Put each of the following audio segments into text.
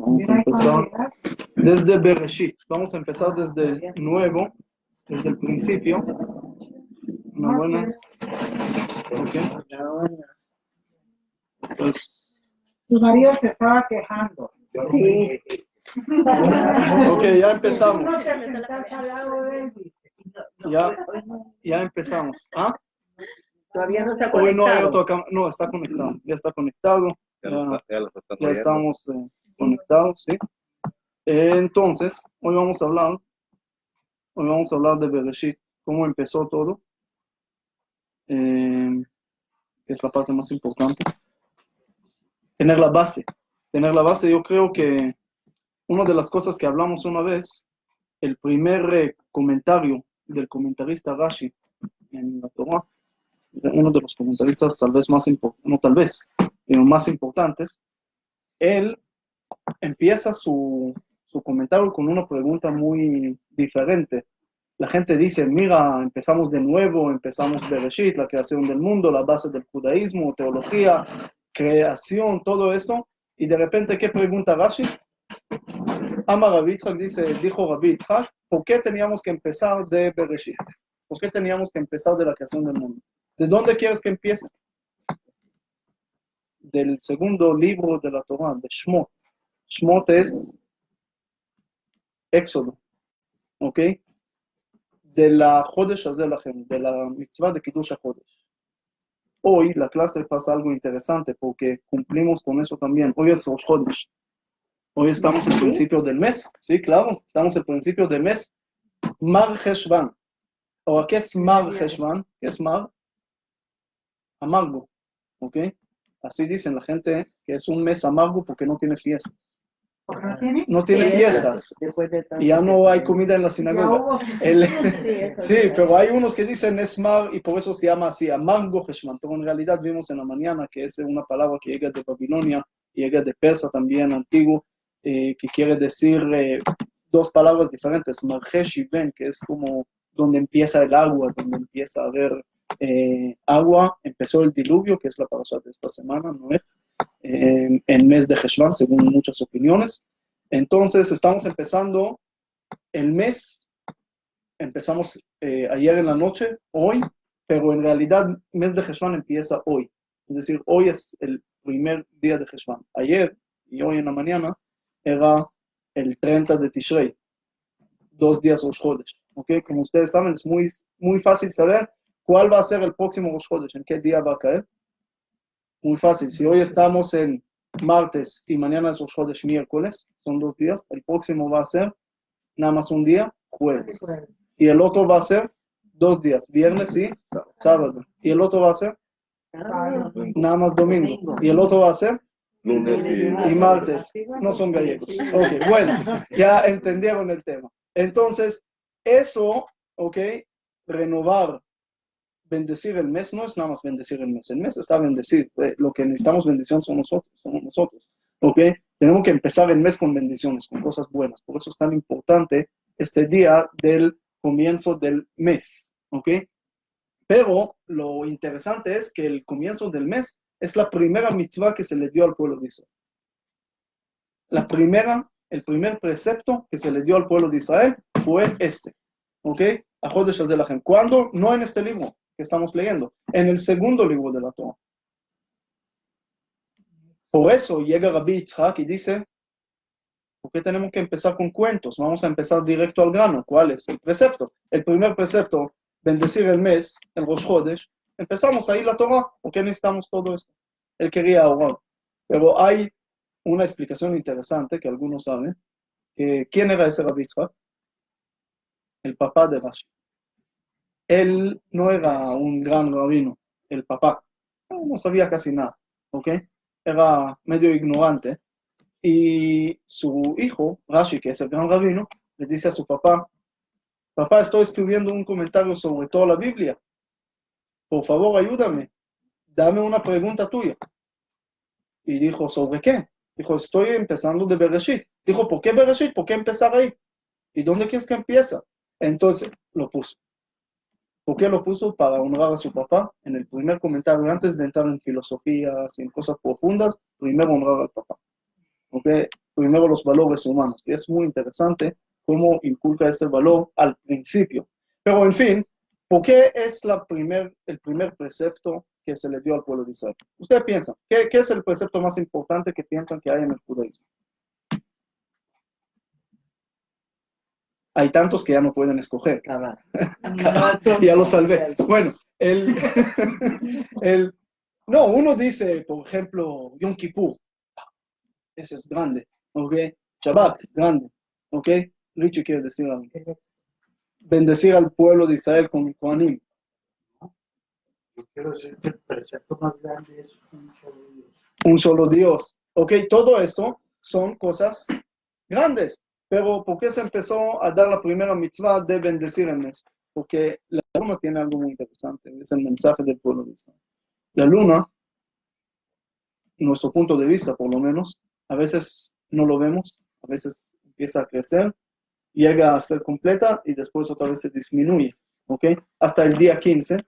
Vamos a empezar desde Bereshit. Vamos a empezar desde el nuevo, desde el principio. Una buenas. Okay. Pues, Su marido se estaba quejando. Sí. ok, ya empezamos. No te sentás al lado de él, dice. Ya empezamos. ¿Ah? Todavía no está Hoy no hay conectado. otro no, está conectado. Ya está conectado. Ya estamos estamos conectados, ¿sí? Entonces, hoy vamos a hablar de Bereshit, cómo empezó todo, que es la parte más importante. Tener la base. Yo creo que una de las cosas que hablamos una vez, el primer comentario del comentarista Rashi en la Torah, uno de los comentaristas tal vez más importantes, no tal vez, pero más importantes, él empieza su comentario con una pregunta muy diferente. La gente dice, mira, empezamos de nuevo, empezamos Bereshit, la creación del mundo, la base del judaísmo, teología, creación, todo esto, y de repente, ¿qué pregunta Rashi? Ama Rabbi Yitzhak, dijo Rabbi Yitzhak, ¿por qué teníamos que empezar de Bereshit? ¿Por qué teníamos que empezar de la creación del mundo? ¿De dónde quieres que empiece? Del segundo libro de la Torah, de Shmot. Shmot es Éxodo, ¿ok? De la Chodesh Azelachem, de la mitzvah de Kiddush HaChodesh. Hoy la clase pasa algo interesante porque cumplimos con eso también. Hoy es Rosh Chodesh. Hoy estamos al principio del mes, sí, claro, estamos al principio del mes Mar Heshvan. Ahora, ¿qué es Mar Heshvan? ¿Qué es Mar? Amargo, ¿ok? Así dicen la gente que es un mes amargo porque no tiene fiestas. ¿Porque no tiene? No tiene fiestas. Y ya no hay comida en la sinagoga. Sí, pero hay unos que dicen es Mar y por eso se llama así, amargo Heshvan. Pero en realidad vimos en la mañana que es una palabra que llega de Babilonia, llega de Persa también, antiguo, que quiere decir dos palabras diferentes, Marhesh y Ben, que es como donde empieza el agua, donde empieza a haber agua. Empezó el diluvio, que es la parasha de esta semana, ¿no? En mes de Heshvan, según muchas opiniones. Entonces, estamos empezando el mes, empezamos ayer en la noche, hoy, pero en realidad mes de Heshvan empieza hoy. Es decir, hoy es el primer día de Heshvan. Ayer y hoy en la mañana era el 30 de Tishrei, 2 días Rosh Chodesh. ¿Okay? Como ustedes saben, es muy fácil saber cuál va a ser el próximo Rosh Chodesh, en qué día va a caer. Muy fácil. Si hoy estamos en martes y mañana es Rosh Chodesh miércoles, son 2 días, el próximo va a ser nada más un día, jueves. Y el otro va a ser 2 días, viernes y sábado. Y el otro va a ser nada más domingo. Y el otro va a ser lunes y martes. No son gallegos. Ok, bueno, ya entendieron el tema. Entonces, eso, ok, renovar, bendecir el mes, no es nada más bendecir el mes está bendecido. Lo que necesitamos bendición somos nosotros. Ok, tenemos que empezar el mes con bendiciones, con cosas buenas. Por eso es tan importante este día del comienzo del mes. Ok, pero lo interesante es que el comienzo del mes es la primera mitzvah que se le dio al pueblo de Israel. El primer precepto que se le dio al pueblo de Israel fue este. ¿Ok? A Chodesh Azelachem. ¿Cuándo? No en este libro que estamos leyendo, en el segundo libro de la Torah. Por eso llega Rabbi Yitzhak y dice, ¿por qué tenemos que empezar con cuentos? Vamos a empezar directo al grano. ¿Cuál es el precepto? El primer precepto, bendecir el mes, el Rosh Chodesh. Empezamos ahí la Torah. ¿Por qué necesitamos todo esto? Él quería ahorrar. Pero hay una explicación interesante que algunos saben. ¿Quién era ese Rabbi Yitzhak? El papá de Rashi. Él no era un gran rabino, el papá. No sabía casi nada, ¿ok? Era medio ignorante. Y su hijo, Rashi, que es el gran rabino, le dice a su papá, papá, estoy escribiendo un comentario sobre toda la Biblia. Por favor, ayúdame. Dame una pregunta tuya. Y dijo, ¿sobre qué? Dijo, estoy empezando de Bereshit. Dijo, ¿por qué Bereshit? ¿Por qué empezar ahí? ¿Y dónde quieres que empiece? Entonces lo puso. ¿Por qué lo puso? Para honrar a su papá. En el primer comentario, antes de entrar en filosofías y en cosas profundas, primero honrar al papá. ¿Okay? primero los valores humanos. Y es muy interesante cómo inculca ese valor al principio. Pero en fin, ¿por qué es el primer precepto que se le dio al pueblo de Israel? Ustedes piensan, ¿qué es el precepto más importante que piensan que hay en el judaísmo? Hay tantos que ya no pueden escoger. Ya lo salvé. Bueno, no, uno dice, por ejemplo, Yom Kippur. Ese es grande. ¿Ok? Shabbat, grande. ¿Ok? Richie quiere decir algo. Bendecir al pueblo de Israel con Kohanim. Yo quiero decir que el precepto más grande es un solo Dios. Un solo Dios. ¿Ok? Todo esto son cosas grandes. Pero ¿por qué se empezó a dar la primera mitzvah de bendecir en esto? Porque la luna tiene algo muy interesante. Es el mensaje del pueblo de Israel. La luna, nuestro punto de vista por lo menos, a veces no lo vemos, a veces empieza a crecer, llega a ser completa y después otra vez se disminuye. ¿Ok? Hasta el día 15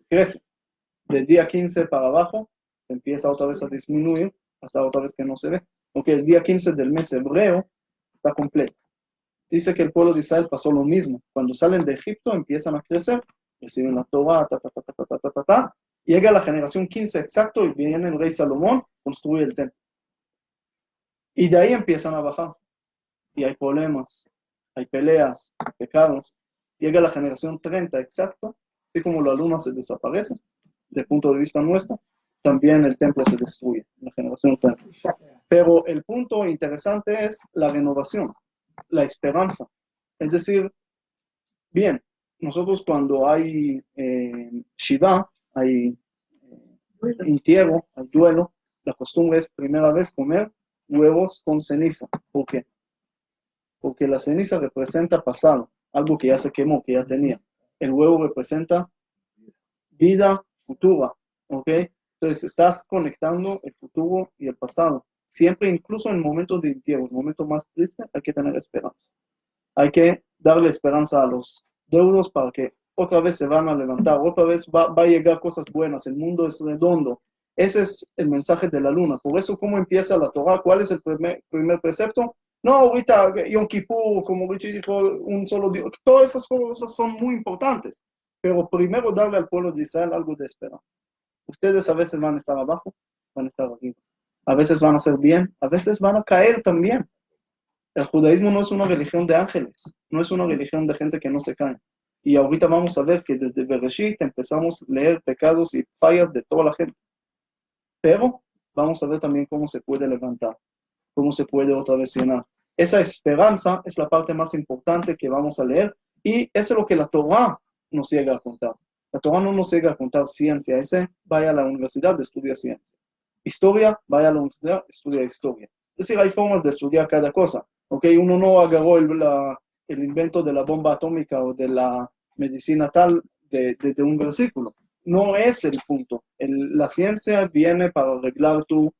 crece. Del día 15 para abajo se empieza otra vez a disminuir hasta otra vez que no se ve. ¿Ok? El día 15 del mes hebreo está completo. Dice que el pueblo de Israel pasó lo mismo. Cuando salen de Egipto empiezan a crecer, reciben la Torah, llega la generación 15 exacto y viene el rey Salomón, construye el templo. Y de ahí empiezan a bajar. Y hay problemas, hay peleas, hay pecados. Llega la generación 30 exacto, así como la luna se desaparece, desde el punto de vista nuestro, también el templo se destruye, la generación 30. Pero el punto interesante es la renovación, la esperanza. Es decir, bien, nosotros cuando hay Shiva, hay entierro, hay duelo, la costumbre es primera vez comer huevos con ceniza. ¿Por qué? Porque la ceniza representa pasado, algo que ya se quemó, que ya tenía. El huevo representa vida futura, ¿ok? Entonces estás conectando el futuro y el pasado. Siempre, incluso en momentos de entierro, el momento más triste, hay que tener esperanza. Hay que darle esperanza a los deudos para que otra vez se van a levantar, otra vez va a llegar cosas buenas, el mundo es redondo. Ese es el mensaje de la luna. Por eso, ¿cómo empieza la Torah? ¿Cuál es el primer precepto? No, ahorita Yom Kippur, como Richie dijo, un solo Dios. Todas esas cosas son muy importantes. Pero primero darle al pueblo de Israel algo de esperanza. Ustedes a veces van a estar abajo, van a estar arriba. A veces van a hacer bien, a veces van a caer también. El judaísmo no es una religión de ángeles, no es una religión de gente que no se cae. Y ahorita vamos a ver que desde Bereshit empezamos a leer pecados y fallas de toda la gente. Pero vamos a ver también cómo se puede levantar, cómo se puede otra vez llenar. Esa esperanza es la parte más importante que vamos a leer y eso es lo que la Torah nos llega a contar. La Torah no nos llega a contar ciencia, ese vaya a la universidad, estudia ciencia. Historia, vaya a la universidad, estudia historia. Es decir, hay formas de estudiar cada cosa. ¿Okay? Uno no agarró el invento de la bomba atómica o de la medicina tal de un versículo. No es el punto. La ciencia viene para arreglar tu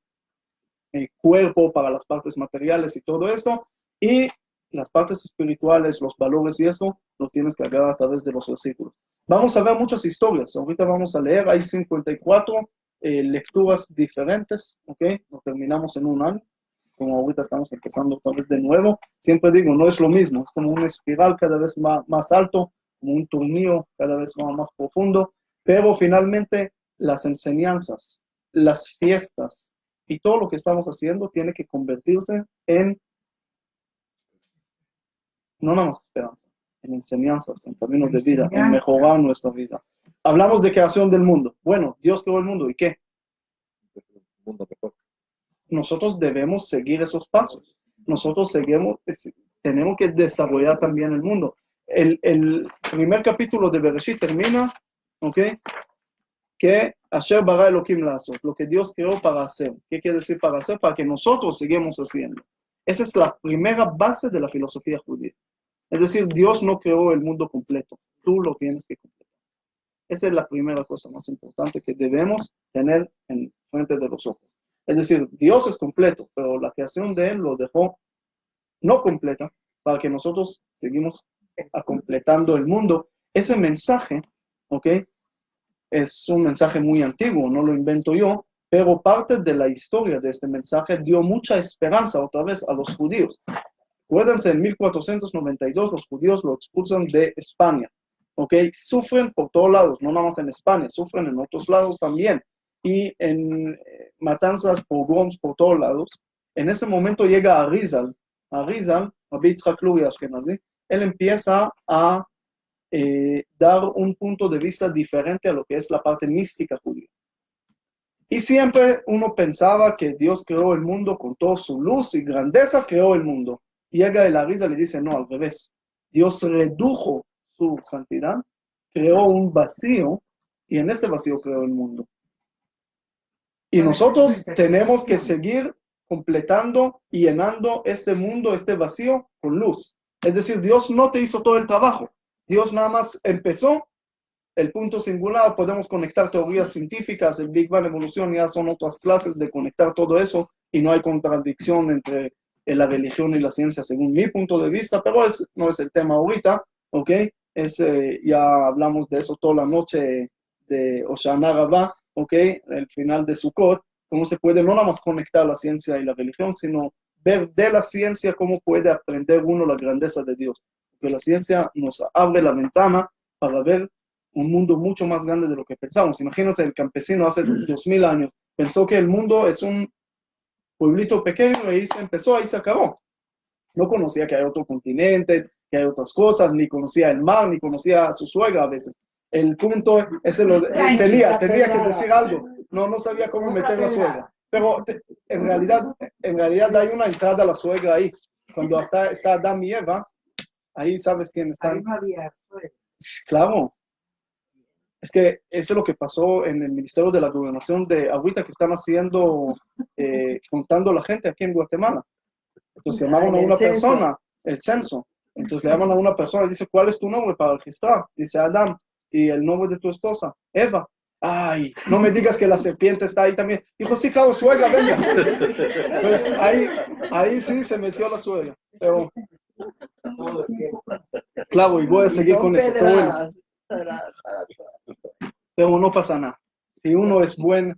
cuerpo, para las partes materiales y todo esto, y las partes espirituales, los valores y eso, lo tienes que agarrar a través de los versículos. Vamos a ver muchas historias. Ahorita vamos a leer, hay 54 lecturas diferentes, ¿ok? Lo terminamos en un año. Como ahorita estamos empezando otra vez de nuevo, siempre digo, no es lo mismo, es como una espiral cada vez más alto, como un tornillo cada vez más profundo, pero finalmente las enseñanzas, las fiestas y todo lo que estamos haciendo tiene que convertirse en, no nada más esperanza, en enseñanzas, en caminos de vida, en mejorar nuestra vida. Hablamos de creación del mundo. Bueno, Dios creó el mundo, ¿y qué? Nosotros debemos seguir esos pasos. Nosotros tenemos que desarrollar también el mundo. El primer capítulo de Bereshit termina, ¿ok? Que Asher bara Elohim la'asot, lo que Dios creó para hacer. ¿Qué quiere decir para hacer? Para que nosotros sigamos haciendo. Esa es la primera base de la filosofía judía. Es decir, Dios no creó el mundo completo. Tú lo tienes que completar. Esa es la primera cosa más importante que debemos tener en frente de los ojos. Es decir, Dios es completo, pero la creación de Él lo dejó no completa para que nosotros seguimos completando el mundo. Ese mensaje, ¿ok? Es un mensaje muy antiguo, no lo invento yo, pero parte de la historia de este mensaje dio mucha esperanza otra vez a los judíos. Acuérdense, en 1492 los judíos lo expulsan de España, ¿ok? Sufren por todos lados, no nada más en España, sufren en otros lados también, y en matanzas, pogroms por todos lados. En ese momento llega Arizal, Rabbi Yitzhak Luria Ashkenazi, él empieza a dar un punto de vista diferente a lo que es la parte mística judía. Y siempre uno pensaba que Dios creó el mundo con toda su luz y grandeza, creó el mundo. Llega el Arizal y dice, no, al revés. Dios redujo su santidad, creó un vacío, y en este vacío creó el mundo. Y nosotros tenemos que seguir completando y llenando este mundo, este vacío, con luz. Es decir, Dios no te hizo todo el trabajo. Dios nada más empezó el punto singular. Podemos conectar teorías científicas, el Big Bang, evolución, ya son otras clases de conectar todo eso, y no hay contradicción entre la religión y la ciencia según mi punto de vista, pero no es el tema ahorita, ¿ok? Ya hablamos de eso toda la noche de Hoshana Rabbah, ¿ok? El final de Sukkot, cómo se puede no nada más conectar la ciencia y la religión, sino ver de la ciencia cómo puede aprender uno la grandeza de Dios. Porque la ciencia nos abre la ventana para ver un mundo mucho más grande de lo que pensamos. Imagínense, el campesino hace 2000 años pensó que el mundo es un pueblito pequeño, y ahí se empezó, ahí se acabó. No conocía que hay otros continentes, que hay otras cosas, ni conocía el mar, ni conocía a su suegra a veces. El punto ese tenía que decir algo. No sabía cómo meter la suegra. Pero en realidad hay una entrada a la suegra ahí. Cuando está Adán y Eva, ahí sabes quién está. Claro. Es que eso es lo que pasó en el Ministerio de la Gobernación de ahorita, que están haciendo, contando la gente aquí en Guatemala. Entonces llamaron a una persona, el censo. Entonces le llaman a una persona y dice, ¿cuál es tu nombre para registrar? Dice Adán. ¿Y el nombre de tu esposa? Eva. Ay, no me digas que la serpiente está ahí también. Dijo, sí, claro, suegra, venga. Entonces ahí sí se metió la suegra. Pero, claro, y voy a seguir con eso. Pero no pasa nada. Si uno es buena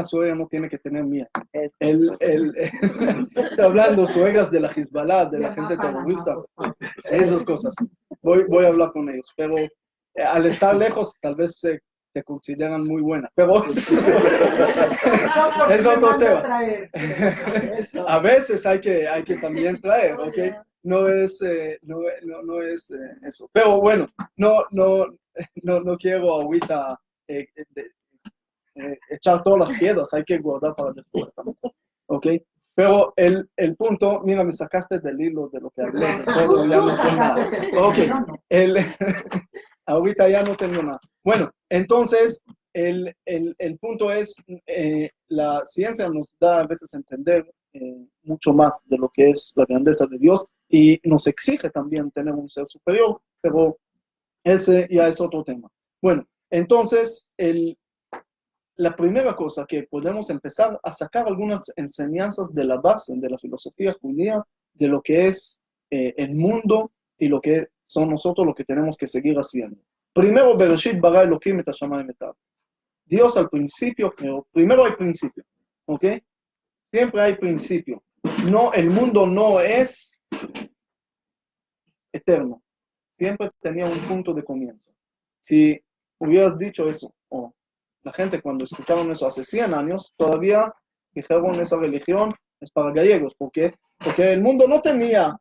suegra, no tiene que tener miedo. Estoy hablando suegras de la Hezbollah, de la gente terrorista, esas cosas. Voy a hablar con ellos, pero al estar lejos, tal vez te consideran muy buena. Pero es otro tema. A veces hay que también traer, ¿ok? No es eso. Pero bueno, no quiero ahorita echar todas las piedras, hay que guardar para después también, ¿ok? Pero el punto, mira, me sacaste del hilo de lo que hablé, de todo, ya no sé nada. Ok, ahorita ya no tengo nada. Bueno, entonces, el punto es, la ciencia nos da a veces a entender mucho más de lo que es la grandeza de Dios, y nos exige también tener un ser superior, pero ese ya es otro tema. Bueno, entonces, la primera cosa que podemos empezar a sacar algunas enseñanzas de la base de la filosofía judía, de lo que es el mundo y lo que son nosotros, lo que tenemos que seguir haciendo. Primero, Bereshit bara Elohim et hashamayim et haaretz. Dios al principio creó. Primero hay principio, ¿ok? Siempre hay principio. No, el mundo no es eterno. Siempre tenía un punto de comienzo. Si hubieras dicho eso, o la gente cuando escucharon eso hace 100 años, todavía dijeron esa religión es para gallegos. ¿Por qué? Porque el mundo no tenía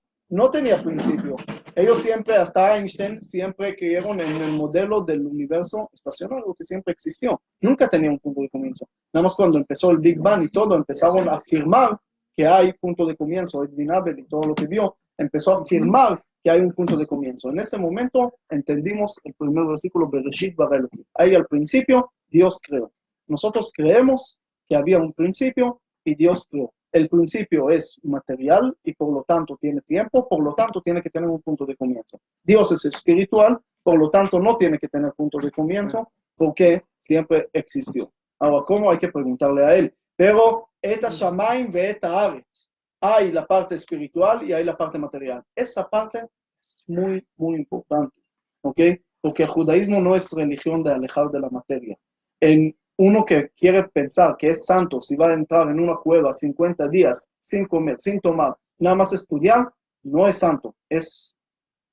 principio. Ellos siempre, hasta Einstein, siempre creyeron en el modelo del universo estacionario que siempre existió. Nunca tenía un punto de comienzo. Nada más cuando empezó el Big Bang y todo, empezaron a afirmar que hay punto de comienzo. Edwin Abel y todo lo que vio, empezó a afirmar que hay un punto de comienzo. En ese momento entendimos el primer versículo, Bereshit bara Elohim. Ahí al principio, Dios creó. Nosotros creemos que había un principio y Dios creó. El principio es material y por lo tanto tiene tiempo, por lo tanto tiene que tener un punto de comienzo. Dios es espiritual, por lo tanto no tiene que tener punto de comienzo porque siempre existió. Ahora, ¿cómo? Hay que preguntarle a él. Pero, et hashamayim ve'et haaretz. Hay la parte espiritual y hay la parte material. Esa parte es muy, muy importante, ¿ok? Porque el judaísmo no es religión de alejar de la materia. En uno que quiere pensar que es santo, si va a entrar en una cueva 50 días sin comer, sin tomar, nada más estudiar, no es santo, es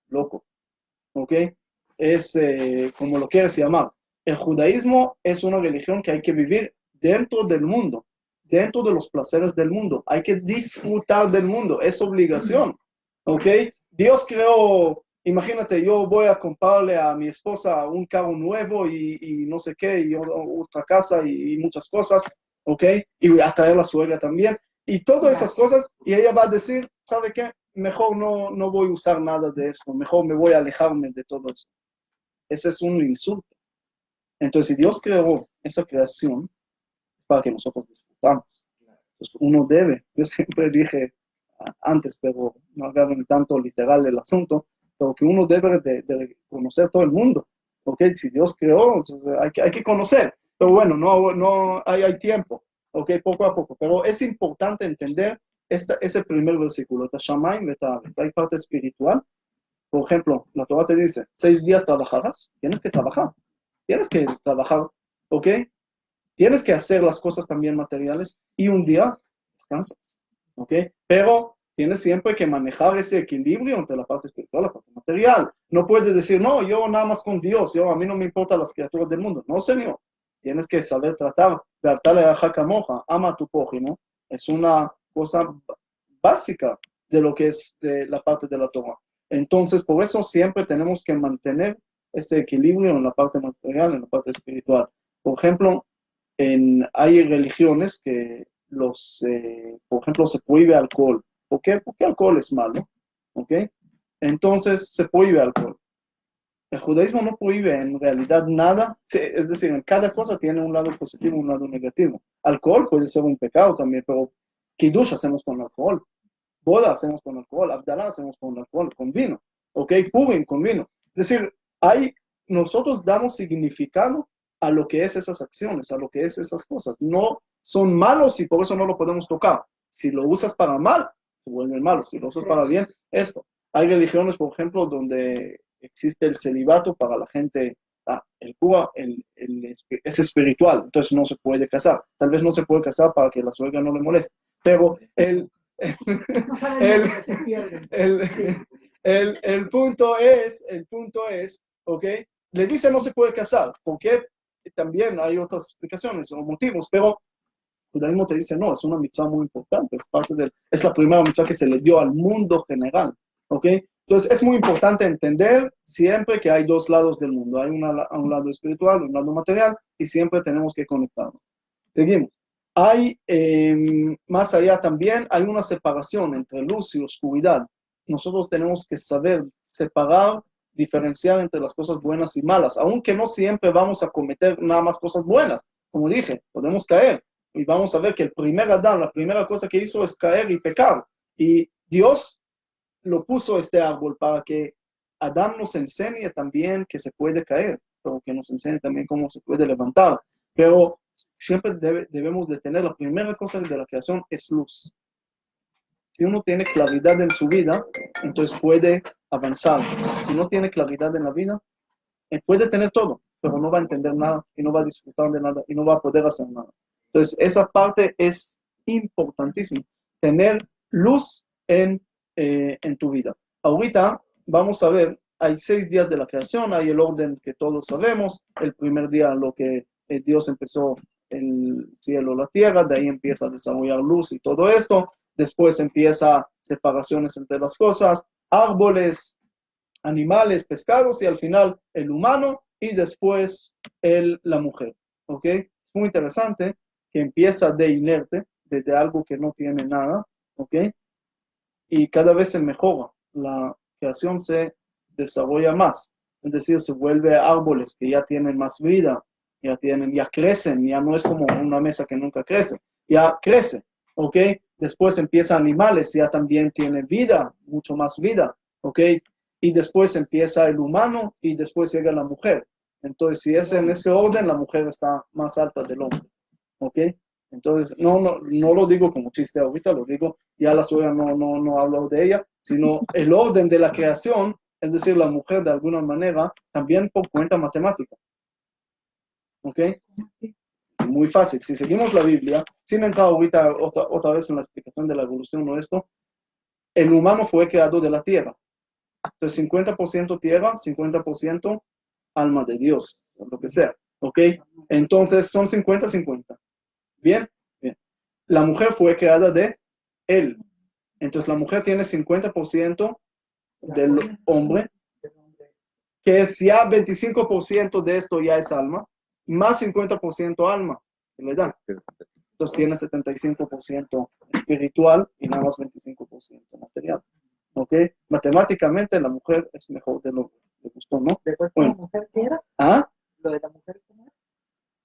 loco, ¿ok? Es como lo quieres llamar. El judaísmo es una religión que hay que vivir dentro del mundo, dentro de los placeres del mundo. Hay que disfrutar del mundo, es obligación, ¿ok? Dios creó, imagínate, yo voy a comprarle a mi esposa un carro nuevo y no sé qué, y otra casa y muchas cosas, ¿ok? Y a traer a la suegra también, y todas esas cosas, y ella va a decir, ¿sabe qué? Mejor no voy a usar nada de esto, mejor me voy a alejarme de todo eso. Ese es un insulto. Entonces, si Dios creó esa creación, es para que nosotros disfrutamos. Entonces, uno debe, yo siempre dije antes, pero no agarren tanto literal el asunto, pero que uno debe de conocer todo el mundo. ¿Ok? Si Dios creó, hay que conocer. Pero bueno, no hay tiempo. ¿Ok? Poco a poco. Pero es importante entender ese primer versículo. Hay parte espiritual. Por ejemplo, la Torah te dice, 6 días trabajarás, tienes que trabajar, ¿ok? Tienes que hacer las cosas también materiales y un día descansas, ¿ok? Pero tienes siempre que manejar ese equilibrio entre la parte espiritual y la parte material. No puedes decir, no, yo nada más con Dios, a mí no me importan las criaturas del mundo. No, señor. Tienes que saber tratar, ama a tu prójimo. Es una cosa básica de lo que es de la parte de la Torah. Entonces, por eso siempre tenemos que mantener ese equilibrio en la parte material, en la parte espiritual. Por ejemplo, hay religiones que por ejemplo, se prohíbe alcohol. ¿Por qué? Porque alcohol es malo. ¿Ok? Entonces, se prohíbe alcohol. El judaísmo no prohíbe en realidad nada, es decir, en cada cosa tiene un lado positivo y un lado negativo. Alcohol puede ser un pecado también, pero Kiddush hacemos con alcohol. Boda hacemos con alcohol, Abdalá hacemos con alcohol, con vino, ¿ok? Purim con vino. Es decir, nosotros damos significado a lo que es esas acciones, a lo que es esas cosas. No son malos y por eso no lo podemos tocar. Si lo usas para mal, se vuelve malo. Si lo usas para bien, esto. Hay religiones, por ejemplo, donde existe el celibato para la gente, el cura es espiritual, entonces no se puede casar. Tal vez no se puede casar para que la suegra no le moleste, pero el punto es, ¿ok? Le dice no se puede casar, porque también hay otras explicaciones o motivos, pero el judaísmo te dice no, es una mitzvah muy importante, es la primera mitzvah que se le dio al mundo general, ¿ok? Entonces es muy importante entender siempre que hay dos lados del mundo, hay un lado espiritual, un lado material, y siempre tenemos que conectarnos. Seguimos. Más allá también, hay una separación entre luz y oscuridad. Nosotros tenemos que saber separar, diferenciar entre las cosas buenas y malas, aunque no siempre vamos a cometer nada más cosas buenas. Como dije, podemos caer y vamos a ver que el primer Adán, la primera cosa que hizo es caer y pecar. Y Dios lo puso este árbol para que Adán nos enseñe también que se puede caer, pero que nos enseñe también cómo se puede levantar. Pero siempre debemos de tener, la primera cosa de la creación es luz. Si uno tiene claridad en su vida, entonces puede avanzar. Si no tiene claridad en la vida, puede tener todo, pero no va a entender nada y no va a disfrutar de nada y no va a poder hacer nada. Entonces, esa parte es importantísima, tener luz en tu vida. Ahorita vamos a ver, hay 6 días de la creación, hay el orden que todos sabemos. El primer día lo que Dios empezó el cielo, la tierra, de ahí empieza a desarrollar luz y todo esto. Después empieza separaciones entre las cosas, árboles, animales, pescados y al final el humano y después la mujer. ¿Ok? Es muy interesante que empieza de inerte, desde algo que no tiene nada, ¿ok? Y cada vez se mejora, la creación se desarrolla más, es decir, se vuelve árboles que ya tienen más vida, ya crecen, ya no es como una mesa que nunca crece, ya crece, ¿ok? Después empieza animales, ya también tiene vida, mucho más vida, ¿ok? Y después empieza el humano y después llega la mujer. Entonces, si es en ese orden, la mujer está más alta del hombre, ¿ok? Entonces, no lo digo como chiste ahorita, lo digo, ya la suegra no hablo de ella, sino el orden de la creación, es decir, la mujer de alguna manera, también por cuenta matemática. ¿Ok? muy fácil. Si seguimos la Biblia, sin entrar ahorita otra vez en la explicación de la evolución o esto, el humano fue creado de la tierra. Entonces, 50% tierra, 50% alma de Dios, lo que sea. ¿Ok? Entonces, son 50-50. ¿Bien? Bien. La mujer fue creada de él. Entonces, la mujer tiene 50% del hombre, que es ya 25% de esto ya es alma, más 50% alma, ¿verdad? Entonces tiene 75% espiritual y nada más 25% material. ¿Ok? Matemáticamente la mujer es mejor de lo que gustó, ¿no? ¿Después Bueno. la mujer qué era? ¿Ah? ¿Lo de la mujer cómo era?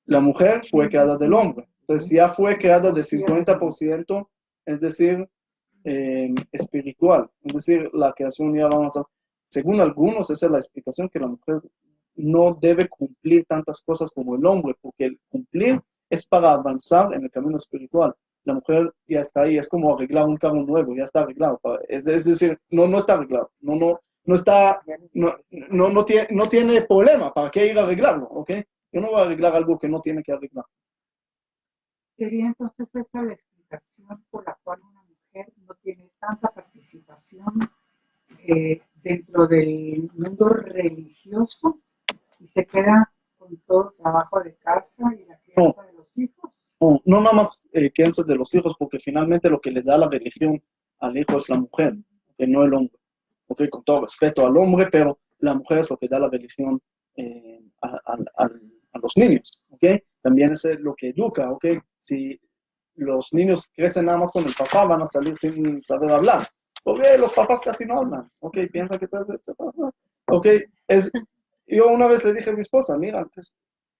La mujer fue creada del hombre. Entonces ya fue creada de 50%, es decir, espiritual. Es decir, la creación ya vamos a... Según algunos, esa es la explicación, que la mujer no debe cumplir tantas cosas como el hombre, porque el cumplir es para avanzar en el camino espiritual. La mujer ya está ahí, es como arreglar un carro nuevo, ya está arreglado. Es decir, no está arreglado, no está, no tiene problema, ¿para qué ir a arreglarlo? ¿Ok? Yo no voy a arreglar algo que no tiene que arreglar. Sería entonces esa la explicación por la cual una mujer no tiene tanta participación dentro del mundo religioso y se queda con todo el trabajo de casa y la crianza de los hijos. No nada más crianza de los hijos, porque finalmente lo que le da la religión al hijo es la mujer, que no el hombre. ¿Okay? Con todo respeto al hombre, pero la mujer es lo que da la religión a los niños. ¿Okay? También es lo que educa. ¿Okay? Si los niños crecen nada más con el papá, van a salir sin saber hablar. Porque los papás casi no hablan. ¿Ok? Piensan que todo es... ¿Ok? Yo una vez le dije a mi esposa, mira, antes,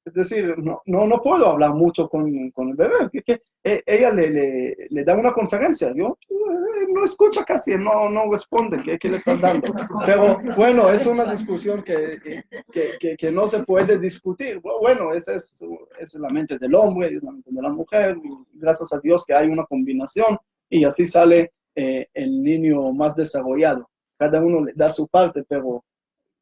es decir, no puedo hablar mucho con el bebé. Ella le da una conferencia, yo no escucho casi, no responde, ¿qué le están dando? Pero bueno, es una discusión que no se puede discutir. Bueno, esa es la mente del hombre, es la mente de la mujer, y gracias a Dios que hay una combinación, y así sale el niño más desarrollado. Cada uno le da su parte, pero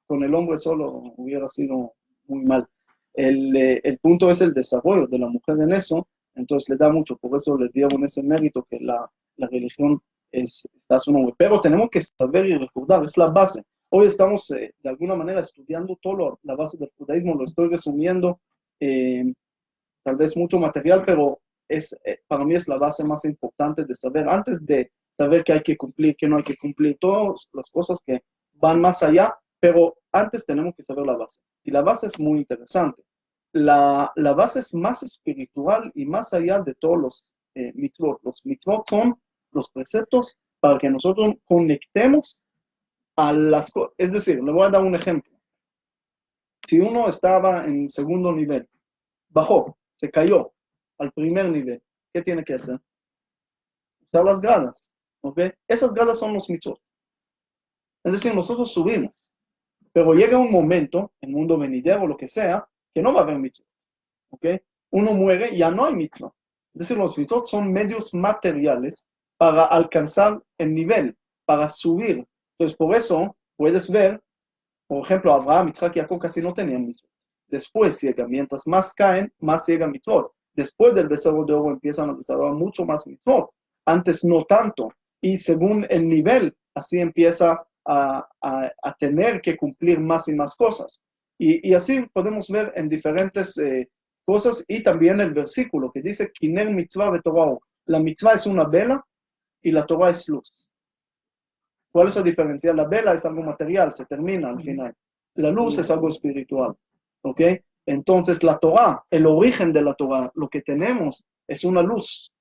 con el hombre solo hubiera sido muy mal. El punto es el desarrollo de la mujer en eso, entonces le da mucho, por eso les dieron ese mérito que la religión está a su nombre. Pero tenemos que saber y recordar, es la base. Hoy estamos de alguna manera estudiando todo la base del judaísmo, lo estoy resumiendo, tal vez mucho material, pero para mí es la base más importante de saber, antes de saber qué hay que cumplir, qué no hay que cumplir, todas las cosas que van más allá, pero antes tenemos que saber la base. Y la base es muy interesante. La base es más espiritual y más allá de todos los mitzvot. Los mitzvot son los preceptos para que nosotros conectemos a las cosas. Es decir, le voy a dar un ejemplo. Si uno estaba en segundo nivel, bajó, se cayó al primer nivel, ¿qué tiene que hacer? Usar las gradas. ¿Ok? Esas gradas son los mitzvot. Es decir, nosotros subimos. Pero llega un momento, en el mundo venidero o lo que sea, que no va a haber mitzvot. ¿Ok? Uno muere y ya no hay mitzvot. Es decir, los mitzvot son medios materiales para alcanzar el nivel, para subir. Entonces, por eso puedes ver, por ejemplo, Abraham, Isaac y Jacob casi no tenían mitzvot. Después llega, mientras más caen, más llega mitzvot. Después del becerro de oro empiezan a desarrollar mucho más mitzvot. Antes no tanto. Y según el nivel, así empieza a tener que cumplir más y más cosas. Y así podemos ver en diferentes cosas, y también el versículo que dice, Kiner mitzvah vetorah. La mitzvah es una vela y la Torah es luz. ¿Cuál es la diferencia? La vela es algo material, se termina al final. La luz es algo espiritual. ¿Ok? Entonces la Torah, el origen de la Torah, lo que tenemos es una luz,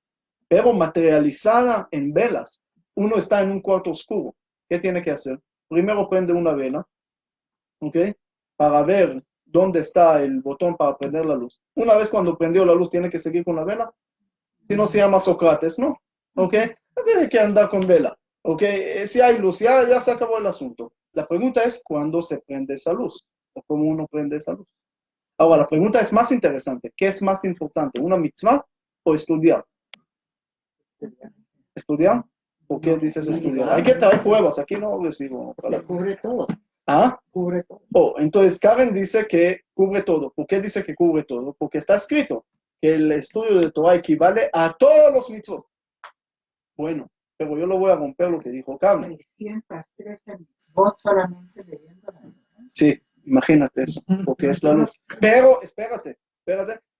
pero materializada en velas. Uno está en un cuarto oscuro. ¿Qué tiene que hacer? Primero prende una vela, ¿ok? Para ver dónde está el botón para prender la luz. Una vez cuando prendió la luz, ¿tiene que seguir con la vela? Si no, se llama Sócrates, ¿no? ¿Ok? No tiene que andar con vela. ¿Ok? Si hay luz, ya se acabó el asunto. La pregunta es, ¿cuándo se prende esa luz? ¿O cómo uno prende esa luz? Ahora, la pregunta es más interesante. ¿Qué es más importante? ¿Una mitzvah o estudiar? ¿Estudiar? ¿Por qué dices estudiar? Hay que traer pruebas. Aquí no recibo. Cubre todo. ¿Ah? Cubre todo. Entonces Karen dice que cubre todo. ¿Por qué dice que cubre todo? Porque está escrito que el estudio de Torah equivale a todos los mitzvot. Bueno, pero yo lo voy a romper lo que dijo Carmen. 613 mitzvot solamente leyendo la Torah. Sí, imagínate eso, porque es la luz. Pero, espérate.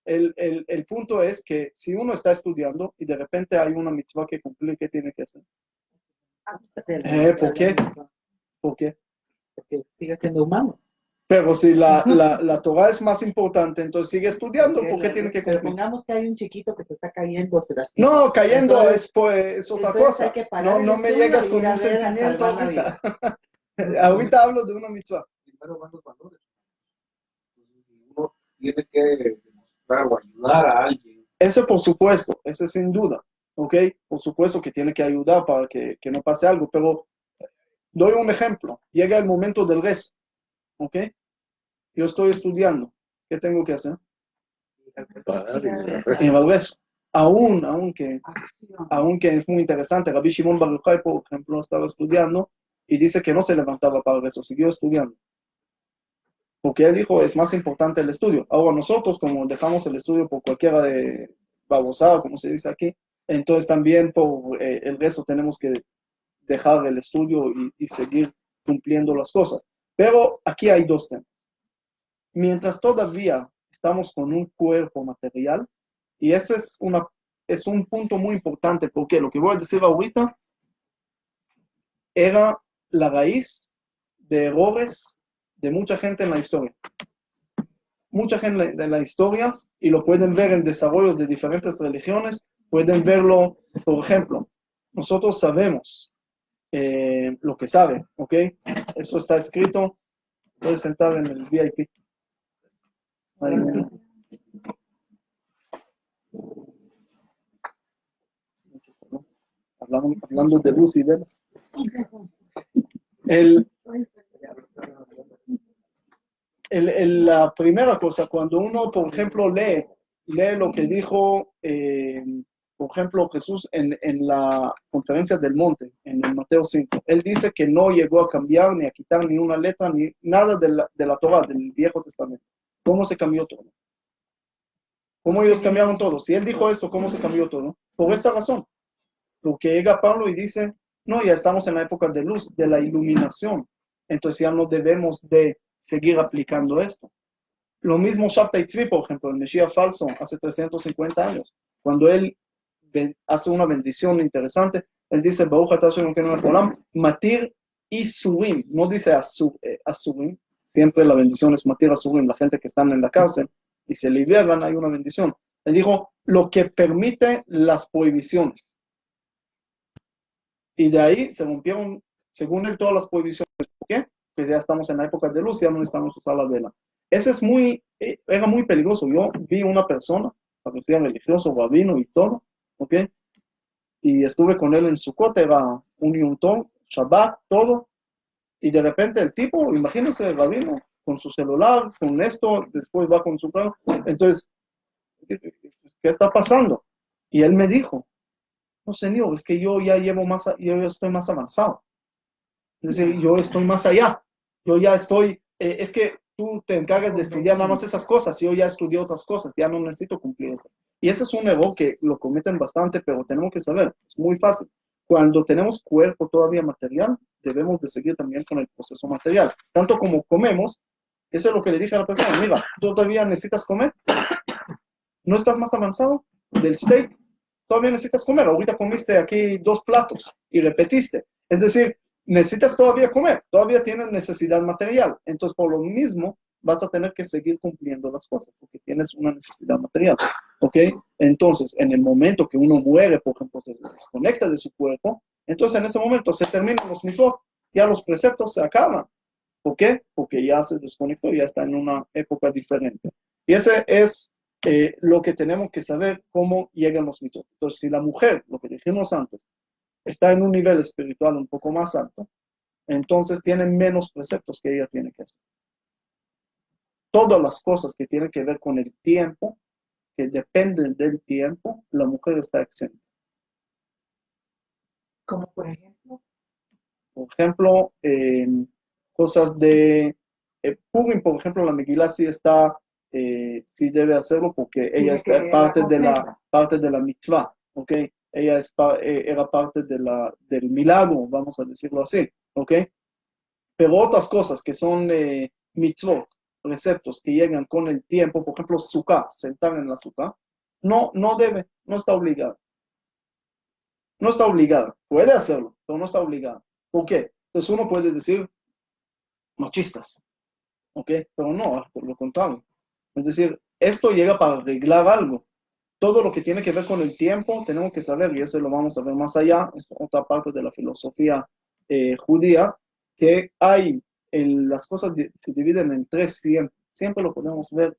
El punto es que si uno está estudiando y de repente hay una mitzvah que cumplir, ¿qué tiene que hacer? ¿Por qué? ¿Por qué? Porque sigue siendo humano. Pero si la Torah es más importante, entonces sigue estudiando, ¿por qué tiene que cumplir? Supongamos que hay un chiquito que se está cayendo, se lastima. No, cayendo entonces, es otra cosa. hay que parar No el me estudio llegas y con ir a un ver a sentimiento salvar la ahorita. Ahorita hablo de una mitzvah. Primero van los valores. Entonces, si uno tiene que demostrar o ayudar a alguien. Eso por supuesto, eso sin duda, ¿ok? Por supuesto que tiene que ayudar para que no pase algo, pero doy un ejemplo. Llega el momento del rezo, ¿ok? Yo estoy estudiando. ¿Qué tengo que hacer? Ir al rezo. Aunque es muy interesante, Rabbi Shimon Bar Yochai, por ejemplo, estaba estudiando y dice que no se levantaba para el rezo, siguió estudiando. Porque él dijo, es más importante el estudio. Ahora nosotros, como dejamos el estudio por cualquiera de babosada, como se dice aquí, entonces también por el resto tenemos que dejar el estudio y seguir cumpliendo las cosas. Pero aquí hay dos temas. Mientras todavía estamos con un cuerpo material, y eso es un punto muy importante, porque lo que voy a decir ahorita era la raíz de errores de mucha gente en la historia. Mucha gente de la historia, y lo pueden ver en desarrollos de diferentes religiones, pueden verlo, por ejemplo, nosotros sabemos lo que saben, ¿ok? Eso está escrito, puedes sentar en el VIP. Ahí, hablando de luz y velas. La primera cosa, cuando uno, por ejemplo, lee lo que dijo, por ejemplo, Jesús en la conferencia del monte, en el Mateo 5, él dice que no llegó a cambiar ni a quitar ni una letra, ni nada de la Torah, del Viejo Testamento. ¿Cómo se cambió todo? ¿Cómo ellos cambiaron todo? Si él dijo esto, ¿cómo se cambió todo? Por esta razón. Porque llega Pablo y dice, no, ya estamos en la época de luz, de la iluminación. Entonces ya no debemos de seguir aplicando esto. Lo mismo Shabtai Tzvi, por ejemplo, el Mesías falso, hace 350 años. Cuando él hace una bendición interesante, él dice, Baruch atah Hashem Elokeinu melech haolam, matir isurim, no dice asurim, siempre la bendición es matir asurim, la gente que están en la cárcel y se liberan, hay una bendición. Él dijo, lo que permite las prohibiciones. Y de ahí se rompieron, según él, todas las prohibiciones. ¿Por qué? Porque ya estamos en la época de luz y ya no necesitamos usar la vela. Ese era muy peligroso. Yo vi una persona, parecía religioso, rabino y todo, ¿ok? Y estuve con él en Sukkot, era un Yom Tov, Shabbat, todo. Y de repente el tipo, imagínense, el rabino, con su celular, con esto, después va con su carro. Entonces, ¿qué está pasando? Y él me dijo, no, señor, es que yo ya estoy más avanzado. Es decir, yo estoy más allá. Yo ya estoy, es que tú te encargas de estudiar nada más esas cosas. Yo ya estudié otras cosas, ya no necesito cumplir eso. Y ese es un error que lo cometen bastante, pero tenemos que saber, es muy fácil. Cuando tenemos cuerpo todavía material, debemos de seguir también con el proceso material. Tanto como comemos, eso es lo que le dije a la persona, mira, ¿tú todavía necesitas comer? ¿No estás más avanzado del steak? Todavía necesitas comer. Ahorita comiste aquí 2 platos y repetiste. Es decir, necesitas todavía comer. Todavía tienes necesidad material. Entonces, por lo mismo, vas a tener que seguir cumpliendo las cosas porque tienes una necesidad material. ¿Ok? Entonces, en el momento que uno muere, por ejemplo, se desconecta de su cuerpo, entonces en ese momento se terminan los mitzvot. Ya los preceptos se acaban. ¿Por qué? Porque ya se desconectó, ya está en una época diferente. Y ese es lo que tenemos que saber, cómo llegan los mitzvot. Entonces, si la mujer, lo que dijimos antes, está en un nivel espiritual un poco más alto, entonces tiene menos preceptos que ella tiene que hacer. Todas las cosas que tienen que ver con el tiempo, que dependen del tiempo, la mujer está exenta. Como por ejemplo. Por ejemplo, cosas de Purim, por ejemplo, la Megilá sí está sí debe hacerlo porque ella es parte de la mitzvah, ¿ok? Ella era parte del milagro, vamos a decirlo así, ¿ok? Pero otras cosas que son mitzvot, preceptos que llegan con el tiempo, por ejemplo, sukkah, sentar en la sukkah, no debe, no está obligada. No está obligada, puede hacerlo, pero no está obligada. ¿Por qué? Entonces uno puede decir machistas, ¿ok? Pero no, por lo contrario. Es decir, esto llega para arreglar algo. Todo lo que tiene que ver con el tiempo tenemos que saber, y eso lo vamos a ver más allá, es otra parte de la filosofía judía, que hay, las cosas se dividen en tres siempre. Siempre lo podemos ver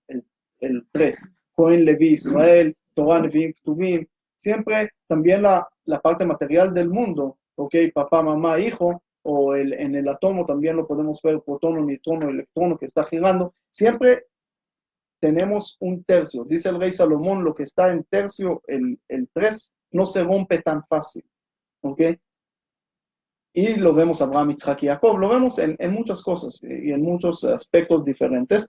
el tres. Cohen, Levi, Israel, Torah, Nevi'im, Ketuvim. Siempre también la parte material del mundo, ¿ok? Papá, mamá, hijo, o en el átomo también lo podemos ver, protono, neutrono, electrono que está girando. Siempre tenemos un tercio. Dice el rey Salomón, lo que está en tercio, el 3, no se rompe tan fácil. ¿Ok? Y lo vemos Abraham, Isaac y Jacob, lo vemos en muchas cosas y en muchos aspectos diferentes.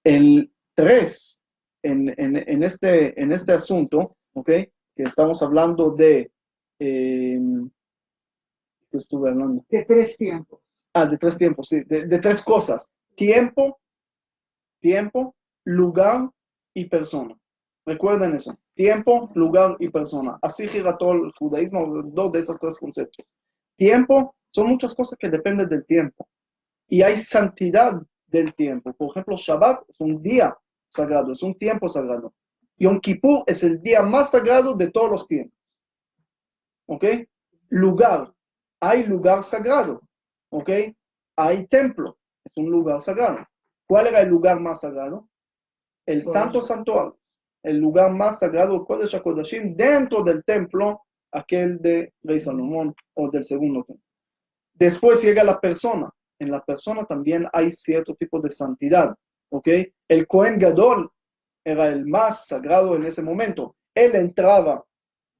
El 3, en este asunto, ¿ok? Que estamos hablando de... ¿qué estuve hablando? De 3 tiempos. De 3 tiempos, sí. De 3 cosas. Tiempo, lugar y persona. Recuerden eso. Tiempo, lugar y persona. Así gira todo el judaísmo, dos de esos 3 conceptos. Tiempo, son muchas cosas que dependen del tiempo. Y hay santidad del tiempo. Por ejemplo, Shabbat es un día sagrado, es un tiempo sagrado. Yom Kippur es el día más sagrado de todos los tiempos. ¿Ok? Lugar, hay lugar sagrado. ¿Ok? Hay templo, es un lugar sagrado. ¿Cuál era el lugar más sagrado? El Santo Santuario, el lugar más sagrado, Kodesh HaKodashim, dentro del templo, aquel de Rey Salomón o del segundo templo. Después llega la persona. En la persona también hay cierto tipo de santidad, ¿ok? El Kohen Gadol era el más sagrado en ese momento. Él entraba,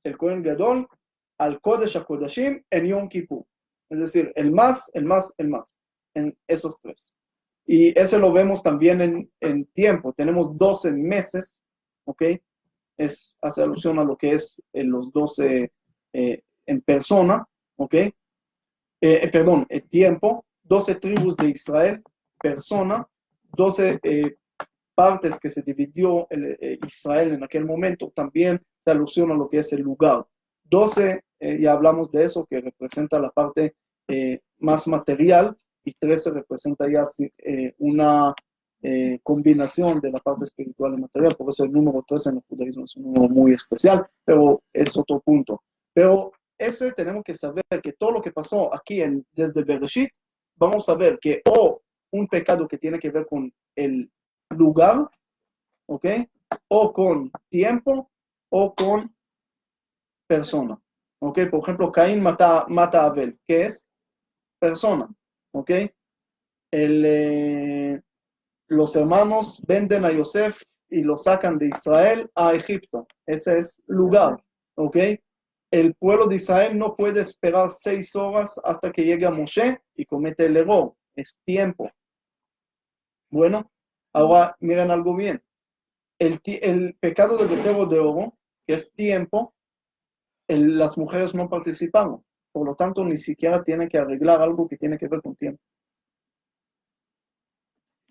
el Kohen Gadol, al Kodesh HaKodashim en Yom Kippur. Es decir, el más, en esos 3. Y eso lo vemos también en tiempo. Tenemos 12 meses, ¿ok? Hace alusión a lo que es los 12 en persona, ¿ok? Perdón, tiempo, 12 tribus de Israel, persona, 12 partes que se dividió Israel en aquel momento, también se alusiona a lo que es el lugar. 12, ya hablamos de eso, que representa la parte más material, y 13 representa ya una combinación de la parte espiritual y material. Por eso el número 13 en el judaísmo es un número muy especial, pero es otro punto. Pero tenemos que saber que todo lo que pasó aquí desde Bereshit, vamos a ver que un pecado que tiene que ver con el lugar, ¿ok? O con tiempo, o con persona, ¿ok? Por ejemplo, Caín mata a Abel, ¿qué es? Persona, ¿ok? Los hermanos venden a Yosef y lo sacan de Israel a Egipto, ese es lugar, ¿ok? El pueblo de Israel no puede esperar 6 horas hasta que llegue a Moshe y comete el error, es tiempo. Bueno, ahora miren algo bien. El pecado del becerro de oro, que es tiempo, las mujeres no participaron. Por lo tanto, ni siquiera tienen que arreglar algo que tiene que ver con tiempo.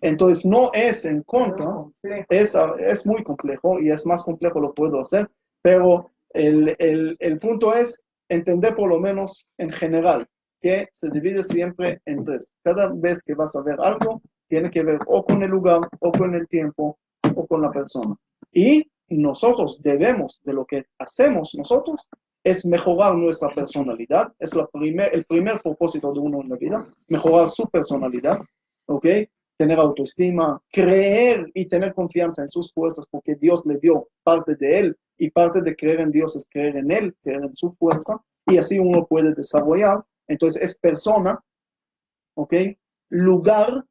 Entonces, no es en contra, es muy complejo y es más complejo lo puedo hacer, pero el punto es entender por lo menos en general que se divide siempre en 3. Cada vez que vas a ver algo, tiene que ver o con el lugar, o con el tiempo, o con la persona. Y nosotros debemos, de lo que hacemos nosotros, es mejorar nuestra personalidad. Es el primer propósito de uno en la vida, mejorar su personalidad, ¿ok? Tener autoestima, creer y tener confianza en sus fuerzas, porque Dios le dio parte de él, y parte de creer en Dios es creer en él, creer en su fuerza, y así uno puede desarrollar. Entonces es persona, ¿ok? Lugar,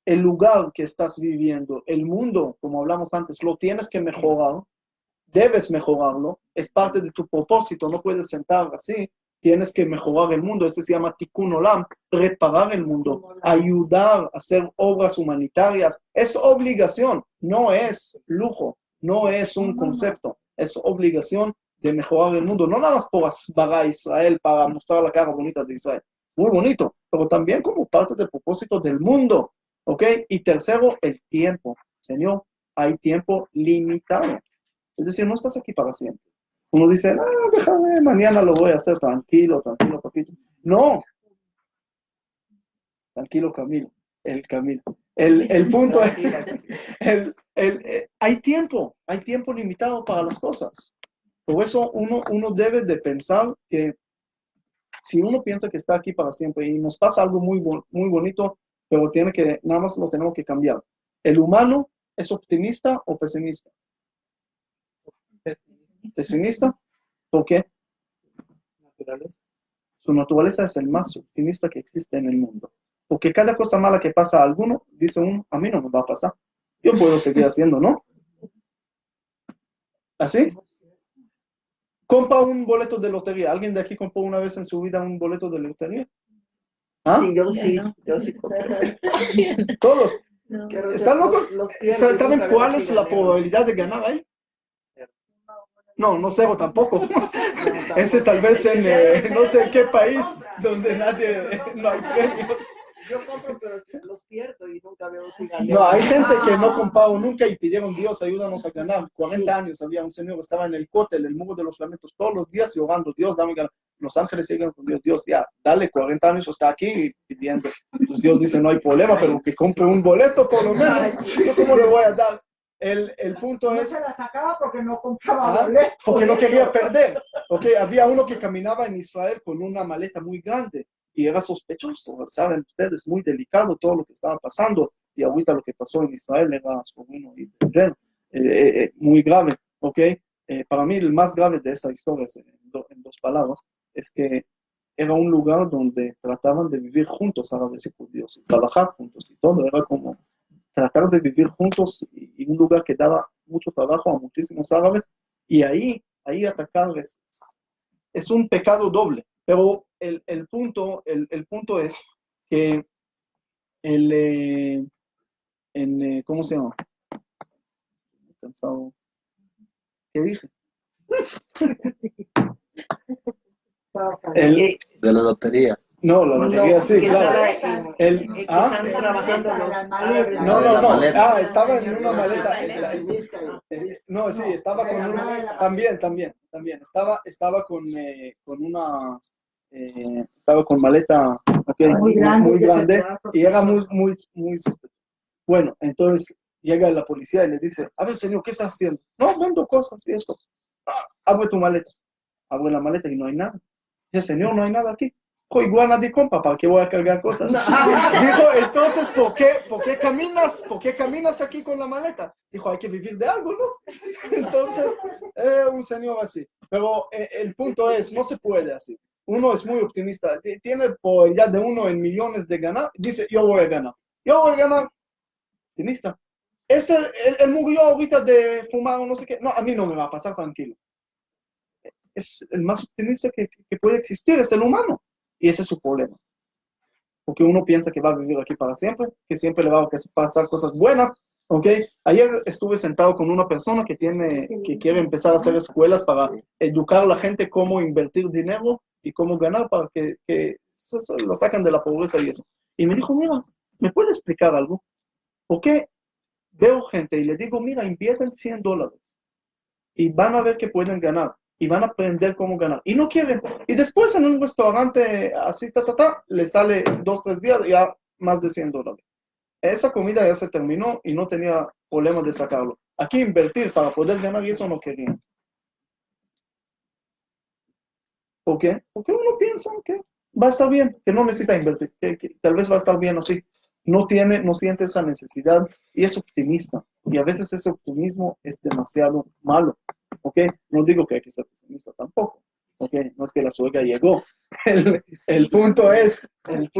el lugar que estás viviendo, el mundo, como hablamos antes, lo tienes que mejorar, debes mejorarlo, es parte de tu propósito, no puedes sentar así tienes que mejorar el mundo. Eso se llama Tikkun Olam, reparar el mundo, ayudar a hacer obras humanitarias. Es obligación, no es lujo, no es un concepto, es obligación de mejorar el mundo. No nada más por asbarar a Israel, para mostrar la cara bonita de Israel. Muy bonito, pero también como parte del propósito del mundo. ¿Ok? Y tercero, el tiempo. Señor, hay tiempo limitado. Es decir, no estás aquí para siempre. Uno dice, déjame, mañana lo voy a hacer tranquilo, papito. No. Tranquilo, Camilo. Camilo. El punto es, hay tiempo limitado para las cosas. Por eso uno debe de pensar que si uno piensa que está aquí para siempre y nos pasa algo muy bonito, pero nada más lo tenemos que cambiar. ¿El humano es optimista o pesimista? ¿Pesimista? ¿Por qué? Su naturaleza es el más optimista que existe en el mundo. Porque cada cosa mala que pasa a alguno, dice uno, a mí no me va a pasar. Yo puedo seguir haciendo, ¿no? ¿Así? Compra un boleto de lotería. ¿Alguien de aquí compró una vez en su vida un boleto de lotería? ¿Ah? Sí, yo sí compré. Todos. No. ¿Están locos? ¿Saben cuál es la probabilidad de ganar ahí? No cero tampoco. Ese tal vez en no sé qué país donde no hay premios. Yo compro, pero los pierdo y nunca veo si ganan. No, hay gente que no compró nunca y pidieron, Dios, ayúdanos a ganar. 40 años había un señor que estaba en el cótel, el muro de los lamentos, todos los días llorando, Dios, dame ganar. Los ángeles siguen con Dios, Dios, ya, dale, 40 años está aquí pidiendo. Entonces Dios dice, no hay problema, pero que compre un boleto por lo menos. ¿Yo cómo le voy a dar? El punto es... No se la sacaba porque no compraba boleto. Porque no quería perder. Okay, había uno que caminaba en Israel con una maleta muy grande y era sospechoso, saben ustedes, muy delicado todo lo que estaba pasando. Y ahorita lo que pasó en Israel era sobrino y muy grave. Okay. Para mí el más grave de esa historia, en dos palabras, es que era un lugar donde trataban de vivir juntos árabes y judíos, y trabajar juntos y todo, era como tratar de vivir juntos y un lugar que daba mucho trabajo a muchísimos árabes, y ahí atacar es un pecado doble. Pero el punto es que ¿cómo se llama? Cansado. ¿Qué dije? De la lotería. No, la lotería sí, claro. Están trabajando No. Estaba en una maleta. No, sí, estaba con una. También. Estaba con una. Estaba con maleta muy grande y era muy sospechoso. Bueno, entonces llega la policía y le dice, a ver, señor, ¿qué está haciendo? No, vendo cosas y esto. Abre tu maleta. Abre la maleta y no hay nada. Dice, señor, no hay nada aquí. Dijo, igual nadie compra, ¿para qué voy a cargar cosas? Dijo, entonces, ¿por qué caminas aquí con la maleta? Dijo, hay que vivir de algo, ¿no? Entonces, un señor así. Pero el punto es, no se puede así. Uno es muy optimista, tiene probabilidad de 1 en millones de ganar, dice, yo voy a ganar. Optimista. Él murió ahorita de fumar o no sé qué. No, a mí no me va a pasar, tranquilo. Es el más optimista que puede existir, es el humano. Y ese es su problema. Porque uno piensa que va a vivir aquí para siempre, que siempre le va a pasar cosas buenas. ¿Ok? Ayer estuve sentado con una persona que quiere empezar a hacer escuelas para educar a la gente cómo invertir dinero y cómo ganar para que lo saquen de la pobreza y eso. Y me dijo, mira, ¿me puede explicar algo? ¿Por qué veo gente y le digo, mira, invierten $100 y van a ver que pueden ganar y van a aprender cómo ganar? Y no quieren. Y después en un restaurante así, le sale 2, 3 días ya más de $100. Esa comida ya se terminó y no tenía problema de sacarlo. Aquí invertir para poder ganar y eso no querían. ¿Por qué? Porque uno piensa que va a estar bien, que no necesita invertir, que tal vez va a estar bien así. No siente esa necesidad y es optimista. Y a veces ese optimismo es demasiado malo. ¿Ok? No digo que hay que ser pesimista tampoco. ¿Ok? No es que la suegra llegó. El punto es... El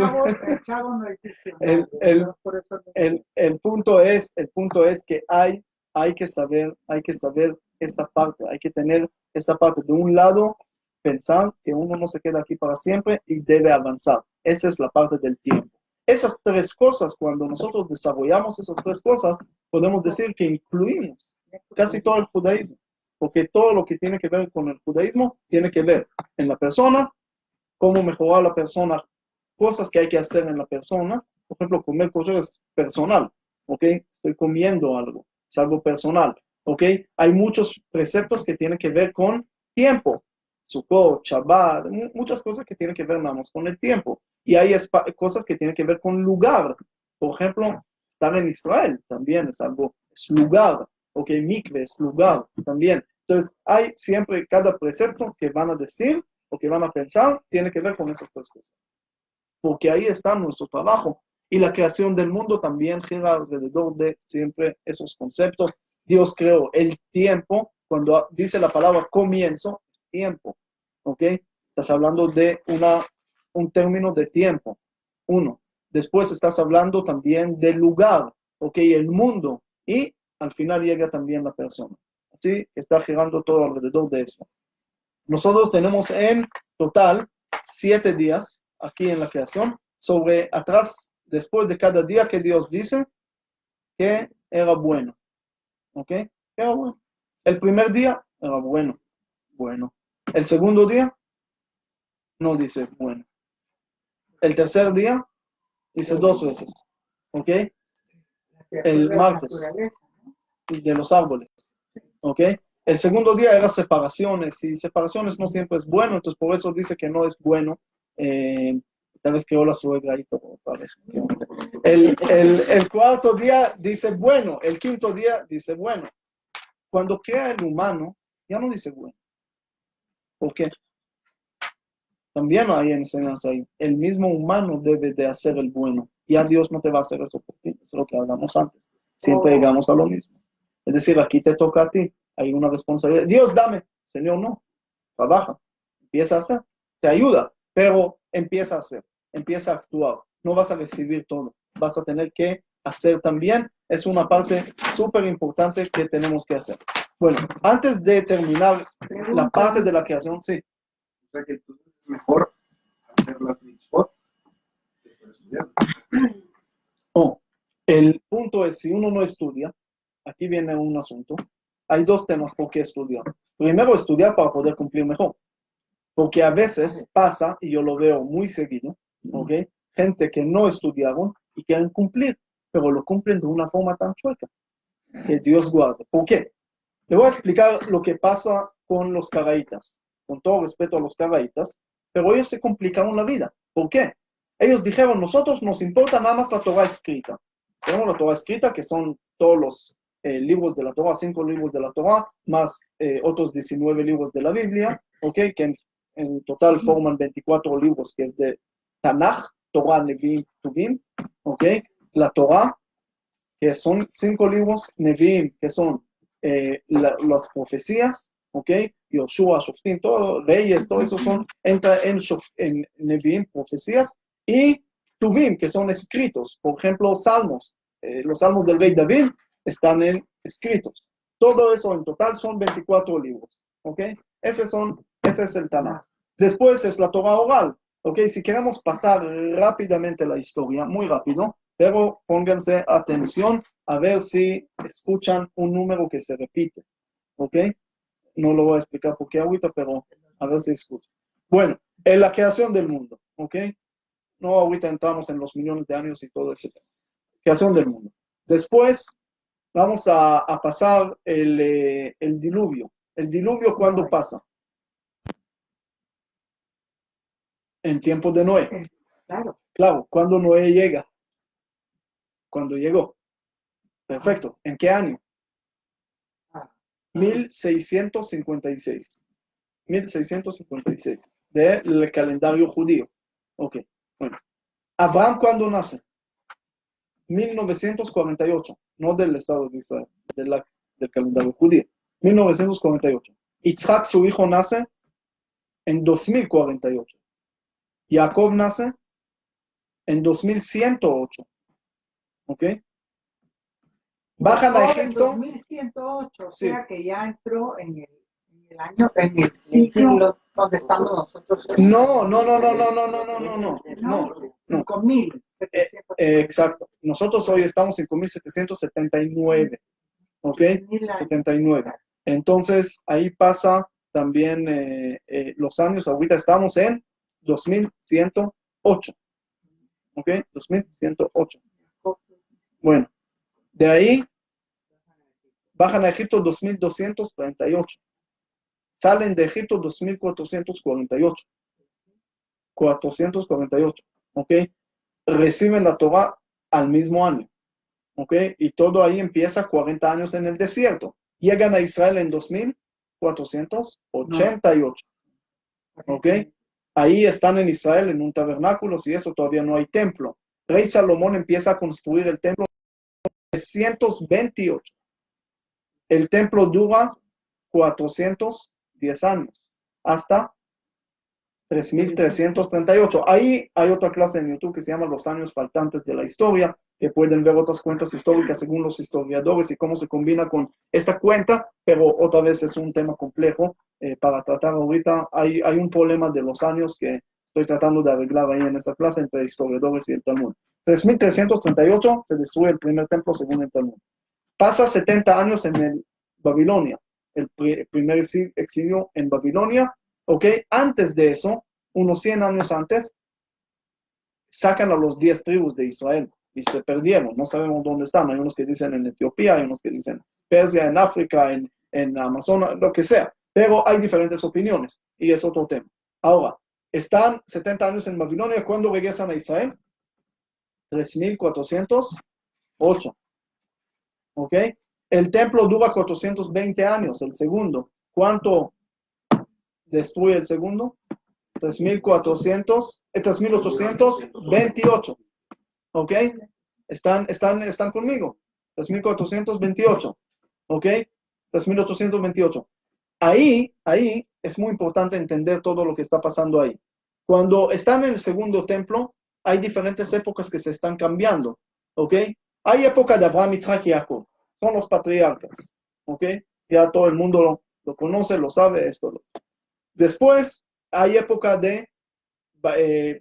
punto es que hay que saber esa parte. Hay que tener esa parte. De un lado, pensar que uno no se queda aquí para siempre y debe avanzar. Esa es la parte del tiempo. Esas tres cosas, cuando nosotros desarrollamos esas tres cosas, podemos decir que incluimos casi todo el judaísmo, porque todo lo que tiene que ver con el judaísmo tiene que ver en la persona, cómo mejorar la persona, cosas que hay que hacer en la persona. Por ejemplo, comer kosher es personal, ¿ok? Estoy comiendo algo, es algo personal, ¿ok? Hay muchos preceptos que tienen que ver con tiempo, Sukkot, Shabbat, muchas cosas que tienen que ver nada más con el tiempo. Y hay cosas que tienen que ver con lugar. Por ejemplo, estar en Israel también es algo, es lugar, ¿ok? Mikve es lugar también. Entonces, hay siempre cada precepto que van a decir o que van a pensar, tiene que ver con esas tres cosas. Porque ahí está nuestro trabajo. Y la creación del mundo también gira alrededor de siempre esos conceptos. Dios creó el tiempo, cuando dice la palabra comienzo, es tiempo. ¿Ok? Estás hablando de un término de tiempo. Uno. Después estás hablando también del lugar. ¿Ok? El mundo. Y al final llega también la persona. Así está girando todo alrededor de eso. Nosotros tenemos en total 7 días aquí en la creación, sobre atrás, después de cada día que Dios dice que era bueno. ¿Ok? Era bueno. El primer día era bueno. Bueno. El segundo día no dice bueno. El tercer día dice 2 veces. ¿Ok? El martes de los árboles. ¿Ok? El segundo día era separaciones, y separaciones no siempre es bueno, entonces por eso dice que no es bueno. Tal vez quedó la suegra ahí, pero tal vez. El cuarto día dice bueno, el quinto día dice bueno. Cuando crea el humano, ya no dice bueno. ¿Por qué? También hay enseñanza ahí. El mismo humano debe de hacer el bueno. Ya Dios no te va a hacer eso por ti, eso es lo que hablamos antes. Siempre llegamos a lo mismo. Es decir, aquí te toca a ti. Hay una responsabilidad. Dios, dame. Señor, no. Trabaja. Empieza a hacer. Te ayuda, pero empieza a hacer. Empieza a actuar. No vas a recibir todo. Vas a tener que hacer también. Es una parte súper importante que tenemos que hacer. Bueno, antes de terminar la parte de la creación, sí. O sea que entonces es mejor hacer las mitzvot que estar estudiando. Oh, el punto es, si uno no estudia, aquí viene un asunto. Hay 2 temas por qué estudiar. Primero, estudiar para poder cumplir mejor. Porque a veces pasa, y yo lo veo muy seguido, ¿ok? Gente que no estudiaron y quieren cumplir, pero lo cumplen de una forma tan chueca. Que Dios guarde. ¿Por qué? Le voy a explicar lo que pasa con los caraítas. Con todo respeto a los caraítas, pero ellos se complicaron la vida. ¿Por qué? Ellos dijeron, nosotros nos importa nada más la Torah escrita. Tenemos la Torah escrita, que son todos los libros de la Torah, 5 libros de la Torah, más otros 19 libros de la Biblia, ¿ok? Que en total forman 24 libros, que es de Tanaj, Torah, Nevi'im, Tuvim, ¿ok? La Torah, que son 5 libros, Nevi'im, que son las profecías, ¿ok? Yoshua, Shoftim, todo, Reyes, todo eso entra en Nevi'im, profecías, y Tuvim, que son escritos. Por ejemplo, Salmos, los Salmos del rey David están escritos. Todo eso en total son 24 libros, ¿ok? Ese es el Tanaj. Después es la Torah oral, ¿ok? Si queremos pasar rápidamente la historia, muy rápido, pero pónganse atención a ver si escuchan un número que se repite, ¿ok? No lo voy a explicar por qué ahorita, pero a ver si escuchan. Bueno, en la creación del mundo, ¿ok? No ahorita entramos en los millones de años y todo ese tema. Creación del mundo. Después vamos a pasar el diluvio. ¿El diluvio cuándo pasa? En tiempos de Noé. Claro, cuando Noé llega. Cuando llegó. Perfecto. ¿En qué año? 1656. 1656. Del calendario judío. Ok. Bueno. Abraham, ¿cuándo nace? 1948. No del Estado de Israel, del calendario judío. 1948. Yitzhak, su hijo, nace en 2048. Jacob nace en 2108. ¿Ok? Bajan a Egipto. En 2108, o sea que ya entró en el el año, en el siglo donde estamos nosotros. No. 5.000. Exacto. Nosotros hoy estamos en 5.779. ¿Ok? 79. Entonces, ahí pasa también los años. Ahorita estamos en 2108. ¿Ok? 2108. Bueno, de ahí bajan a Egipto 2238. Salen de Egipto 2448. 448. ¿Ok? Reciben la Torah al mismo año. ¿Ok? Y todo ahí empieza 40 años en el desierto. Llegan a Israel en 2488. ¿Ok? Ahí están en Israel en un tabernáculo, y eso todavía no hay templo. Rey Salomón empieza a construir el templo en 328. El templo dura 410 años, hasta 3.338. Ahí hay otra clase en YouTube que se llama Los años faltantes de la historia, que pueden ver otras cuentas históricas según los historiadores y cómo se combina con esa cuenta, pero otra vez es un tema complejo para tratar ahorita. Hay un problema de los años que estoy tratando de arreglar ahí en esa clase entre historiadores y el Talmud. 3.338 se destruye el primer templo según el Talmud. Pasa 70 años en Babilonia, el primer exilio en Babilonia. ¿Ok? Antes de eso, unos 100 años antes, sacan a los 10 tribus de Israel y se perdieron. No sabemos dónde están. Hay unos que dicen en Etiopía, hay unos que dicen Persia, en África, en Amazonas, lo que sea. Pero hay diferentes opiniones y es otro tema. Ahora, están 70 años en Babilonia. ¿Cuándo regresan a Israel? 3408. ¿Ok? El templo dura 420 años, el segundo. ¿Cuánto destruye el segundo? 3.828. ¿Ok? Están conmigo. 3.428. ¿Ok? 3.828. Ahí es muy importante entender todo lo que está pasando ahí. Cuando están en el segundo templo, hay diferentes épocas que se están cambiando. ¿Ok? Hay época de Abraham, Isaac y Jacob. Son los patriarcas. ¿Ok? Ya todo el mundo lo conoce, lo sabe, esto. Después hay época de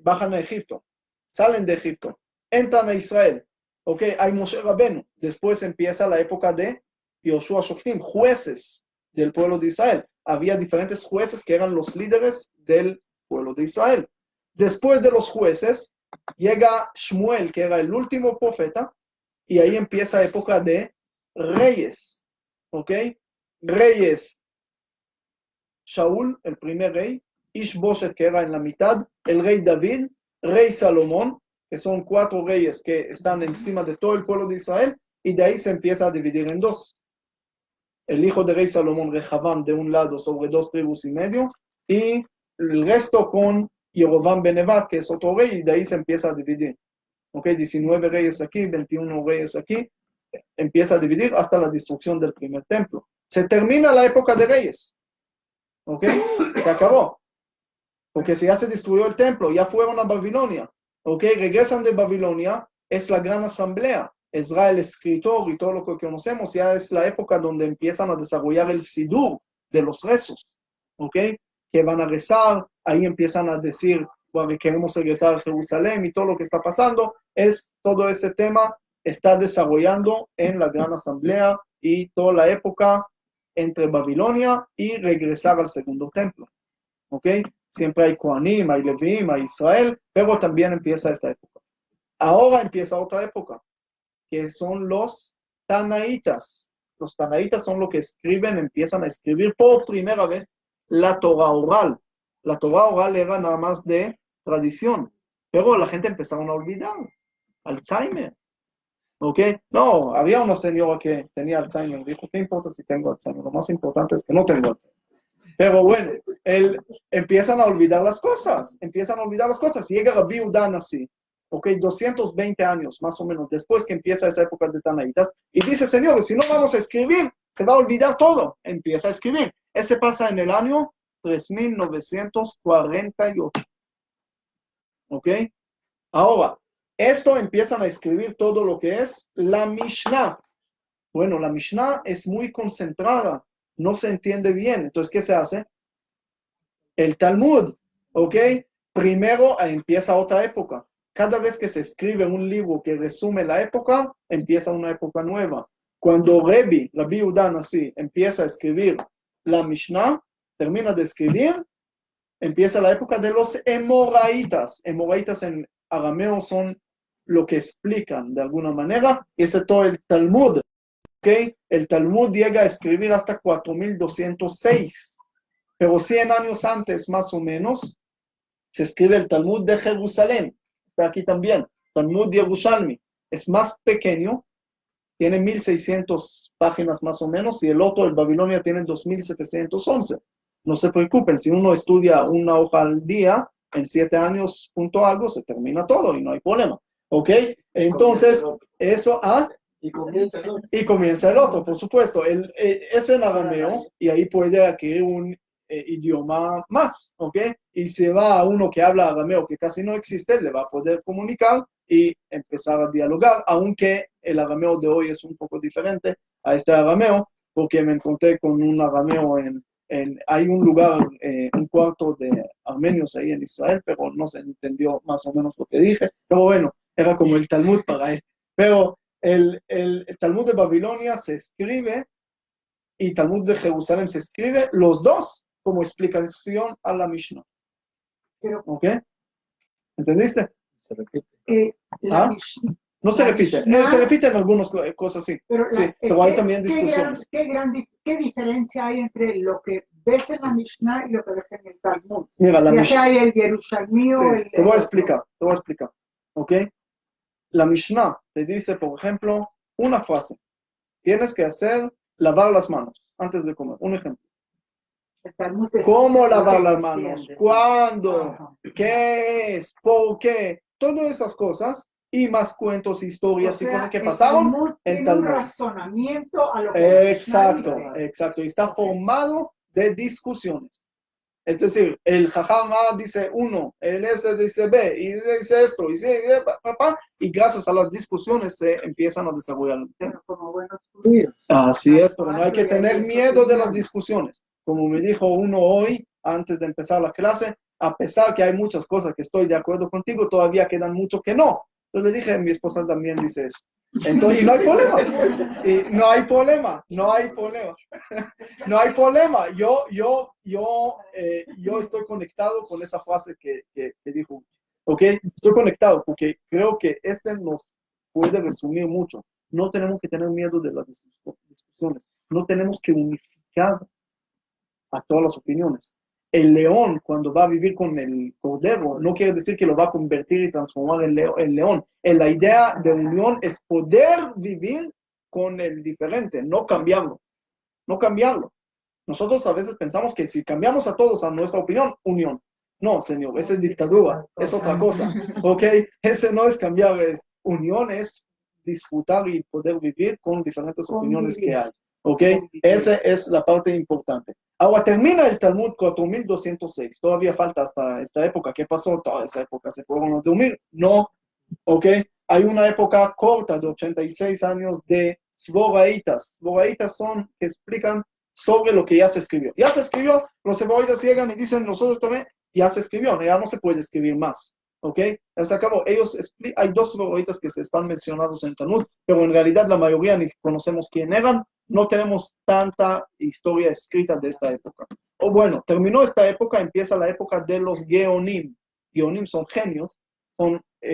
bajan a Egipto, salen de Egipto, entran a Israel. ¿Ok? Hay Moshe Rabenu. Después empieza la época de Yoshua Shoftim, jueces del pueblo de Israel. Había diferentes jueces que eran los líderes del pueblo de Israel. Después de los jueces, llega Shmuel, que era el último profeta, y ahí empieza la época de reyes. ¿Ok? Reyes. Shaul, el primer rey, Ishboshet, que era en la mitad, el rey David, rey Salomón, que son 4 reyes que están encima de todo el pueblo de Israel, y de ahí se empieza a dividir en 2. El hijo de rey Salomón, Rehavam, de un lado sobre 2 tribus y medio, y el resto con Yerovam ben Nevat, que es otro rey, y de ahí se empieza a dividir. ¿Ok? 19 reyes aquí, 21 reyes aquí, empieza a dividir hasta la destrucción del primer templo. Se termina la época de reyes. ¿Ok? Se acabó. Porque si ya se destruyó el templo, ya fueron a Babilonia. ¿Ok? Regresan de Babilonia, es la gran asamblea. Ezra, el escritor y todo lo que conocemos, ya es la época donde empiezan a desarrollar el sidur de los rezos. ¿Ok? Que van a rezar, ahí empiezan a decir, bueno, queremos regresar a Jerusalén y todo lo que está pasando. Todo ese tema está desarrollando en la gran asamblea y toda la época entre Babilonia y regresar al segundo templo. ¿Ok? Siempre hay Kohanim, hay Levim, hay Israel, pero también empieza esta época. Ahora empieza otra época, que son los Tanaítas. Los Tanaítas son los que empiezan a escribir por primera vez la Torah oral. La Torah oral era nada más de tradición, pero la gente empezaron a olvidar. Alzheimer. ¿Ok? No, había una señora que tenía Alzheimer. Dijo, ¿qué importa si tengo Alzheimer? Lo más importante es que no tengo Alzheimer. Pero bueno, empiezan a olvidar las cosas. Llega Rabbi Yehuda Hanassi, ¿ok? 220 años, más o menos, después que empieza esa época de Tanaítas, y dice, señores, si no vamos a escribir, se va a olvidar todo. Empieza a escribir. Ese pasa en el año 3948. ¿Ok? Ahora, esto empiezan a escribir todo lo que es la Mishnah. Bueno, la Mishnah es muy concentrada no se entiende bien. Entonces, ¿qué se hace? El Talmud, ¿ok? Primero empieza otra época. Cada vez que se escribe un libro que resume la época, empieza una época nueva. Cuando Rabbi Yehuda Nasi empieza a escribir la Mishnah, termina de escribir, empieza la época de los Emoraitas. Emoraitas en arameo son lo que explican de alguna manera. Ese es todo el Talmud. ¿Okay? El Talmud llega a escribir hasta 4206. Pero 100 años antes, más o menos, se escribe el Talmud de Jerusalén. Está aquí también. Talmud Yerushalmi. Es más pequeño. Tiene 1600 páginas más o menos. Y el otro, el Babilonia, tiene 2711. No se preocupen. Si uno estudia una hoja al día, en 7 años, punto algo, se termina todo y no hay problema. ¿Ok? Entonces, eso... Y comienza el otro. Y comienza el otro, por supuesto. Es en arameo y ahí puede adquirir un idioma más, ¿ok? Y si va a uno que habla arameo que casi no existe, le va a poder comunicar y empezar a dialogar, aunque el arameo de hoy es un poco diferente a este arameo, porque me encontré con un arameo hay un lugar, un cuarto de armenios ahí en Israel, pero no se entendió más o menos lo que dije, pero bueno, era como el Talmud para él. Pero el Talmud de Babilonia se escribe y Talmud de Jerusalén se escribe, los dos como explicación a la Mishnah. ¿Ok? ¿Entendiste? Se repite. No se repite. Se repiten algunas cosas, sí. Pero hay también discusiones. ¿Qué diferencia hay entre lo que ves en la Mishnah y lo que ves en el Talmud? Mira, la ya Mishnah. sea el Jerusalmí o el... Te voy a explicar. ¿Ok? La Mishnah te dice, por ejemplo, una frase. Tienes que lavar las manos antes de comer. Un ejemplo. ¿Cómo lavar las manos? ¿Cuándo? ¿Qué es? ¿Por qué? Todas esas cosas y más cuentos, historias y cosas que pasaron en Talmud. Un razonamiento a lo que Exacto. Y está formado de discusiones. Es decir, el jajam A dice uno, el S dice B, y dice esto, y gracias a las discusiones se empiezan a desarrollar. Así es, pero no hay que tener miedo de las discusiones. Como me dijo uno hoy, antes de empezar la clase, a pesar que hay muchas cosas que estoy de acuerdo contigo, todavía quedan mucho que no. Yo le dije, mi esposa también dice eso. Entonces, y no hay problema. Yo estoy conectado con esa frase que dijo. ¿Ok? Estoy conectado porque creo que nos puede resumir mucho. No tenemos que tener miedo de las discusiones. No tenemos que unificar a todas las opiniones. El león, cuando va a vivir con el cordero, no quiere decir que lo va a convertir y transformar en león. La idea de unión es poder vivir con el diferente, no cambiarlo. Nosotros a veces pensamos que si cambiamos a todos a nuestra opinión, unión. No, señor, esa es dictadura, es otra cosa. ¿Ok? Ese no es cambiar, unión es disfrutar y poder vivir con diferentes opiniones que hay. ¿Ok? Esa es la parte importante. Ahora termina el Talmud 4206. Todavía falta hasta esta época. ¿Qué pasó? Toda esa época se fueron a dormir. No. ¿Ok? Hay una época corta de 86 años de Sboraitas. Sboraitas son que explican sobre lo que ya se escribió. Ya se escribió, los Sboraitas llegan y dicen, nosotros también, ya se escribió, ya no se puede escribir más. ¿Ok? Ya se acabó. Hay 2 Sboraitas que se están mencionados en el Talmud, pero en realidad la mayoría ni conocemos quién eran. No tenemos tanta historia escrita de esta época. O bueno, terminó esta época, empieza la época de los Geonim. Geonim son genios,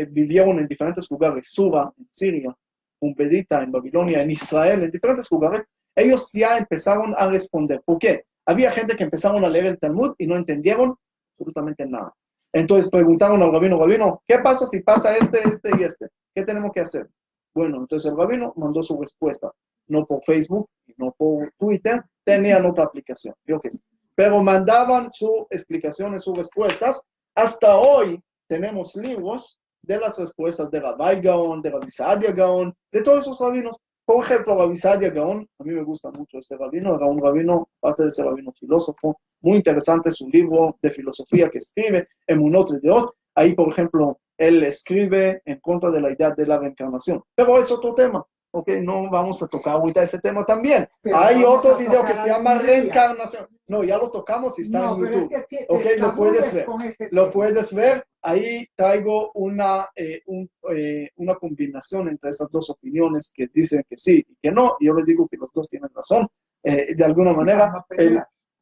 vivieron en diferentes lugares, Suba, en Siria, Umpedita, en Babilonia, en Israel, en diferentes lugares. Ellos ya empezaron a responder. ¿Por qué? Había gente que empezaron a leer el Talmud y no entendieron absolutamente nada. Entonces preguntaron al rabino, ¿qué pasa si pasa este y este? ¿Qué tenemos que hacer? Bueno, entonces el rabino mandó su respuesta. No por Facebook, no por Twitter, tenían otra aplicación, yo qué sé. Pero mandaban sus explicaciones, sus respuestas. Hasta hoy tenemos libros de las respuestas de Rabbi Gaon, de Rabbi Saadia Gaon, de todos esos rabinos. Por ejemplo, Rabbi Saadia Gaon, a mí me gusta mucho este rabino, era un rabino, aparte de ser rabino filósofo, muy interesante su libro de filosofía que escribe, Emunot Deot. Ahí, por ejemplo, él escribe en contra de la idea de la reencarnación. Pero es otro tema. Ok, no vamos a tocar ahorita ese tema también. Pero hay vamos otro a video que tocar se llama algún día. Reencarnación. No, ya lo tocamos y está No, en pero YouTube. es que Ok, lo puedes ver. Lo tema. puedes ver. Ahí traigo una combinación entre esas dos opiniones que dicen que sí y que no. Y yo les digo que los dos tienen razón. De alguna manera,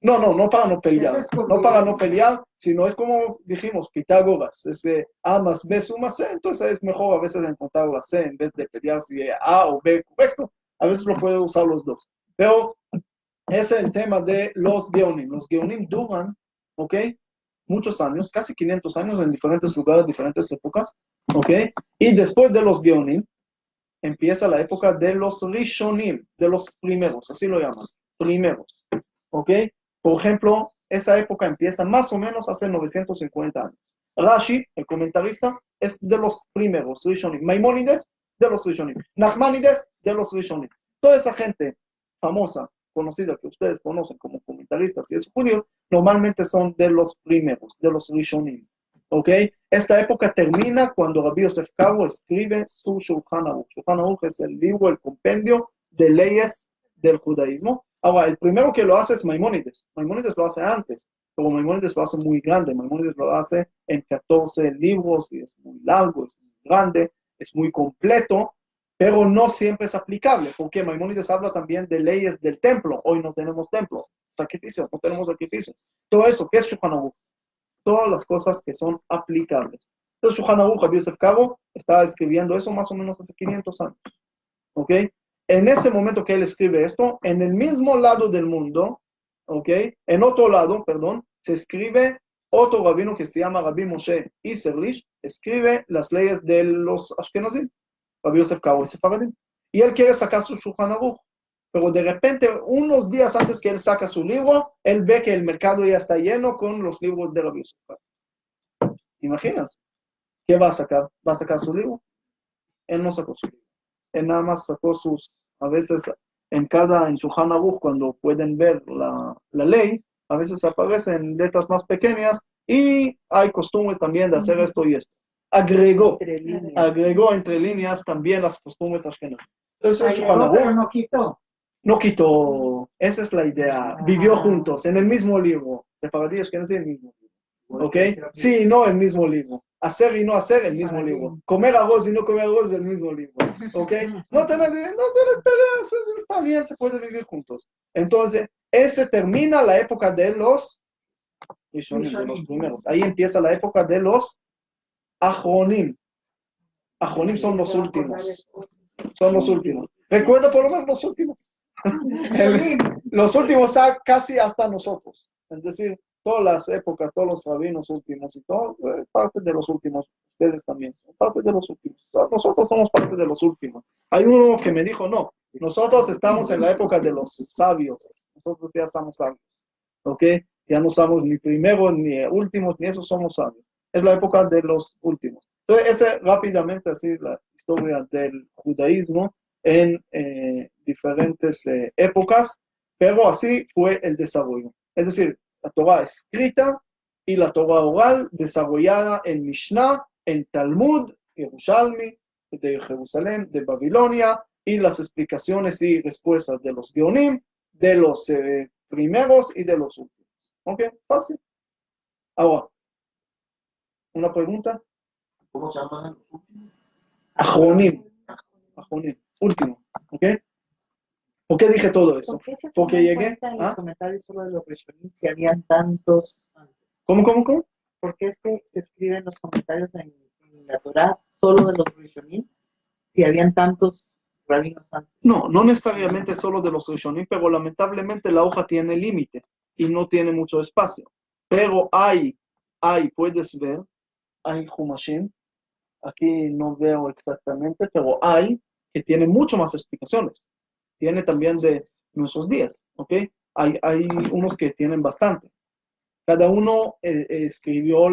no para no pelear. No para no pelear, sino es como dijimos, Pitágoras, es A más B suma C, entonces es mejor a veces encontrar la C en vez de pelear si A o B correcto, a veces lo puede usar los dos. Pero ese es el tema de los Geonim. Los Geonim duran, ¿ok? Muchos años, casi 500 años en diferentes lugares, diferentes épocas, ¿ok? Y después de los Geonim, empieza la época de los Rishonim, de los primeros, así lo llaman, primeros, ¿ok? Por ejemplo, esa época empieza más o menos hace 950 años. Rashi, el comentarista, es de los primeros Rishonim. Maimónides, de los Rishonim. Nachmanides, de los Rishonim. Toda esa gente famosa, conocida, que ustedes conocen como comentaristas y es judíos, normalmente son de los primeros, de los Rishonim. ¿Ok? Esta época termina cuando Rabbi Yosef Karo escribe su Shulchan Aruch. Shulchan Aruch es el libro, el compendio de leyes del judaísmo. Ahora, el primero que lo hace es Maimónides. Maimónides lo hace antes, pero Maimónides lo hace muy grande. Maimónides lo hace en 14 libros y es muy largo, es muy grande, es muy completo, pero no siempre es aplicable, porque Maimónides habla también de leyes del templo. Hoy no tenemos templo, sacrificio, no tenemos sacrificio. Todo eso, ¿qué es Shulchan Aruch? Todas las cosas que son aplicables. Entonces, Shulchan Aruch, Rabbi Yosef Karo, estaba escribiendo eso más o menos hace 500 años. ¿Ok? En ese momento que él escribe esto, en el mismo lado del mundo, ¿ok? En otro lado, perdón, se escribe otro rabino que se llama Rabbi Moshe Iserlich, escribe las leyes de los Ashkenazim, Rabbi Yosef Karo y Sefaradim. Y él quiere sacar su Shulchan Aruch. Pero de repente, unos días antes que él saca su libro, él ve que el mercado ya está lleno con los libros de Rabbi Yosef Karo. ¿Imaginas? ¿Qué va a sacar? ¿Va a sacar su libro? Él no sacó su libro. Él nada más sacó a veces en Shulchan Aruch, cuando pueden ver la ley, a veces aparecen letras más pequeñas y hay costumbres también de hacer esto y esto. Agregó entre líneas también las costumbres ashkenazíes. Entonces, Shulchan Aruch no quitó. no quitó, esa es la idea, vivió juntos, en el mismo libro, sefaradí y ashkenazí, el mismo libro, ¿ok? Sí, no, el mismo libro, hacer y no hacer, el mismo libro, comer arroz y no comer arroz, el mismo libro, ¿ok? No tener peleas, está bien, se puede vivir juntos. Entonces, ese termina la época de los Rishonim, de los primeros, ahí empieza la época de los Achronim. Achronim son los últimos. Son los últimos. Recuerda por lo menos los últimos. Los últimos casi hasta nosotros. Es decir, todas las épocas, todos los rabinos últimos y todo, parte de los últimos. Ustedes también son parte de los últimos. Nosotros somos parte de los últimos. Hay uno que me dijo, no, nosotros estamos en la época de los sabios. Nosotros ya estamos sabios. ¿Ok? Ya no somos ni primeros, ni últimos, ni esos somos sabios. Es la época de los últimos. Entonces, esa rápidamente así la historia del judaísmo en diferentes épocas, pero así fue el desarrollo. Es decir, la Torah escrita y la Torah oral desarrollada en Mishnah, en Talmud, Yerushalmi, de Jerusalén, de Babilonia, y las explicaciones y respuestas de los Geonim, de los primeros y de los últimos. ¿Ok? Fácil. Ahora, una pregunta. ¿Cómo se llaman los últimos? Achronim. Último. ¿Ok? ¿Por qué dije todo eso? Porque llegué. En los comentarios sobre los Rishonim si habían tantos antes. ¿Cómo? ¿Por qué es que se escriben los comentarios en la Torah solo de los Rishonim si habían tantos rabinos antes? No necesariamente solo de los Rishonim, pero lamentablemente la hoja tiene límite y no tiene mucho espacio. Pero puedes ver, hay Humashim, aquí no veo exactamente, pero hay que tiene mucho más explicaciones. Tiene también de nuestros días, ¿ok? Hay unos que tienen bastante. Cada uno escribió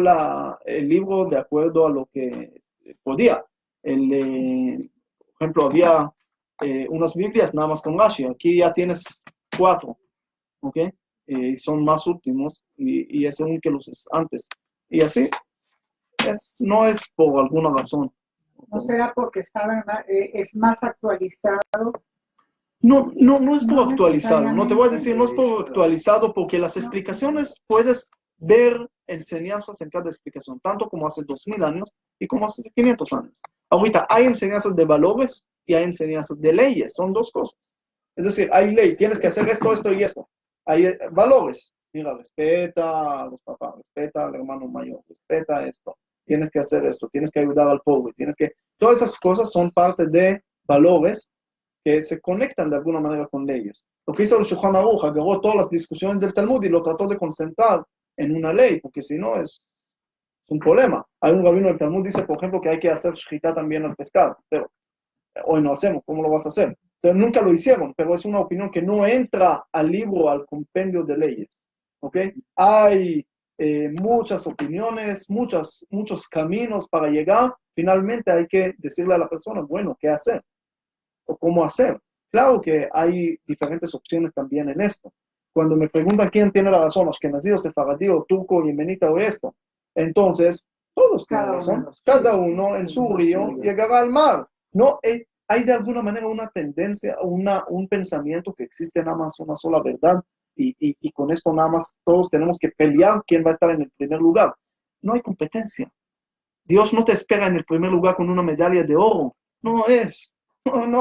el libro de acuerdo a lo que podía. Por ejemplo, había unas Biblias nada más con Rashi. Aquí ya tienes 4, ¿ok? Son más últimos y es según que los antes. Y así, no es por alguna razón, ¿ok? ¿No será porque es más actualizado? No es por actualizado, no te voy a decir, no es por actualizado, porque las explicaciones puedes ver enseñanzas en cada explicación, tanto como hace 2000 años y como hace 500 años. Ahorita hay enseñanzas de valores y hay enseñanzas de leyes, son dos cosas. Es decir, hay ley, tienes que hacer esto, esto y esto. Hay valores, mira, respeta a los papás, respeta al hermano mayor, respeta esto, tienes que hacer esto, tienes que ayudar al pobre, todas esas cosas son parte de valores que se conectan de alguna manera con leyes. Lo que hizo el Shulchan Aruch, agarró todas las discusiones del Talmud y lo trató de concentrar en una ley, porque si no es un problema. Hay un rabino del Talmud que dice, por ejemplo, que hay que hacer shchita también al pescado, pero hoy no hacemos, ¿cómo lo vas a hacer? Entonces, nunca lo hicieron, pero es una opinión que no entra al libro, al compendio de leyes. ¿Ok? Hay muchas opiniones, muchos caminos para llegar. Finalmente hay que decirle a la persona, bueno, ¿qué hacer? O cómo hacer. Claro que hay diferentes opciones también en esto. Cuando me preguntan quién tiene la razón, ashkenazí o sefaradí o turco, yemenita o esto, entonces todos tienen razón. Cada uno en su río llegará al mar. No hay de alguna manera una tendencia, un pensamiento que existe nada más una sola verdad y con esto nada más todos tenemos que pelear quién va a estar en el primer lugar. No hay competencia. Dios no te espera en el primer lugar con una medalla de oro. No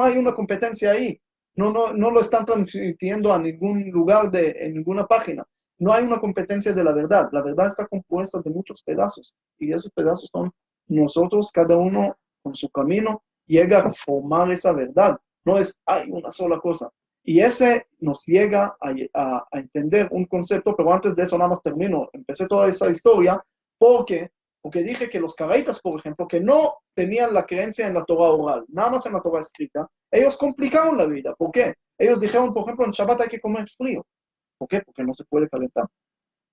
hay una competencia ahí. No lo están transmitiendo a ningún lugar en ninguna página. No hay una competencia de la verdad. La verdad está compuesta de muchos pedazos. Y esos pedazos son nosotros, cada uno con su camino, llega a formar esa verdad. No hay una sola cosa. Y ese nos llega a entender un concepto, pero antes de eso nada más termino. Empecé toda esa historia porque dije que los caraitas, por ejemplo, que no tenían la creencia en la Torah oral, nada más en la Torah escrita, ellos complicaron la vida. ¿Por qué? Ellos dijeron, por ejemplo, en Shabbat hay que comer frío. ¿Por qué? Porque no se puede calentar.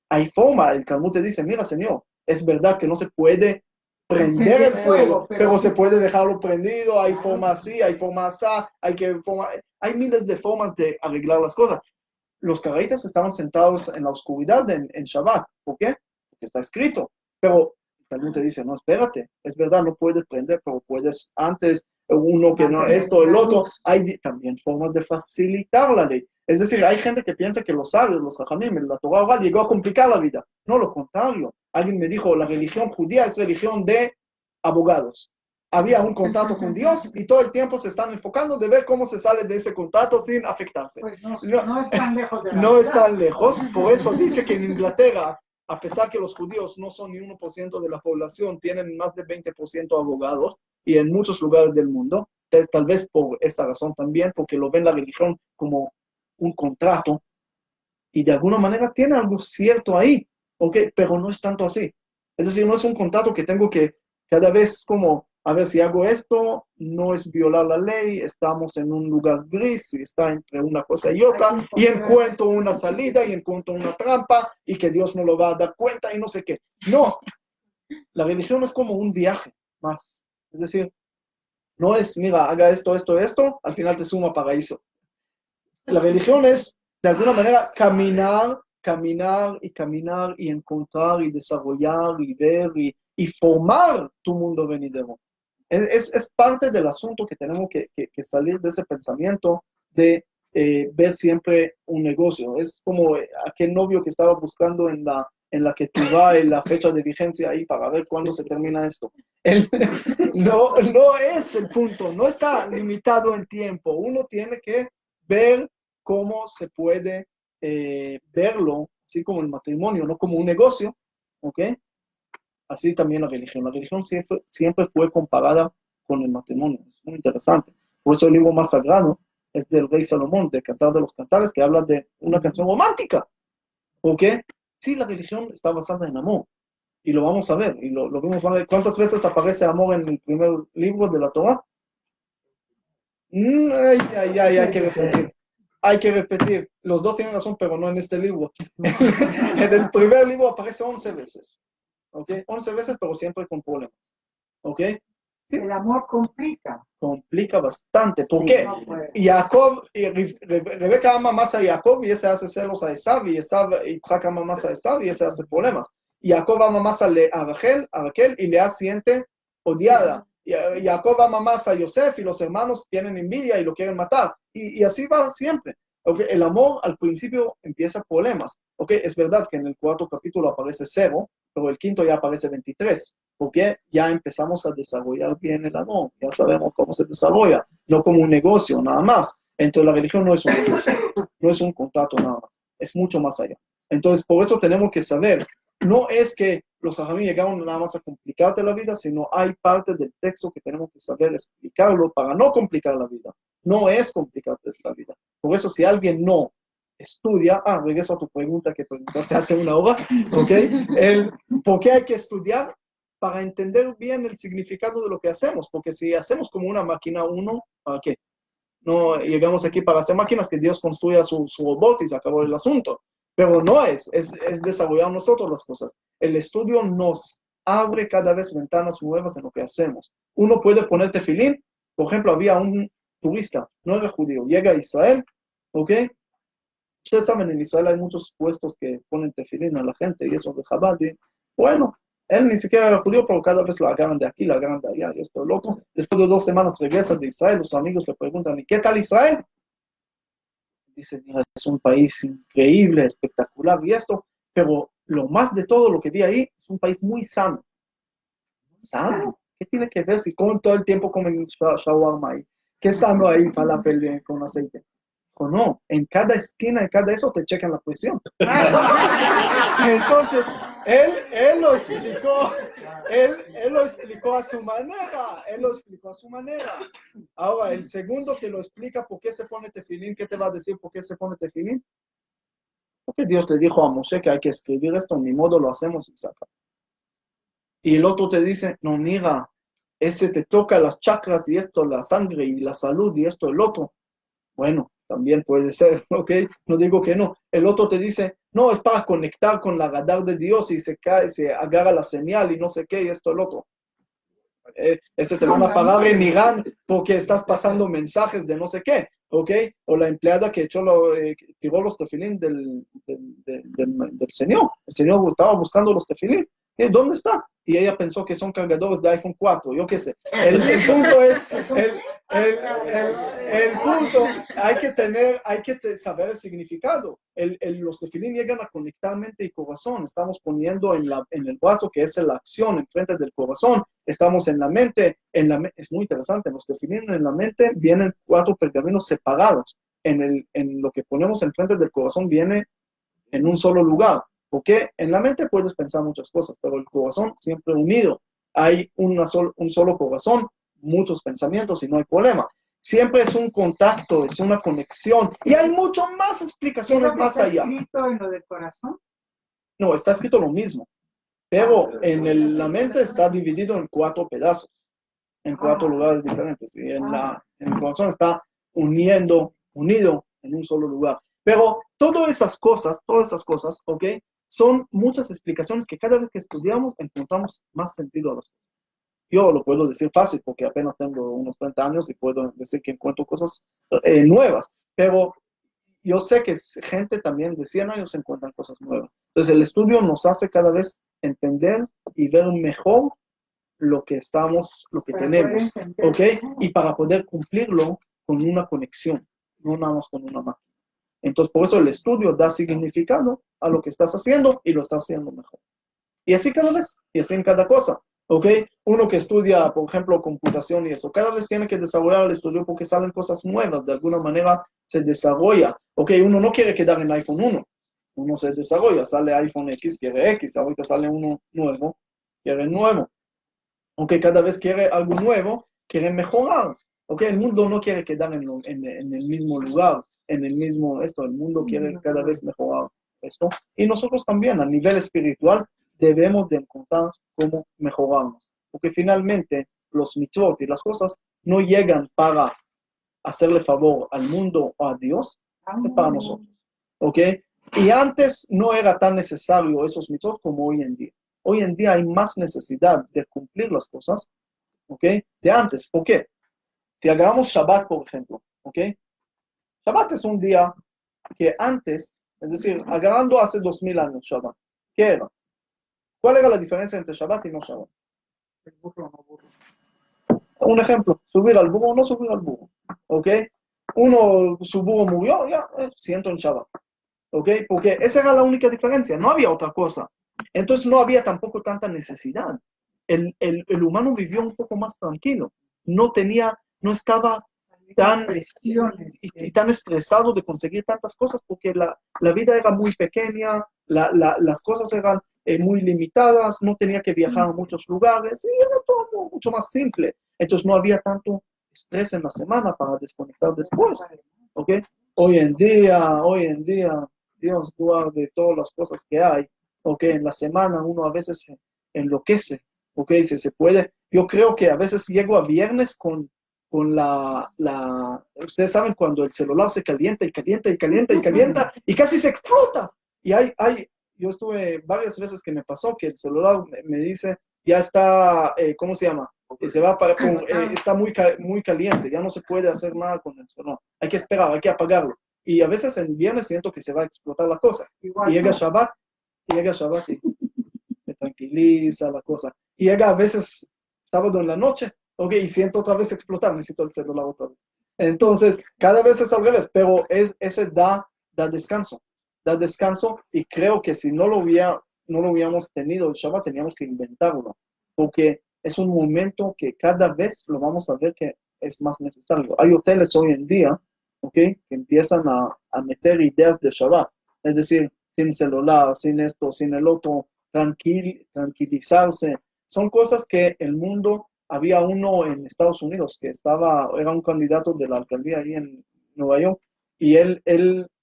Hay forma, el Talmud te dice, mira, señor, es verdad que no se puede prender el fuego, pero se puede dejarlo prendido, hay forma así, hay forma así, hay miles de formas de arreglar las cosas. Los caraitas estaban sentados en la oscuridad en Shabbat. ¿Por qué? Porque está escrito. Pero también te dice, no, espérate, es verdad, no puedes prender, pero puedes antes, uno que no, esto, el otro. Hay también formas de facilitar la ley. Es decir, hay gente que piensa que los sabios, los hajamim, la Torah oral llegó a complicar la vida. No, lo contrario. Alguien me dijo, la religión judía es religión de abogados. Había un contacto con Dios y todo el tiempo se están enfocando de ver cómo se sale de ese contacto sin afectarse. Pues no es tan lejos de la No es tan lejos. Por eso dice que en Inglaterra, a pesar que los judíos no son ni 1% de la población, tienen más de 20% abogados y en muchos lugares del mundo. Entonces, tal vez por esta razón también, porque lo ven la religión como un contrato y de alguna manera tiene algo cierto ahí, ¿ok? Pero no es tanto así. Es decir, no es un contrato que tengo que cada vez como, a ver, si hago esto, no es violar la ley, estamos en un lugar gris, y está entre una cosa y otra, y encuentro una salida, y encuentro una trampa, y que Dios no lo va a dar cuenta, y no sé qué. No, la religión es como un viaje más. Es decir, no es, mira, haga esto, esto, esto, al final te suma paraíso. La religión es, de alguna manera, caminar y encontrar y desarrollar y ver y formar tu mundo venidero. Es parte del asunto que tenemos que salir de ese pensamiento de ver siempre un negocio. Es como aquel novio que estaba buscando en la que tú vas en la fecha de vigencia ahí para ver cuándo se termina esto. No es el punto, no está limitado en tiempo. Uno tiene que ver cómo se puede verlo, así como el matrimonio, no como un negocio, ¿ok? Así también la religión. La religión siempre fue comparada con el matrimonio. Es muy interesante. Por eso el libro más sagrado es del rey Salomón, de Cantar de los Cantares, que habla de una canción romántica. ¿Ok? Sí, la religión está basada en amor. Y lo vamos a ver. Y lo vimos a ver. ¿Cuántas veces aparece amor en el primer libro de la Torah? Hay que repetir. Hay que repetir. Los dos tienen razón, pero no en este libro. En el primer libro aparece 11 veces. ¿Ok? 11 veces, pero siempre con problemas. ¿Ok? Sí. El amor complica. Complica bastante. ¿Por qué? No Jacob y Rebeca ama más a Jacob y ese hace celos a Esav, y Isaac ama más a Esav y ese hace problemas. Y Jacob ama más a Raquel y Lea siente odiada. Jacob ama más a Yosef y los hermanos tienen envidia y lo quieren matar. Y así va siempre. Okay. El amor al principio empieza problemas. Okay. Es verdad que en el 4º capítulo aparece 0, pero el 5º ya aparece 23. Porque ya empezamos a desarrollar bien el amor. Ya sabemos cómo se desarrolla. No como un negocio, nada más. Entonces la religión no es un negocio. No es un contrato nada más. Es mucho más allá. Entonces por eso tenemos que saber. No es que los jajamí llegaron nada más a complicarte la vida, sino hay parte del texto que tenemos que saber explicarlo para no complicar la vida. No es complicarte la vida. Por eso si alguien no estudia, regreso a tu pregunta que preguntaste hace una hora, ¿ok? ¿Por qué hay que estudiar? Para entender bien el significado de lo que hacemos, porque si hacemos como una máquina uno, ¿para qué? No llegamos aquí para hacer máquinas que Dios construya su robot y se acabó el asunto. Pero no es desarrollar nosotros las cosas. El estudio nos abre cada vez ventanas nuevas en lo que hacemos. Uno puede poner tefilín. Por ejemplo, había un turista, no era judío, llega a Israel, ¿ok? Ustedes saben, en Israel hay muchos puestos que ponen tefilín a la gente y eso de Chabad. Bueno, él ni siquiera era judío, pero cada vez lo agarran de aquí, lo agarran de allá, y esto es loco. Después de 2 semanas regresa de Israel, los amigos le preguntan, ¿y qué tal Israel? Dice, mira, es un país increíble, espectacular y esto, pero lo más de todo lo que vi ahí es un país muy sano. ¿Sano? ¿Qué tiene que ver si todo el tiempo comen shawarma ahí? ¿Qué sano ahí para la pelea con aceite? O no, en cada esquina, en cada eso te checan la presión. Entonces, él lo explicó, él lo explicó a su manera, Ahora, el segundo que lo explica por qué se pone tefilín, ¿qué te va a decir por qué se pone tefilín? Porque Dios le dijo a Moshe que hay que escribir esto, ni modo lo hacemos y saca. Y el otro te dice, no, mira, ese te toca las chakras y esto, la sangre y la salud y esto, el otro. Bueno, también puede ser, ¿ok? No digo que no. El otro te dice, no, es para conectar con la radar de Dios y se cae, se agarra la señal y no sé qué, y esto, el otro. Te van a pagar en Irán porque estás pasando mensajes de no sé qué, ¿ok? O la empleada que tiró los tefilín del Señor. El Señor estaba buscando los tefilín. ¿Dónde está? Y ella pensó que son cargadores de iPhone 4, yo qué sé. El punto es, el punto, hay que saber el significado. Los tefilín llegan a conectar mente y corazón. Estamos poniendo en el brazo, que es la acción, enfrente del corazón. Estamos en la mente. Es muy interesante. Los tefilín en la mente vienen 4 pergaminos separados. En lo que ponemos enfrente del corazón viene en un solo lugar. Porque en la mente puedes pensar muchas cosas, pero el corazón siempre unido. Hay un solo corazón, muchos pensamientos y no hay problema. Siempre es un contacto, es una conexión. Y hay mucho más explicaciones más allá. ¿Está escrito en lo del corazón? No, está escrito lo mismo. Pero en la mente está dividido en 4 pedazos, en 4 lugares diferentes. Y en el corazón está unido en un solo lugar. Pero todas esas cosas, ¿ok? Son muchas explicaciones que cada vez que estudiamos encontramos más sentido a las cosas. Yo lo puedo decir fácil porque apenas tengo unos 30 años y puedo decir que encuentro cosas nuevas, pero yo sé que gente también de 100 años encuentran cosas nuevas. Entonces el estudio nos hace cada vez entender y ver mejor lo que tenemos, ¿ok? Y para poder cumplirlo con una conexión, no nada más con una máquina. Entonces, por eso el estudio da significado a lo que estás haciendo y lo estás haciendo mejor. Y así cada vez, y así en cada cosa, ¿ok? Uno que estudia, por ejemplo, computación y eso, cada vez tiene que desarrollar el estudio porque salen cosas nuevas, de alguna manera se desarrolla, ¿ok? Uno no quiere quedar en iPhone 1, uno se desarrolla, sale iPhone X, quiere X, ahorita sale uno nuevo, quiere nuevo, aunque cada vez quiere algo nuevo, quiere mejorar, ¿ok? El mundo no quiere quedar en el mismo lugar, el mundo quiere cada vez mejorar esto, y nosotros también a nivel espiritual debemos de encontrar cómo mejorarnos, porque finalmente los mitzvot y las cosas no llegan para hacerle favor al mundo o a Dios, es para nosotros, ¿ok? Y antes no era tan necesario esos mitzvot como hoy en día. Hoy en día hay más necesidad de cumplir las cosas, ¿ok? De antes. ¿Por qué? Si agarramos Shabbat, por ejemplo, ¿ok? Shabbat es un día que antes, es decir, agarrando hace 2000 años Shabbat, ¿qué era? ¿Cuál era la diferencia entre Shabbat y no Shabbat? El burro, no burro. Un ejemplo, subir al burro o no subir al burro, ¿ok? Uno, su burro murió, ya, siento en Shabbat, ¿ok? Porque esa era la única diferencia, no había otra cosa. Entonces no había tampoco tanta necesidad. El humano vivió un poco más tranquilo, no estaba tan, y tan estresado de conseguir tantas cosas porque la vida era muy pequeña, las cosas eran muy limitadas, no tenía que viajar a muchos lugares y era todo mucho más simple. Entonces no había tanto estrés en la semana para desconectar después, ¿ok? Hoy en día, Dios guarde todas las cosas que hay, ¿ok? En la semana uno a veces se enloquece, ¿ok? Si se puede. Yo creo que a veces llego a viernes con ustedes saben cuando el celular se calienta y calienta y calienta y calienta y casi se explota. Y yo estuve varias veces que me pasó que el celular me dice, ya está, ¿cómo se llama? Se va para, está muy caliente, ya no se puede hacer nada con el celular. Hay que esperar, hay que apagarlo. Y a veces en viernes siento que se va a explotar la cosa. Y llega Shabbat y me tranquiliza la cosa. Y llega a veces sábado en la noche, ok, y siento otra vez explotar, necesito el celular otra vez. Entonces, cada vez es al revés, pero ese da descanso y creo que si no lo hubiéramos tenido el Shabbat, teníamos que inventarlo, porque es un momento que cada vez lo vamos a ver que es más necesario. Hay hoteles hoy en día, ok, que empiezan a meter ideas de Shabbat, es decir, sin celular, sin esto, sin el otro, tranquilizarse. Son cosas que el mundo, había uno en Estados Unidos que era un candidato de la alcaldía ahí en Nueva York, y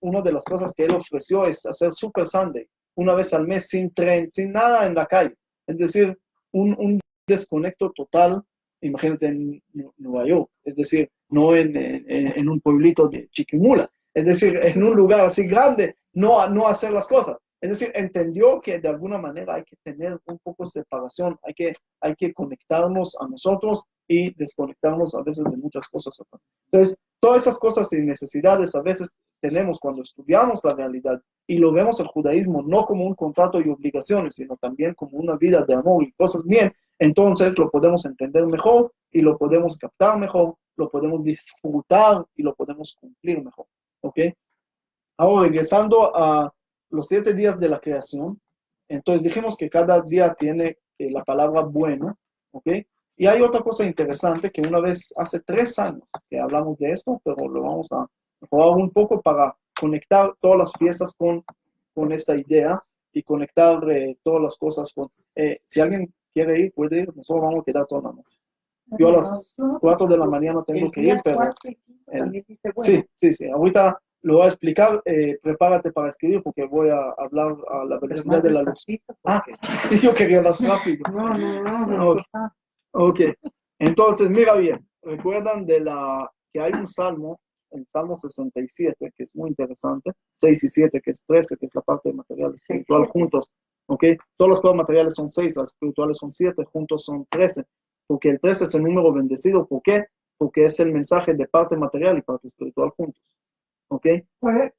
una de las cosas que él ofreció es hacer Super Sunday, una vez al mes, sin tren, sin nada en la calle. Es decir, un desconecto total, imagínate en Nueva York, es decir, no en un pueblito de Chiquimula, es decir, en un lugar así grande, no hacer las cosas. Es decir, entendió que de alguna manera hay que tener un poco de separación, hay que conectarnos a nosotros y desconectarnos a veces de muchas cosas. Entonces, todas esas cosas y necesidades a veces tenemos cuando estudiamos la realidad y lo vemos el judaísmo no como un contrato y obligaciones, sino también como una vida de amor y cosas bien, entonces lo podemos entender mejor y lo podemos captar mejor, lo podemos disfrutar y lo podemos cumplir mejor. ¿Ok? Ahora, regresando a los 7 días de la creación, entonces dijimos que cada día tiene la palabra bueno, ¿ok? Y hay otra cosa interesante que una vez, hace 3 años que hablamos de esto, pero lo vamos a mejorar un poco para conectar todas las fiestas con esta idea y conectar todas las cosas con... si alguien quiere ir, puede ir, nosotros vamos a quedar toda la noche. Yo a las 4 de la mañana tengo que ir, pero... Sí, ahorita lo voy a explicar, prepárate para escribir porque voy a hablar a la velocidad de la luz. Yo quería más rápido. No. Ok, entonces mira bien, recuerdan que hay un salmo, el Salmo 67, que es muy interesante, 6 y 7, que es 13, que es la parte material espiritual juntos, ok, todas las cosas materiales son 6, las espirituales son 7, juntos son 13, porque el 13 es el número bendecido, ¿por qué? Porque es el mensaje de parte material y parte espiritual juntos. ¿Ok? ¿Cuál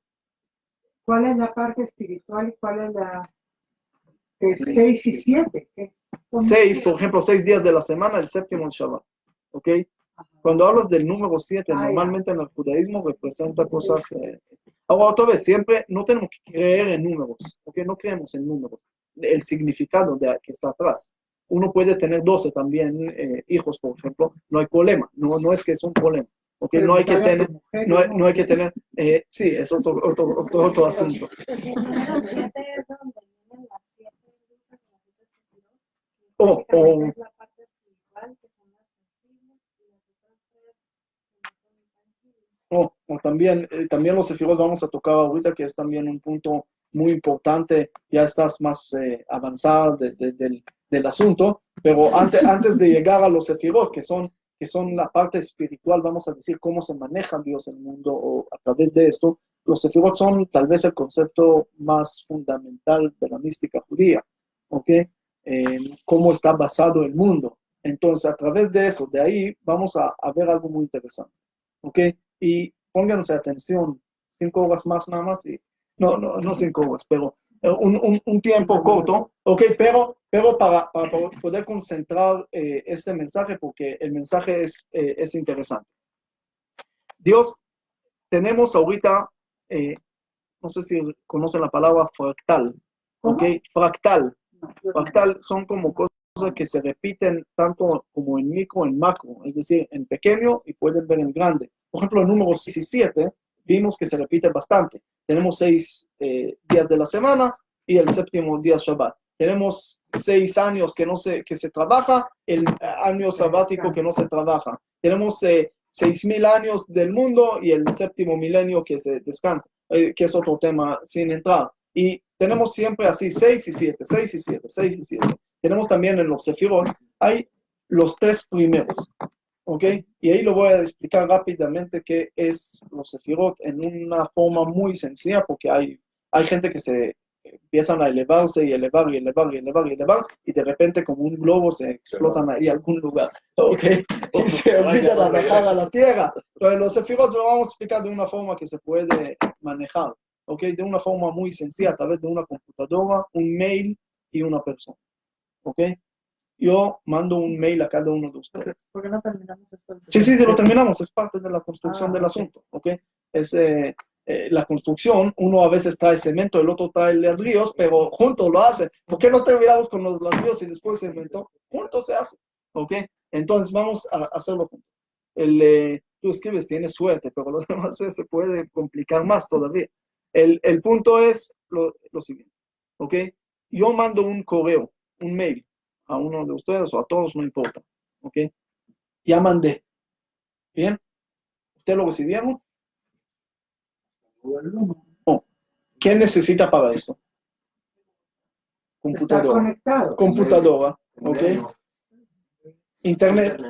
es la parte espiritual y cuál es la de 6 y 7? 6, por ejemplo, 6 días de la semana, el séptimo es Shabbat. ¿Ok? Cuando hablas del número 7, normalmente en el judaísmo representa cosas... ahora, otra vez, siempre no tenemos que creer en números, ¿ok? No creemos en números. El significado que está atrás. Uno puede tener 12 también hijos, por ejemplo, no hay problema. No es que es un problema. Okay, no hay que tener, no hay que tener, sí, es otro asunto. O también los sefirot vamos a tocar ahorita, que es también un punto muy importante, ya estás más avanzado del asunto, pero antes de llegar a los sefirot, que son la parte espiritual, vamos a decir cómo se maneja Dios en el mundo o a través de esto, los sefirot son tal vez el concepto más fundamental de la mística judía, ¿ok? Cómo está basado el mundo. Entonces, a través de eso, de ahí, vamos a ver algo muy interesante, ¿ok? Y pónganse atención, 5 horas más nada más, y no 5 horas, pero un tiempo corto, ¿ok? Pero para poder concentrar este mensaje, porque el mensaje es interesante. Dios, tenemos ahorita, no sé si conocen la palabra fractal, ¿ok? Fractal. Fractal son como cosas que se repiten tanto como en micro, en macro, es decir, en pequeño y pueden ver en grande. Por ejemplo, el número 6 y 7 vimos que se repite bastante. Tenemos 6 días de la semana y el séptimo día Shabbat. Tenemos 6 años que se trabaja, el año sabático que no se trabaja. Tenemos 6.000 años del mundo y el séptimo milenio que se descansa, que es otro tema sin entrar. Y tenemos siempre así 6 y 7, 6 y 7, 6 y 7. Tenemos también en los sefirot, hay los 3 primeros, ¿ok? Y ahí lo voy a explicar rápidamente qué es los sefirot en una forma muy sencilla, porque hay gente que se empiezan a elevarse y elevar y elevar y elevar y elevar, y de repente como un globo se explotan ahí en algún lugar, ¿ok? Y se olvidan de bajar a la tierra. Entonces los sefirot lo vamos a explicar de una forma que se puede manejar, ¿ok? De una forma muy sencilla, a través de una computadora, un mail y una persona, ¿ok? Yo mando un mail a cada uno de ustedes. ¿Por qué no terminamos esto? Sí, lo terminamos, es parte de la construcción del asunto, ¿ok? Es la construcción, uno a veces trae cemento, el otro trae ladrillos, pero juntos lo hacen. ¿Por qué no terminamos con los ladrillos y después cemento? Juntos se hace, ¿ok? Entonces vamos a hacerlo juntos. Tú escribes, tienes suerte, pero lo demás se puede complicar más todavía. El punto es lo siguiente, ¿ok? Yo mando un correo, un mail, a uno de ustedes o a todos, no importa, ¿ok? Ya mandé. ¿Bien? ¿Usted lo recibieron? No. ¿Qué necesita para esto? Computadora. Computadora, ¿ok? Internet,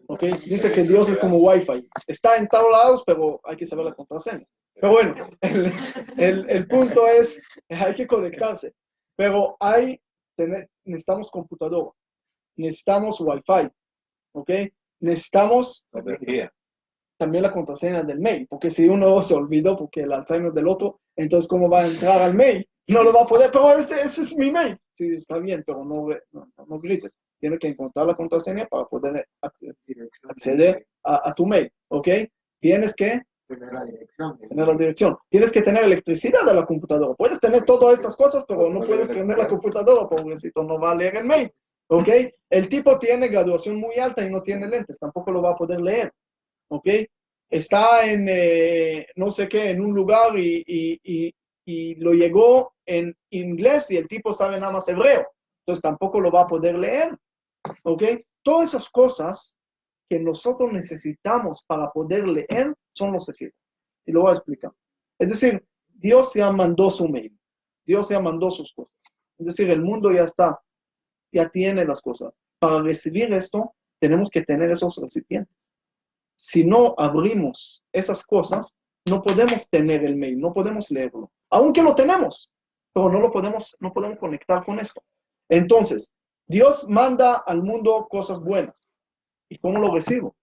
¿ok? Dice que Dios es como Wi-Fi. Está en todos lados, pero hay que saber la contraseña. Pero bueno, el punto es, hay que conectarse. Pero necesitamos computadora, necesitamos Wi-Fi, ¿ok? Necesitamos también la contraseña del mail, porque si uno se olvidó porque el Alzheimer del otro, entonces ¿cómo va a entrar al mail? No lo va a poder, pero ese es mi mail. Sí, está bien, pero no grites. Tienes que encontrar la contraseña para poder acceder a tu mail, ¿ok? Tienes que tener la dirección. Tienes que tener electricidad a la computadora. Puedes tener todas estas cosas, pero no puedes prender la computadora, pobrecito, no va a leer el mail, ¿ok? El tipo tiene graduación muy alta y no tiene lentes, tampoco lo va a poder leer, ¿ok? Está en no sé qué, en un lugar y lo llegó en inglés y el tipo sabe nada más hebreo, entonces tampoco lo va a poder leer, ¿ok? Todas esas cosas que nosotros necesitamos para poder leer son los sefirot. Y lo voy a explicar. Es decir, Dios ya mandó su mail, Dios ya mandó sus cosas. Es decir, el mundo ya está, ya tiene las cosas. Para recibir esto, tenemos que tener esos recipientes. Si no abrimos esas cosas, no podemos tener el mail, no podemos leerlo. Aunque lo tenemos, pero no podemos conectar con esto. Entonces, Dios manda al mundo cosas buenas. ¿Y cómo lo recibo?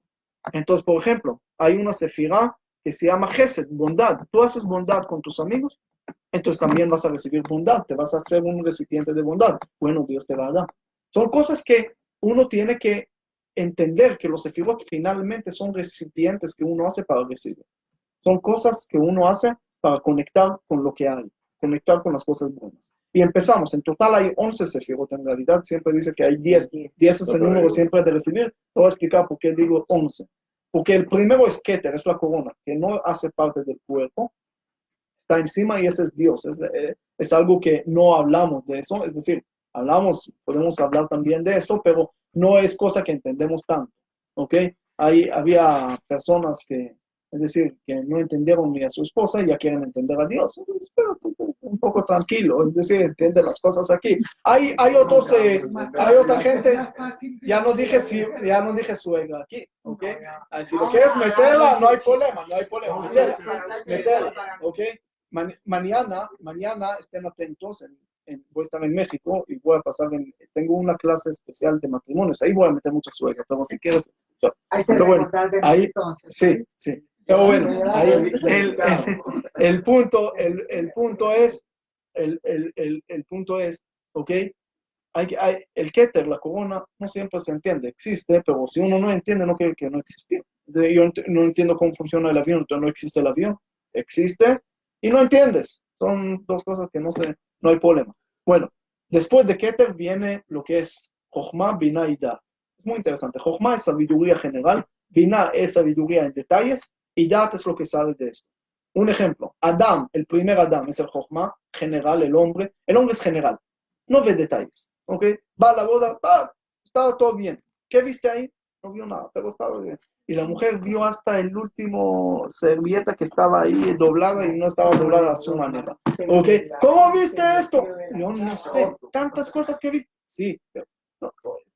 Entonces, por ejemplo, hay una sefirá que se llama Gesed, bondad. Tú haces bondad con tus amigos, entonces también vas a recibir bondad, te vas a hacer un recipiente de bondad. Bueno, Dios te va a dar. Son cosas que uno tiene que entender, que los sefirot finalmente son recipientes que uno hace para recibir. Son cosas que uno hace para conectar con lo que hay, conectar con las cosas buenas. Y empezamos, en total hay 11 sefirot, en realidad siempre dice que hay 10. 10 es el número siempre de recibir. Te voy a explicar por qué digo 11. Porque el primero es Keter, es la corona, que no hace parte del cuerpo, está encima y ese es Dios. Es algo que no hablamos de eso, es decir, podemos hablar también de esto, pero no es cosa que entendemos tanto, ¿ok? Había personas que, es decir, que no entendieron ni a su esposa y ya quieren entender a Dios. Espérate, un poco tranquilo, es decir, entiende las cosas aquí. Hay otros, hay otra gente, ya no dije suegra aquí, ¿ok? Si lo quieres meterla, no hay problema, meterla, ¿ok? Mañana estén atentos, voy a estar en México y voy a pasar, tengo una clase especial de matrimonios, ahí voy a meter muchas suegras, pero si quieres, pero bueno, ahí, sí, pero bueno, ahí el punto es, el punto es, ¿ok? El Keter, la corona, no siempre se entiende, existe, pero si uno no entiende, no quiere que no existe. Yo no entiendo cómo funciona el avión, entonces no existe el avión, existe y no entiendes. Son dos cosas que no hay problema. Bueno, después de Keter viene lo que es Jochma, Binah y Dat. Es muy interesante. Jochma es sabiduría general, Binah es sabiduría en detalles y Dat es lo que sale de eso. Un ejemplo, Adam, el primer Adam es el Jochma, general, el hombre es general, no ve detalles, ¿ok? Va a la boda, estaba todo bien. ¿Qué viste ahí? No vio nada, pero estaba bien. Y la mujer vio hasta el último servilleta que estaba ahí doblada y no estaba doblada a su manera. ¿Ok? ¿Cómo viste esto? Yo no sé, tantas cosas que viste. Sí, pero no,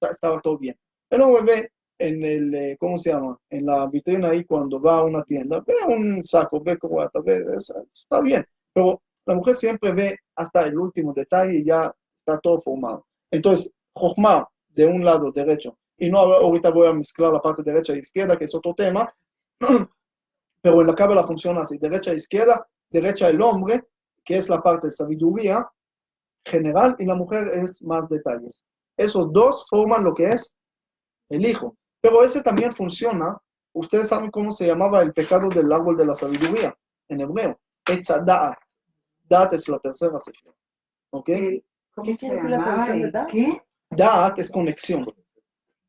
estaba todo bien. El hombre ve en el, ¿cómo se llama? En la vitrina ahí cuando va a una tienda, ve un saco, ve corbata, está bien. Pero la mujer siempre ve hasta el último detalle y ya está todo formado. Entonces, Jochma, de un lado derecho, y no ahorita voy a mezclar la parte derecha e izquierda, que es otro tema, pero en la cábala funciona así, derecha e izquierda, derecha el hombre, que es la parte de sabiduría general, y la mujer es más detalles. Esos dos forman lo que es el hijo. Pero ese también funciona, ustedes saben cómo se llamaba el pecado del árbol de la sabiduría, en hebreo, Etzadat. Dat es la tercera sección. ¿Ok? ¿Cómo quiere decir la traducción de Da'at? ¿Qué? Da'at es conexión.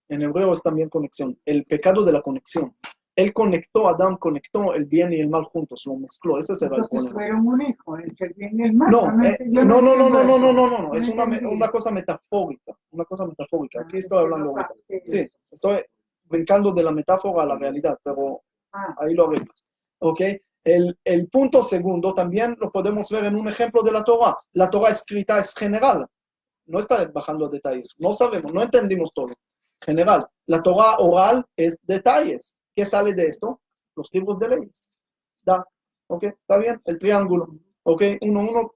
En hebreo es también conexión. El pecado de la conexión. Él conectó, Adán conectó el bien y el mal juntos, lo mezcló. Ese será el problema. Entonces fueron un hijo, entre el bien y el mal. No. Es una cosa metafórica. Una cosa metafórica. Aquí estoy hablando ahorita. Sí, estoy brincando de la metáfora a la realidad, pero ahí lo arreglas. ¿Ok? El punto segundo también lo podemos ver en un ejemplo de la Torah. La Torah escrita es general. No está bajando detalles. No sabemos, no entendimos todo. General. La Torah oral es detalles. ¿Qué sale de esto? Los libros de leyes. ¿Da? ¿Ok? ¿Está bien? El triángulo. ¿Ok? 1,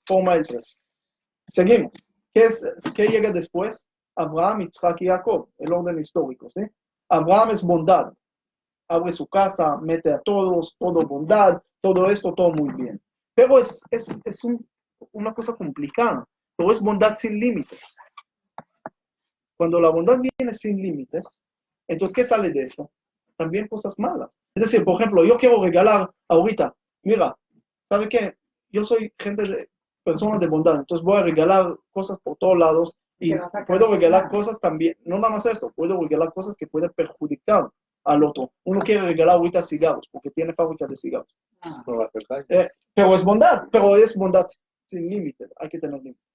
forma el 3. Seguimos. ¿Qué llega después? Abraham, Yitzhak y Jacob. El orden histórico. ¿Sí? Abraham es bondad. Abre su casa, mete a todos, todo bondad, todo esto, todo muy bien. Pero es una cosa complicada. Pero es bondad sin límites. Cuando la bondad viene sin límites, entonces, ¿qué sale de eso? También cosas malas. Es decir, por ejemplo, yo quiero regalar ahorita, mira, ¿sabe qué? Yo soy persona de bondad, entonces voy a regalar cosas por todos lados y puedo regalar cosas también, no nada más esto, puedo regalar cosas que pueden perjudicar al otro. Uno quiere regalar ahorita cigarros porque tiene fábrica de cigarros. Pero es bondad sin límite, hay que tener límites.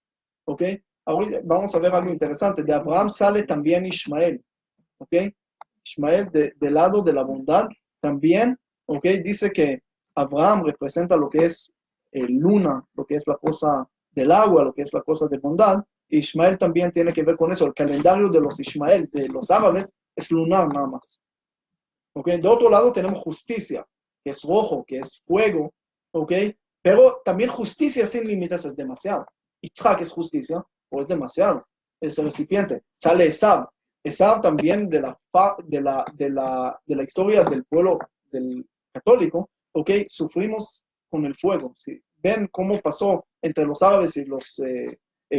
¿Ok? Ahora vamos a ver algo interesante. De Abraham sale también Ismael. ¿Ok? Ismael del lado de la bondad también, ¿ok? Dice que Abraham representa lo que es luna, lo que es la cosa del agua, lo que es la cosa de bondad. Ismael también tiene que ver con eso. El calendario de los Ismael, de los árabes, es lunar nada más. ¿Ok? De otro lado tenemos justicia, que es rojo, que es fuego. ¿Ok? Pero también justicia sin límites es demasiado. Yitzhak es justicia, o es demasiado. Es el recipiente. Sale Esab. Esab también de la historia del pueblo del católico, ¿ok? Sufrimos con el fuego. ¿Sí? Ven cómo pasó entre los árabes y los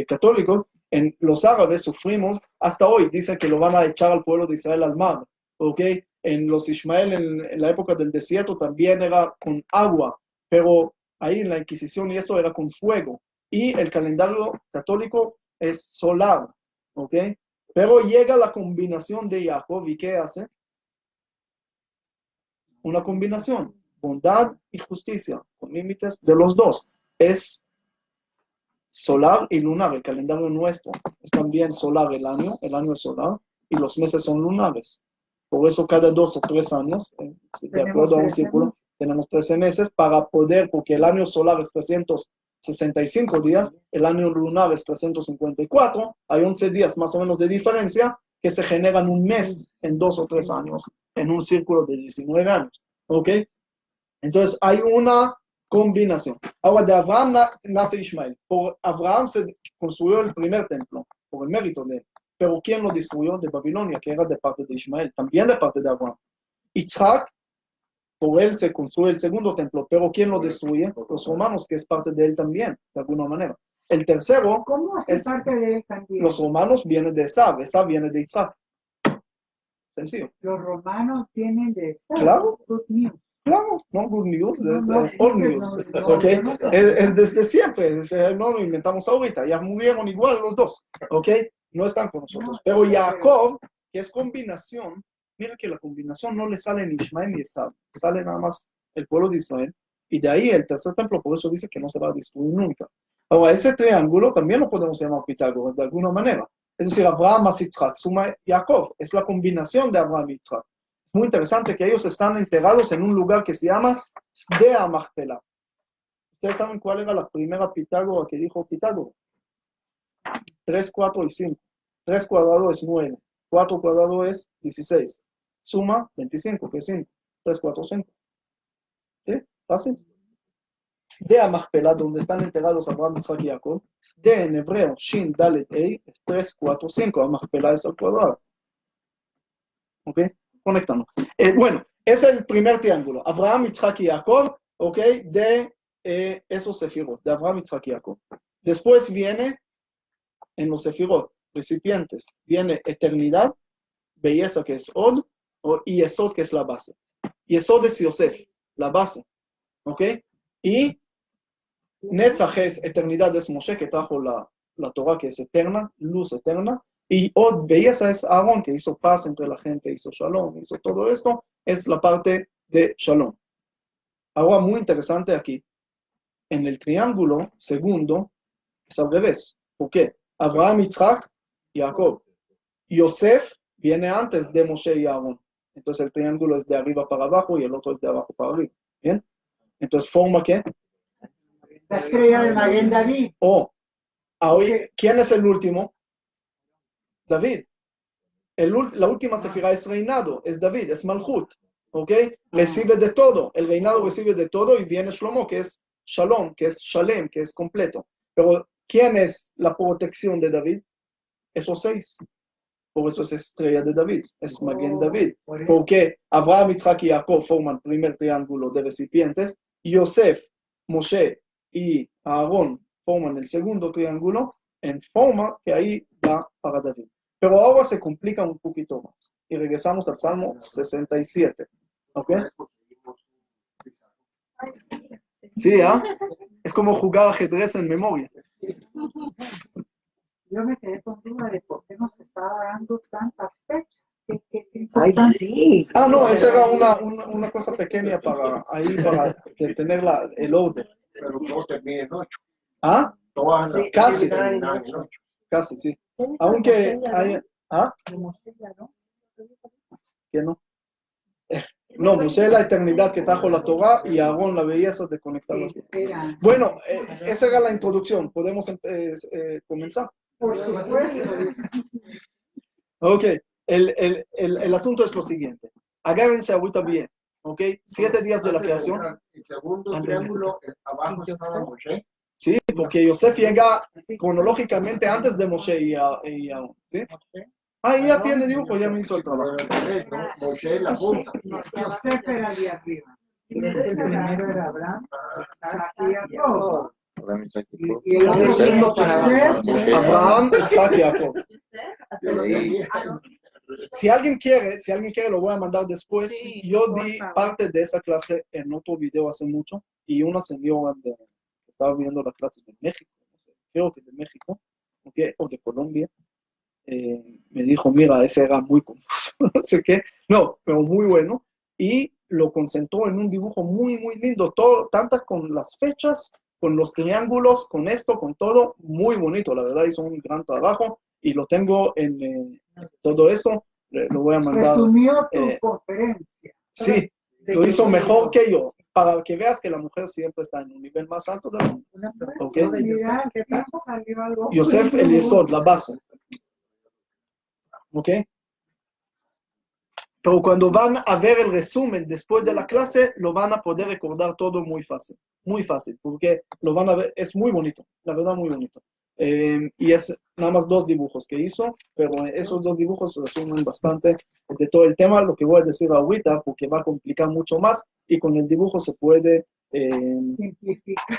católicos. En los árabes sufrimos, hasta hoy dicen que lo van a echar al pueblo de Israel al mar, ¿ok? En los Ismael, en la época del desierto, también era con agua, pero ahí en la Inquisición y esto era con fuego. Y el calendario católico es solar, ¿ok? Pero llega la combinación de Jacob y ¿qué hace? Una combinación, bondad y justicia, con límites de los dos. Es solar y lunar, el calendario nuestro. Es también solar el año es solar y los meses son lunares. Por eso cada 2 o 3 años, de acuerdo a un círculo, tenemos 13 meses para poder, porque el año solar es 365 días, el año lunar es 354, hay 11 días más o menos de diferencia que se generan un mes en 2 o 3 años, en un círculo de 19 años. ¿Ok? Entonces hay una combinación. Ahora de Abraham nace Ismael. Por Abraham se construyó el primer templo, por el mérito de él. Pero ¿quién lo destruyó? De Babilonia, que era de parte de Ismael, también de parte de Abraham. Yitzhak por él se construye el segundo templo, pero ¿quién lo destruye? Los romanos, que es parte de él también, de alguna manera. El tercero, ¿cómo es parte de él también? Los romanos vienen de Esab viene de Isaac. Sencillo. Los romanos vienen de Esab. Claro. Good news. Claro, no good news, es no, old news. Okay. Es desde siempre, no lo inventamos ahorita, ya murieron igual los dos, ¿ok? No están con nosotros. Pero Jacob, que es combinación, mira que la combinación no le sale ni Ishmael ni Esab, sale nada más el pueblo de Israel, y de ahí el tercer templo, por eso dice que no se va a destruir nunca. Ahora, ese triángulo también lo podemos llamar Pitágoras de alguna manera. Es decir, Abraham más Yitzhak suma Jacob, es la combinación de Abraham y Yitzhak. Es muy interesante que ellos están enterrados en un lugar que se llama Sdea Machpelah. ¿Ustedes saben cuál era la primera Pitágora que dijo Pitágoras? 3, 4 y 5. 3 cuadrado es 9. 4 cuadrado es 16. Suma 25, que es 5. 3, 4, 5. ¿Sí? Fácil. Sdea Machpelah, donde están enterrados Abraham, Yitzhak y Jacob. Sdea en hebreo, Shin, Dalet, Ei, es 3, 4, 5. Machpelah es al cuadrado. ¿Ok? Conectando. Bueno, es el primer triángulo. Abraham, Yitzhak y Jacob, ¿ok? De esos sefirot, de Abraham, Yitzhak y Jacob. Después viene, en los sefirot, recipientes, viene eternidad, belleza, que es Od, y Esod, que es la base. Y Esod es Yosef, la base. ¿Ok? Y Netzach es eternidad, es Moshe, que trajo la Torah, que es eterna, luz eterna. Y belleza es Aarón, que hizo paz entre la gente, hizo shalom, hizo todo esto, es la parte de shalom. Ahora, muy interesante aquí, en el triángulo segundo, es al revés. ¿Por qué? Abraham, Yitzhak y Jacob. Yosef viene antes de Moshe y Aarón. Entonces el triángulo es de arriba para abajo y el otro es de abajo para arriba. ¿Bien? Entonces forma ¿qué? La estrella de Maguen David. ¿Quién es el último? David. La última sefirá es reinado, es David, es Malchut. ¿Ok? Recibe de todo. El reinado recibe de todo y viene Shlomo, que es Shalom, que es Shalem, que es completo. Pero ¿quién es la protección de David? Esos 6. Por eso es estrella de David, es Maguen David. Porque Abraham, Yitzhak y Jacob forman el primer triángulo de recipientes. Yosef, Moshe y Aarón forman el segundo triángulo en forma que ahí va para David. Pero ahora se complica un poquito más. Y regresamos al Salmo 67. ¿Ok? Sí, ¿ah? Es como jugar ajedrez en memoria. Yo me quedé con duda de por qué nos estaba dando tantas fechas. Ay, sí. No, esa era una cosa pequeña para tener el orden. Pero todo termina en 8. ¿Ah? Todas las Casi. terminan en 8. Casi, sí. Aunque hay... ¿Ah? ¿Qué no? No, Moshe la eternidad que trajo la Torah y Aarón la belleza de conectar las cosas. Bueno, esa era la introducción. ¿Podemos comenzar? Por supuesto. Ok, el asunto es lo siguiente. Agárrense ahorita bien, ok. 7 días de la creación. El segundo triángulo, abajo estaba Moshe. Sí, porque Yosef llega cronológicamente antes de Moshe y Aarón. ¿Sí? Ya tiene dibujo, ya me hizo el trabajo. Moshe la punta. Yosef era de arriba. El primero era Abraham, Isaac y Jacob. Y el segundo para Abraham, Isaac y Jacob. Si alguien quiere, lo voy a mandar después. Sí, yo di parte de esa clase en otro video hace mucho y una señora que estaba viendo la clase de México, creo que de México, ¿okay? O de Colombia, me dijo, mira, ese era muy confuso, no sé qué, no, pero muy bueno, y lo concentró en un dibujo muy, muy lindo, tantas con las fechas, con los triángulos, con esto, con todo, muy bonito, la verdad hizo un gran trabajo, y lo tengo en todo esto, lo voy a mandar. Resumió tu conferencia. Sí, lo hizo mejor que yo, para que veas que la mujer siempre está en un nivel más alto del mundo. ¿Okay? Yosef Eliesod, la base. ¿Ok? Pero cuando van a ver el resumen después de la clase, lo van a poder recordar todo muy fácil, porque lo van a ver, es muy bonito, la verdad muy bonito. Y es nada más 2 dibujos que hizo, pero esos 2 dibujos resumen bastante de todo el tema, lo que voy a decir ahorita, porque va a complicar mucho más, y con el dibujo se puede simplificar.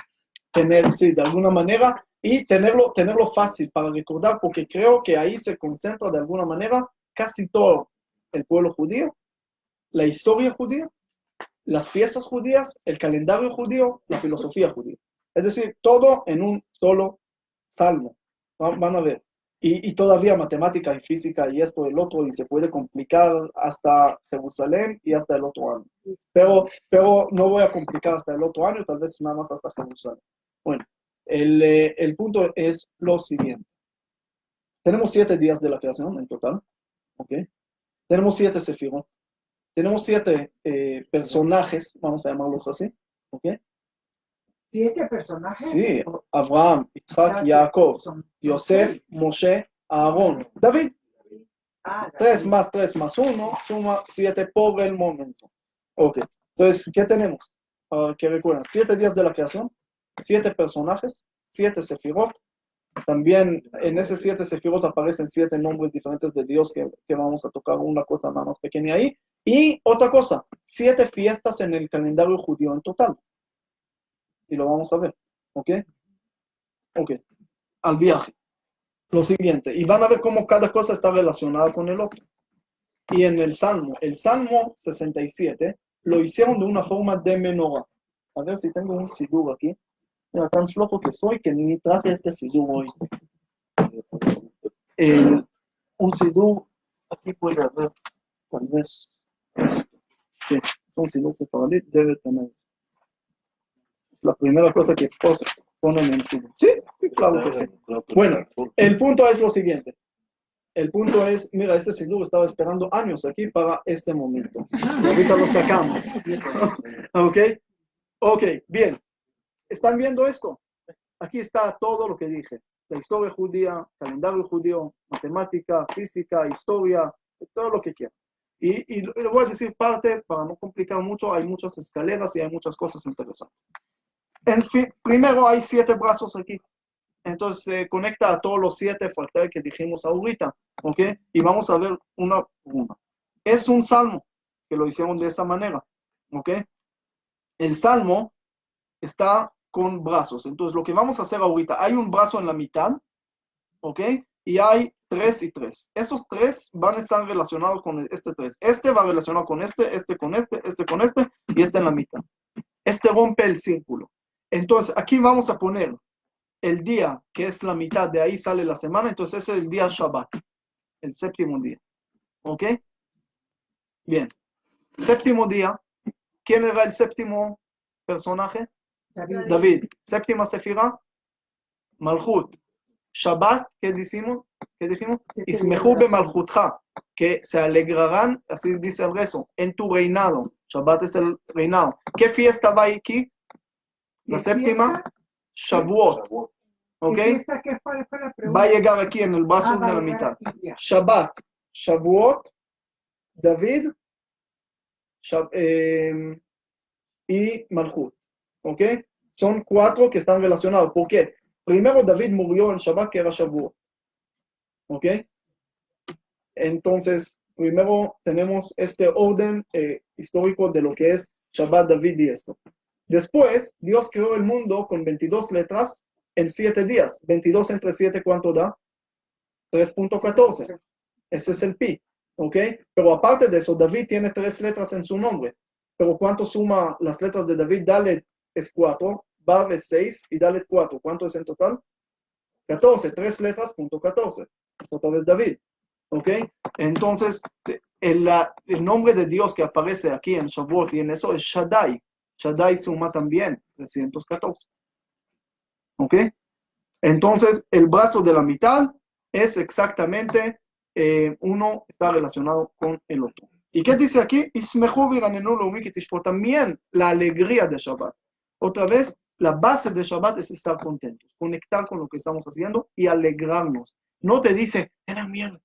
Tener, sí, de alguna manera, y tenerlo fácil para recordar, porque creo que ahí se concentra de alguna manera casi todo el pueblo judío, la historia judía, las fiestas judías, el calendario judío, la filosofía judía. Es decir, todo en un solo salmo. Van a ver. Y todavía matemática y física y esto y el otro, y se puede complicar hasta Jerusalén y hasta el otro año. Pero no voy a complicar hasta el otro año, tal vez nada más hasta Jerusalén. Bueno, el punto es lo siguiente. Tenemos 7 días de la creación en total, ¿ok? Tenemos 7 sefirot. Tenemos 7 personajes, vamos a llamarlos así, ¿ok? 7 personajes. Sí, Abraham, Isaac, Jacob, Yosef, Moshe, Aarón, David. 3 más 1 suma 7 por el momento. Ok, entonces, ¿qué tenemos? Que recuerden, 7 días de la creación, 7 personajes, 7 sefirot. También en ese 7 sefirot aparecen 7 nombres diferentes de Dios que vamos a tocar una cosa nada más pequeña ahí. Y otra cosa, 7 fiestas en el calendario judío en total. Y lo vamos a ver, ¿ok? Ok, al viaje. Lo siguiente, y van a ver cómo cada cosa está relacionada con el otro. Y en el Salmo 67, lo hicieron de una forma de menorá. A ver si tengo un sidur aquí. Mira, tan flojo que soy que ni traje este sidur hoy. Un sidur, aquí puede haber, tal vez, esto. Sí, es un sidur sefaradí, debe tener. La primera cosa que ponen en sidur. Sí, claro que sí. Bueno, el punto es lo siguiente. El punto es, mira, este sidur estaba esperando años aquí para este momento. Y ahorita lo sacamos. ¿Ok? Ok, bien. ¿Están viendo esto? Aquí está todo lo que dije. La historia judía, calendario judío, matemática, física, historia, todo lo que quieran. Y le voy a decir parte, para no complicar mucho, hay muchas escaleras y hay muchas cosas interesantes. En fin, primero hay 7 brazos aquí. Entonces se conecta a todos los 7 fractales que dijimos ahorita, ¿ok? Y vamos a ver una por una. Es un salmo, que lo hicieron de esa manera, ¿ok? El salmo está con brazos. Entonces lo que vamos a hacer ahorita, hay un brazo en la mitad, ¿ok? Y hay 3 y 3. Esos 3 van a estar relacionados con este 3. Este va relacionado con este con este, y este en la mitad. Este rompe el círculo. Entonces aquí vamos a poner el día que es la mitad, de ahí sale la semana, entonces ese es el día Shabbat, el séptimo día. ¿Ok? Bien. Séptimo día. ¿Quién era el séptimo personaje? David. Séptima sefira, Malchut. Shabbat, ¿qué dijimos? Ismechu bemalchutcha, que se alegrarán, así dice el rezo, en tu reinado. Shabbat es el reinado. ¿Qué fiesta va aquí? La séptima, Shavuot. ¿Ok? Va a llegar aquí en el brazo de la mitad. Shabbat, Shavuot, David y Malchut. ¿Ok? Son 4 que están relacionados. ¿Por qué? Primero David murió en Shabbat, que era Shavuot. ¿Ok? Entonces, primero tenemos este orden histórico de lo que es Shabbat, David y esto. Después, Dios creó el mundo con 22 letras en 7 días. 22 entre 7, ¿cuánto da? 3.14. Ese es el pi. ¿Ok? Pero aparte de eso, David tiene 3 letras en su nombre. Pero ¿cuánto suma las letras de David? Dalet es 4, Vav es 6 y Dalet 4. ¿Cuánto es en total? 14. 3 letras, punto 14. Es otra vez David. ¿Ok? Entonces, el nombre de Dios que aparece aquí en Shavuot y en eso es Shaddai. Shaddai suma también 314. ¿Ok? Entonces, el brazo de la mitad es exactamente uno está relacionado con el otro. ¿Y qué dice aquí? También la alegría de Shabbat. Otra vez, la base de Shabbat es estar contentos, conectar con lo que estamos haciendo y alegrarnos. No te dice, ten miedo.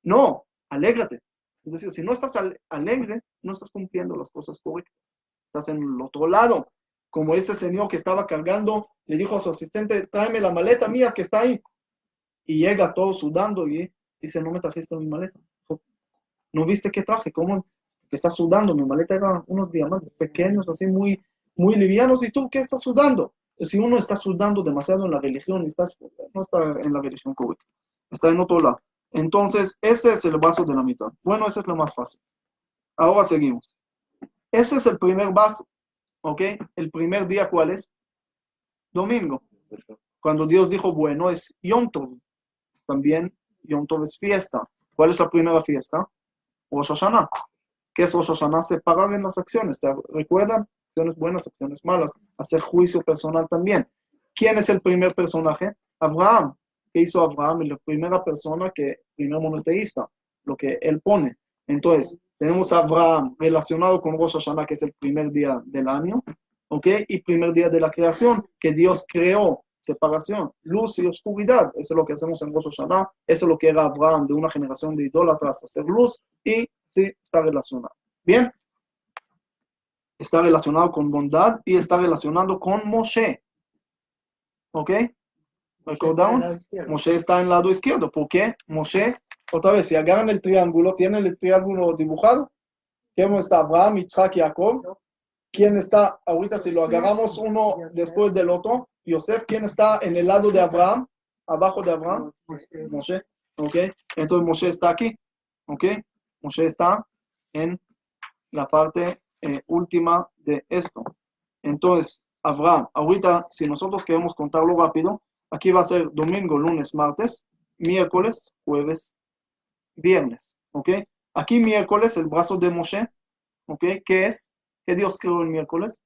No, alégrate. Es decir, si no estás alegre, no estás cumpliendo las cosas correctas. Estás en el otro lado. Como ese señor que estaba cargando, le dijo a su asistente, tráeme la maleta mía que está ahí. Y llega todo sudando y dice, no me trajiste mi maleta. ¿No viste qué traje? ¿Cómo que está sudando. Mi maleta era unos diamantes pequeños, así muy, muy livianos. ¿Y tú qué estás sudando? Si uno está sudando demasiado en la religión, no está en la religión correcta, está en otro lado. Entonces, ese es el vaso de la mitad. Bueno, ese es lo más fácil. Ahora seguimos. Ese es el primer vaso, ¿ok? El primer día, ¿cuál es? Domingo. Cuando Dios dijo, bueno, es Yom Tov. También Yom Tov es fiesta. ¿Cuál es la primera fiesta? Rosh Hashanah. ¿Qué es Rosh Hashanah? Separar en las acciones. ¿Se recuerdan? Acciones buenas, acciones malas. Hacer juicio personal también. ¿Quién es el primer personaje? Abraham. ¿Qué hizo Abraham? La primera persona primer monoteísta, lo que él pone. Entonces, tenemos a Abraham relacionado con Rosh Hashanah, que es el primer día del año, ¿ok? Y primer día de la creación, que Dios creó separación, luz y oscuridad. Eso es lo que hacemos en Rosh Hashanah. Eso es lo que era Abraham de una generación de idólatras, hacer luz, y sí, está relacionado. ¿Bien? Está relacionado con bondad y está relacionado con Moshe. ¿Ok? ¿Recordaron? Moshe está en el lado izquierdo. ¿Por qué? Moshe, otra vez, si agarran el triángulo, ¿tienen el triángulo dibujado? ¿Quién está? Abraham, Isaac y Jacob. ¿Quién está ahorita? Si lo agarramos uno después del otro, Yosef, ¿quién está en el lado de Abraham? Abajo de Abraham. Moshe. ¿Ok? Entonces Moshe está aquí. ¿Ok? Moshe está en la parte última de esto. Entonces, Abraham, ahorita, si nosotros queremos contarlo rápido, aquí va a ser domingo, lunes, martes, miércoles, jueves, viernes, ¿ok? Aquí miércoles, el brazo de Moshe, ¿ok? ¿Qué es? ¿Qué Dios creó el miércoles?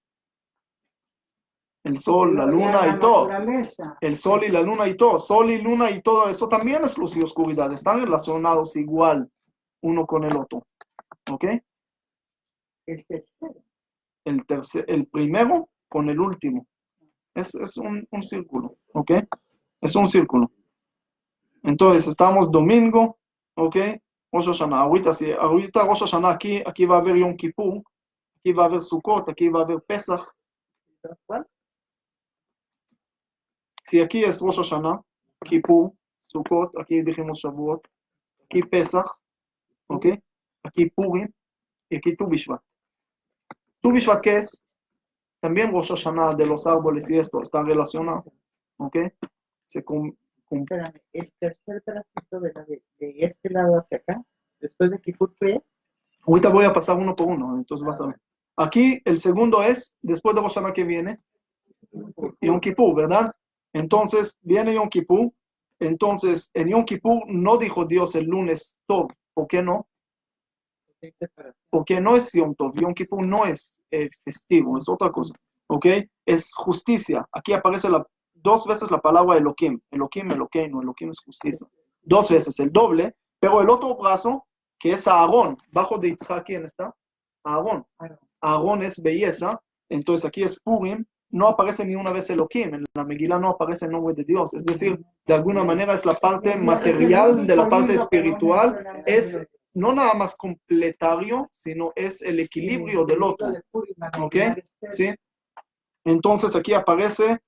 El sol, la luna y todo. El sol y la luna y todo. Sol y luna y todo eso también es luz y oscuridad. Están relacionados igual uno con el otro, ¿ok? El primero con el último. Es un círculo, ¿ok? Es un círculo. Entonces, estamos domingo, ¿ok? Rosh Hashanah. Ahorita Rosh Hashanah, aquí va a haber Yom Kippur, aquí va a haber Sukkot, aquí va a haber Pesach. Si aquí es Rosh Hashanah, Kippur, Sukkot, aquí dijimos Shavuot, aquí Pesach, ¿ok? Aquí Purim y aquí Tu Bishvat. Tu Bishvat, ¿qué es? También Rosh Hashanah de los árboles y esto está relacionado, ¿ok? Espérame, el tercer pedacito de este lado hacia acá, después de Kippur, ¿qué es? Ahorita voy a pasar uno por uno, entonces vas a ver. Aquí el segundo es, después de Rosh Hashanah que viene, Yom Kippur, ¿verdad? Entonces, viene Yom Kippur. Entonces, en Yom Kippur no dijo Dios el lunes Tov. ¿Por qué no? Porque no es Yom Tov. Yom Kippur no es festivo, es otra cosa. ¿Ok? Es justicia. Aquí aparece dos veces la palabra Elohim. Elohim, Elokeinu. Elohim es justicia. Dos veces, el doble. Pero el otro brazo, que es Aarón, bajo de Yitzhak, ¿quién está? Aarón. Aarón es belleza. Entonces, aquí es Purim. No aparece ni una vez Elohim, en la Megilá no aparece el nombre de Dios, es decir, de alguna manera es la parte material de la parte espiritual, es no nada más completario, sino es el equilibrio del otro, ¿ok? ¿Sí? Entonces aquí aparece,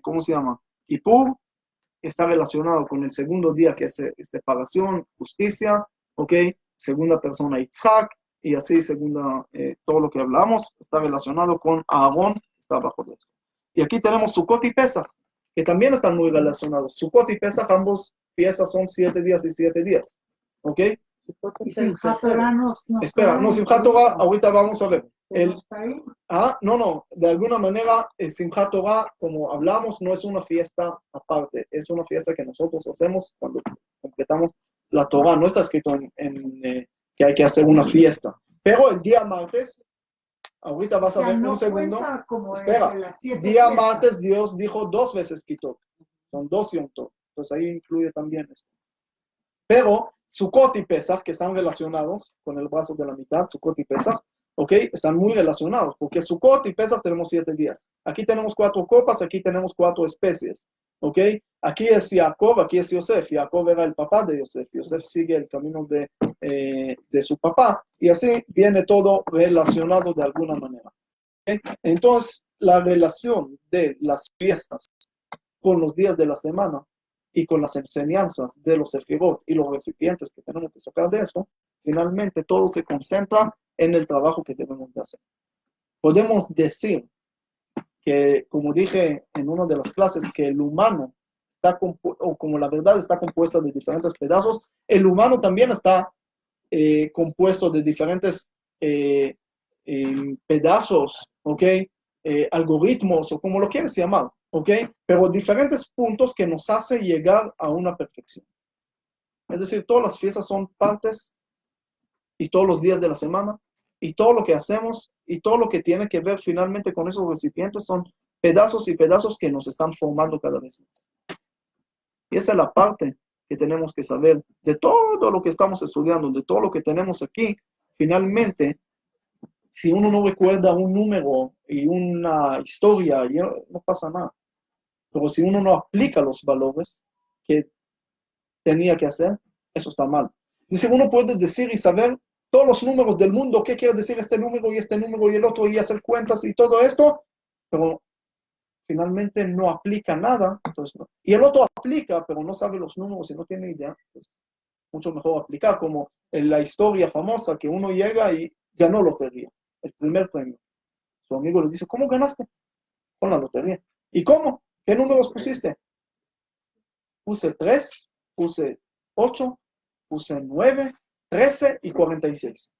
¿cómo se llama? Kippur, está relacionado con el segundo día que es separación, justicia, ¿ok? Segunda persona Yitzhak, y así segunda, todo lo que hablamos está relacionado con Aarón, que está abajo de eso. Y aquí tenemos Sukkot y Pesach, que también están muy relacionados. Sukkot y Pesach, ambos fiestas son 7 días y 7 días. ¿Ok? Y Simchat Torah no espera, no, Simchat Torah, ahorita vamos a ver. No, de alguna manera, el Simchat Torah, como hablamos, no es una fiesta aparte, es una fiesta que nosotros hacemos cuando completamos la Torah. No está escrito que hay que hacer una fiesta. Pero el día martes, ahorita vas a ver un segundo. Espera, día martes Dios dijo 2 veces quitó. Son 2 Yom Tov. Entonces ahí incluye también esto. Pero Sukkot y Pesach, que están relacionados con el brazo de la mitad, Sukkot y Pesach, ¿ok? Están muy relacionados, porque Sukkot y Pesach tenemos 7 días. Aquí tenemos 4 copas, aquí tenemos 4 especies, ¿ok? Aquí es Jacob, aquí es Yosef. Jacob era el papá de Yosef. Yosef sigue el camino de su papá, y así viene todo relacionado de alguna manera. ¿Okay? Entonces, la relación de las fiestas con los días de la semana y con las enseñanzas de los sefirot y los recipientes que tenemos que sacar de eso, finalmente todo se concentra en el trabajo que debemos de hacer. Podemos decir que, como dije en una de las clases, que el humano está, o como la verdad está compuesta de diferentes pedazos, el humano también está compuesto de diferentes pedazos, ¿ok? Algoritmos o como lo quieres llamar, ¿ok? Pero diferentes puntos que nos hacen llegar a una perfección. Es decir, todas las fiestas son partes y todos los días de la semana y todo lo que hacemos y todo lo que tiene que ver finalmente con esos recipientes son pedazos y pedazos que nos están formando cada vez más. Y esa es la parte que tenemos que saber de todo lo que estamos estudiando, de todo lo que tenemos aquí. Finalmente, si uno no recuerda un número y una historia, no pasa nada. Pero si uno no aplica los valores que tenía que hacer, eso está mal. Dice, uno puede decir y saber todos los números del mundo, qué quiere decir este número y el otro, y hacer cuentas y todo esto, pero finalmente no aplica nada. Entonces, no. Y el otro aplica, pero no sabe los números y no tiene idea. Pues, mucho mejor aplicar, como en la historia famosa que uno llega y ganó lotería, el primer premio. Su amigo le dice, ¿cómo ganaste? Con la lotería. ¿Y cómo? ¿Qué números pusiste? Puse 3, puse 8, puse 9, 13 y 46.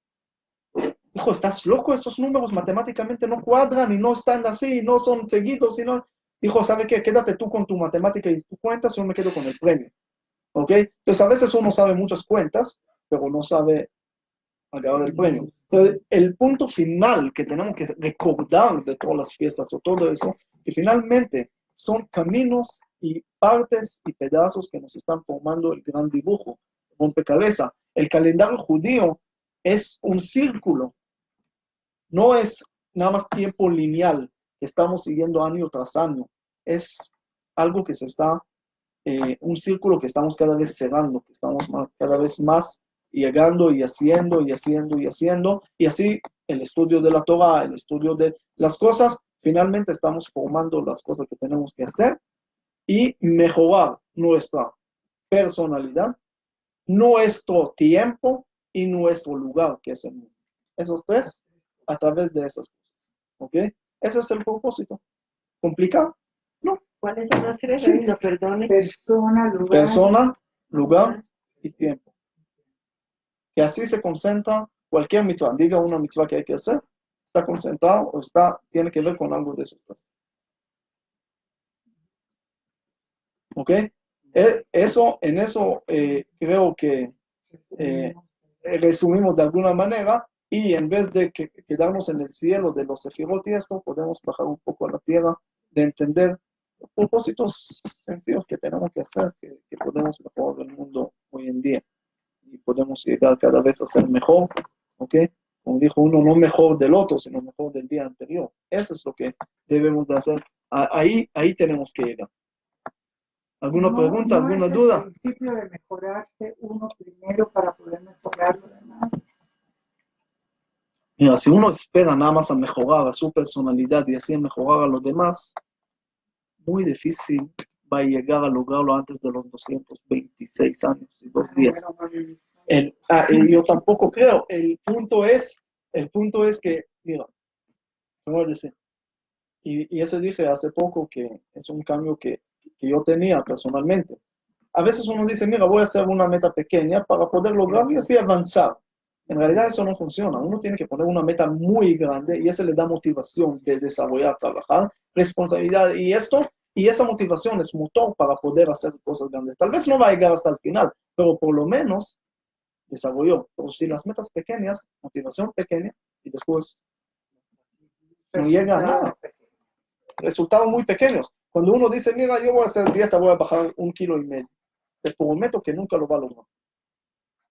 Hijo, ¿estás loco? Estos números matemáticamente no cuadran y no están así, no son seguidos, sino... Dijo, ¿sabe qué? Quédate tú con tu matemática y tu cuentas, yo me quedo con el premio. ¿Ok? Entonces, a veces uno sabe muchas cuentas, pero no sabe agarrar el premio. Entonces, el punto final que tenemos que recordar de todas las fiestas o todo eso, que finalmente son caminos y partes y pedazos que nos están formando el gran dibujo, rompecabezas. El calendario judío es un círculo, no es nada más tiempo lineal que estamos siguiendo año tras año. Es algo que se está, un círculo que estamos cada vez cerrando, que estamos cada vez más llegando y haciendo y haciendo y haciendo. Y así el estudio de la Torah, el estudio de las cosas, finalmente estamos formando las cosas que tenemos que hacer y mejorar nuestra personalidad, nuestro tiempo y nuestro lugar, que es el mundo. Esos tres, a través de esas cosas. ¿Ok? Ese es el propósito. ¿Complicado? No. ¿Cuáles son las tres? Sí. Perdone. Persona, lugar y tiempo. Que así se concentra cualquier mitzvah. Diga una mitzvah que hay que hacer, está concentrado o tiene que ver con algo de esos tres. ¿Ok? En eso creo que resumimos de alguna manera, y en vez de quedarnos en el cielo de los sefirot y esto, podemos bajar un poco a la tierra de entender los propósitos sencillos que tenemos que hacer, que podemos mejorar el mundo hoy en día. Y podemos llegar cada vez a ser mejor, ¿ok? Como dijo uno, no mejor del otro, sino mejor del día anterior. Eso es lo que debemos de hacer. Ahí tenemos que llegar. ¿Alguna pregunta, alguna duda? El principio de mejorarse uno primero para poder mejorar lo demás. Mira, si uno espera nada más a mejorar a su personalidad y así a mejorar a los demás, muy difícil va a llegar a lograrlo antes de los 226 años y 2 días. Yo tampoco creo. El punto es que, mira, te voy a decir, y eso dije hace poco que es un cambio que yo tenía personalmente. A veces uno dice, mira, voy a hacer una meta pequeña para poder lograrlo y así avanzar. En realidad eso no funciona. Uno tiene que poner una meta muy grande y eso le da motivación de desarrollar, trabajar, responsabilidad y esa motivación es motor para poder hacer cosas grandes. Tal vez no va a llegar hasta el final, pero por lo menos desarrolló. Pero si las metas pequeñas, motivación pequeña y después no llega a nada. Resultados muy pequeños. Cuando uno dice, mira, yo voy a hacer dieta, voy a bajar 1,5 kilos, te prometo que nunca lo va a lograr.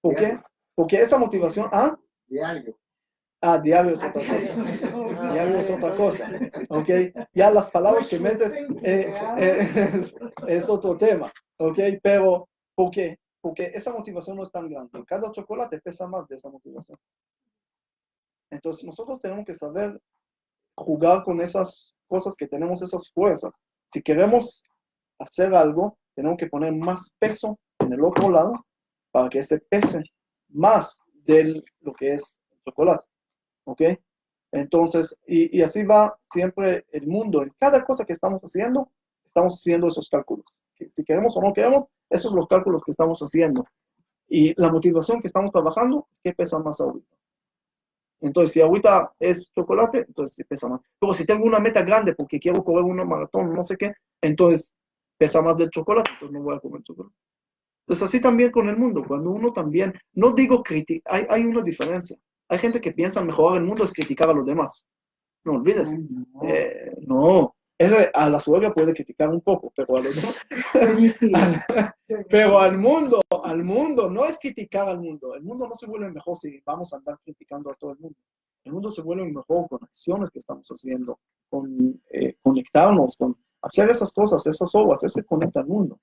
¿Por qué? Porque esa motivación, Diario. Diario es otra cosa. Diario es otra cosa. ¿Ok? Ya las palabras que metes es otro tema. ¿Ok? Pero, ¿por qué? Porque esa motivación no es tan grande. Cada chocolate pesa más de esa motivación. Entonces, nosotros tenemos que saber jugar con esas cosas que tenemos, esas fuerzas. Si queremos hacer algo, tenemos que poner más peso en el otro lado para que ese pese más de lo que es el chocolate. ¿Ok? Entonces, y así va siempre el mundo. En cada cosa que estamos haciendo esos cálculos. Que si queremos o no queremos, esos son los cálculos que estamos haciendo. Y la motivación que estamos trabajando es que pesa más ahorita. Entonces, si ahorita es chocolate, entonces sí pesa más. Pero si tengo una meta grande porque quiero correr una maratón, no sé qué, entonces pesa más del chocolate, entonces no voy a comer chocolate. Entonces, así también con el mundo. Cuando uno también, no digo criticar, hay una diferencia. Hay gente que piensa mejorar el mundo es criticar a los demás. No olvides. No. Ese a la suegra puede criticar un poco, pero a los demás. Pero al mundo, no es criticar al mundo. El mundo no se vuelve mejor si vamos a andar criticando a todo el mundo. El mundo se vuelve mejor con acciones que estamos haciendo, con conectarnos, con hacer esas cosas, esas obras, ese conecta al mundo.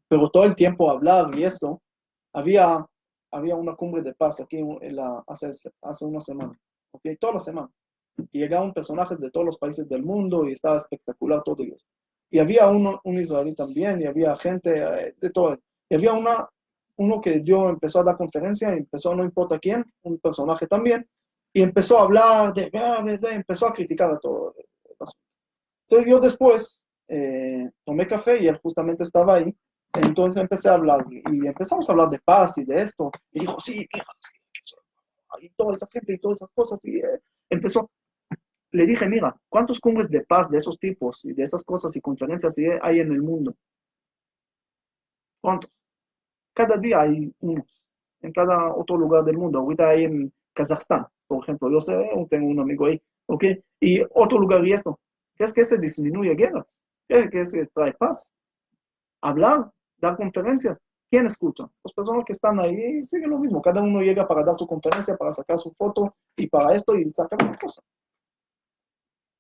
Pero todo el tiempo hablar y esto, había una cumbre de paz aquí hace una semana, ¿ok? Toda la semana. Y llegaban personajes de todos los países del mundo y estaba espectacular todo eso. Y había un israelí también, y había gente de todo. Y había uno que empezó a dar conferencia, y empezó, no importa quién, un personaje también, y empezó a hablar empezó a criticar a todo. Entonces yo después tomé café y él justamente estaba ahí. Entonces empecé a hablar y empezamos a hablar de paz y de esto. Y dijo, sí, mira, sí, y toda esa gente y todas esas cosas. Y empezó. Le dije, mira, ¿cuántos cumbres de paz de esos tipos y de esas cosas y conferencias hay en el mundo? ¿Cuántos? Cada día hay unos. En cada otro lugar del mundo. Ahorita hay en Kazajstán, por ejemplo. Yo sé, tengo un amigo ahí. ¿Ok? Y otro lugar y esto. ¿Qué es que se disminuye guerras? ¿Qué es que se trae paz? Hablar, dar conferencias. ¿Quién escucha? Las personas que están ahí siguen lo mismo. Cada uno llega para dar su conferencia, para sacar su foto y para esto y sacar una cosa.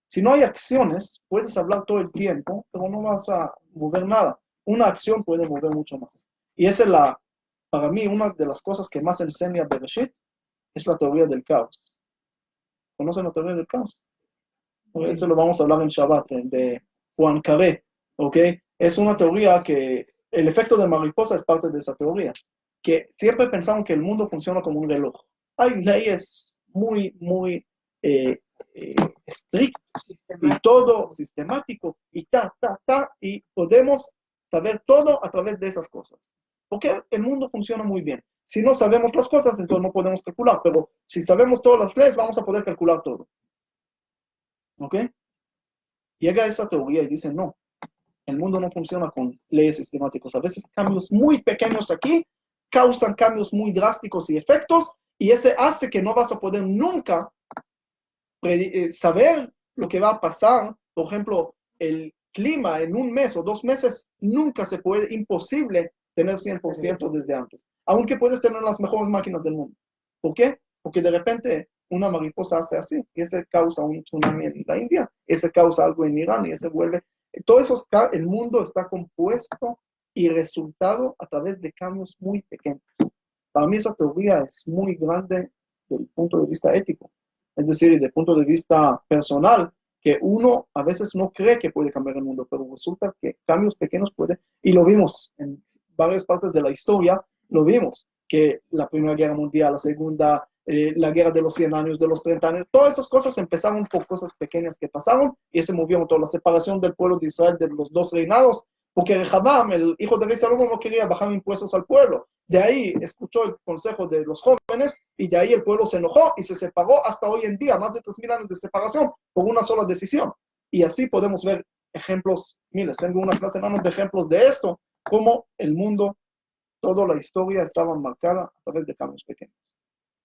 Si no hay acciones, puedes hablar todo el tiempo, pero no vas a mover nada. Una acción puede mover mucho más. Y esa es para mí, una de las cosas que más enseña Bereshit, es la teoría del caos. ¿Conocen la teoría del caos? Eso lo vamos a hablar en Shabbat, de Juan Carré, ¿ok? Es una teoría que el efecto de mariposa es parte de esa teoría, que siempre pensaron que el mundo funciona como un reloj. Hay leyes muy, muy estrictas y todo sistemático y y podemos saber todo a través de esas cosas. Porque el mundo funciona muy bien. Si no sabemos las cosas, entonces no podemos calcular, pero si sabemos todas las leyes, vamos a poder calcular todo. ¿Ok? Llega esa teoría y dice, no, el mundo no funciona con leyes sistemáticas. A veces cambios muy pequeños aquí causan cambios muy drásticos y efectos, y ese hace que no vas a poder nunca saber lo que va a pasar. Por ejemplo, el clima en un mes o 2 meses nunca se puede, imposible tener 100% desde antes, aunque puedes tener las mejores máquinas del mundo. ¿Por qué? Porque de repente una mariposa hace así, y ese causa un tsunami en la India, ese causa algo en Irán, y ese vuelve. Todo eso, el mundo está compuesto y resultado a través de cambios muy pequeños. Para mí esa teoría es muy grande desde el punto de vista ético, es decir, desde el punto de vista personal, que uno a veces no cree que puede cambiar el mundo, pero resulta que cambios pequeños pueden, y lo vimos en varias partes de la historia, lo vimos, que la Primera Guerra Mundial, la Segunda, la Guerra de los 100 años, de los 30 años, todas esas cosas empezaron por cosas pequeñas que pasaron y se movieron toda la separación del pueblo de Israel de los 2 reinados, porque Rehabam, el hijo de rey Salomón, no quería bajar impuestos al pueblo. De ahí escuchó el consejo de los jóvenes y de ahí el pueblo se enojó y se separó hasta hoy en día, más de 3000 años de separación por una sola decisión. Y así podemos ver ejemplos, miles, tengo una clase en de ejemplos de esto, cómo el mundo, toda la historia estaba marcada a través de cambios pequeños.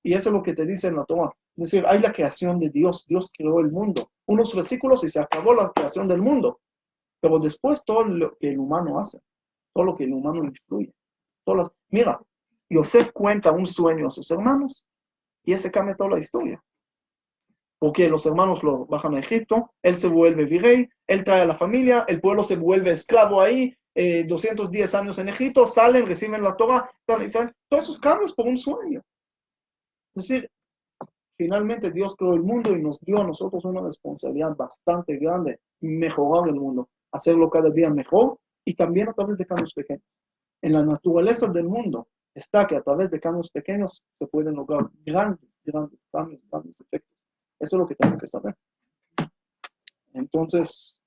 Y eso es lo que te dice en la Torah. Es decir, hay la creación de Dios. Dios creó el mundo. Unos versículos y se acabó la creación del mundo. Pero después todo lo que el humano hace, todo lo que el humano influye. Mira, Yosef cuenta un sueño a sus hermanos y ese cambia toda la historia. Porque los hermanos lo bajan a Egipto, él se vuelve virrey, él trae a la familia, el pueblo se vuelve esclavo ahí, 210 años en Egipto, salen, reciben la Torah, todos esos cambios por un sueño. Es decir, finalmente Dios creó el mundo y nos dio a nosotros una responsabilidad bastante grande, mejorar el mundo, hacerlo cada día mejor y también a través de cambios pequeños. En la naturaleza del mundo está que a través de cambios pequeños se pueden lograr grandes cambios, grandes efectos. Eso es lo que tenemos que saber. Entonces,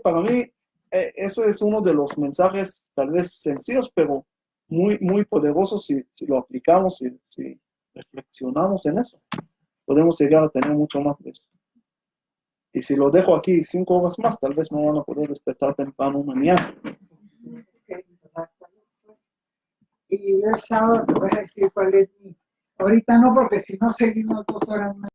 para mí, eso es uno de los mensajes tal vez sencillos, pero muy poderosos si lo aplicamos, si reflexionamos en eso. Podemos llegar a tener mucho más de eso. Y si lo dejo aquí 5 horas más, tal vez no van a poder despertar temprano mañana. Y el sábado te voy a decir cuál es mi. Ahorita no, porque si no seguimos 2 horas más.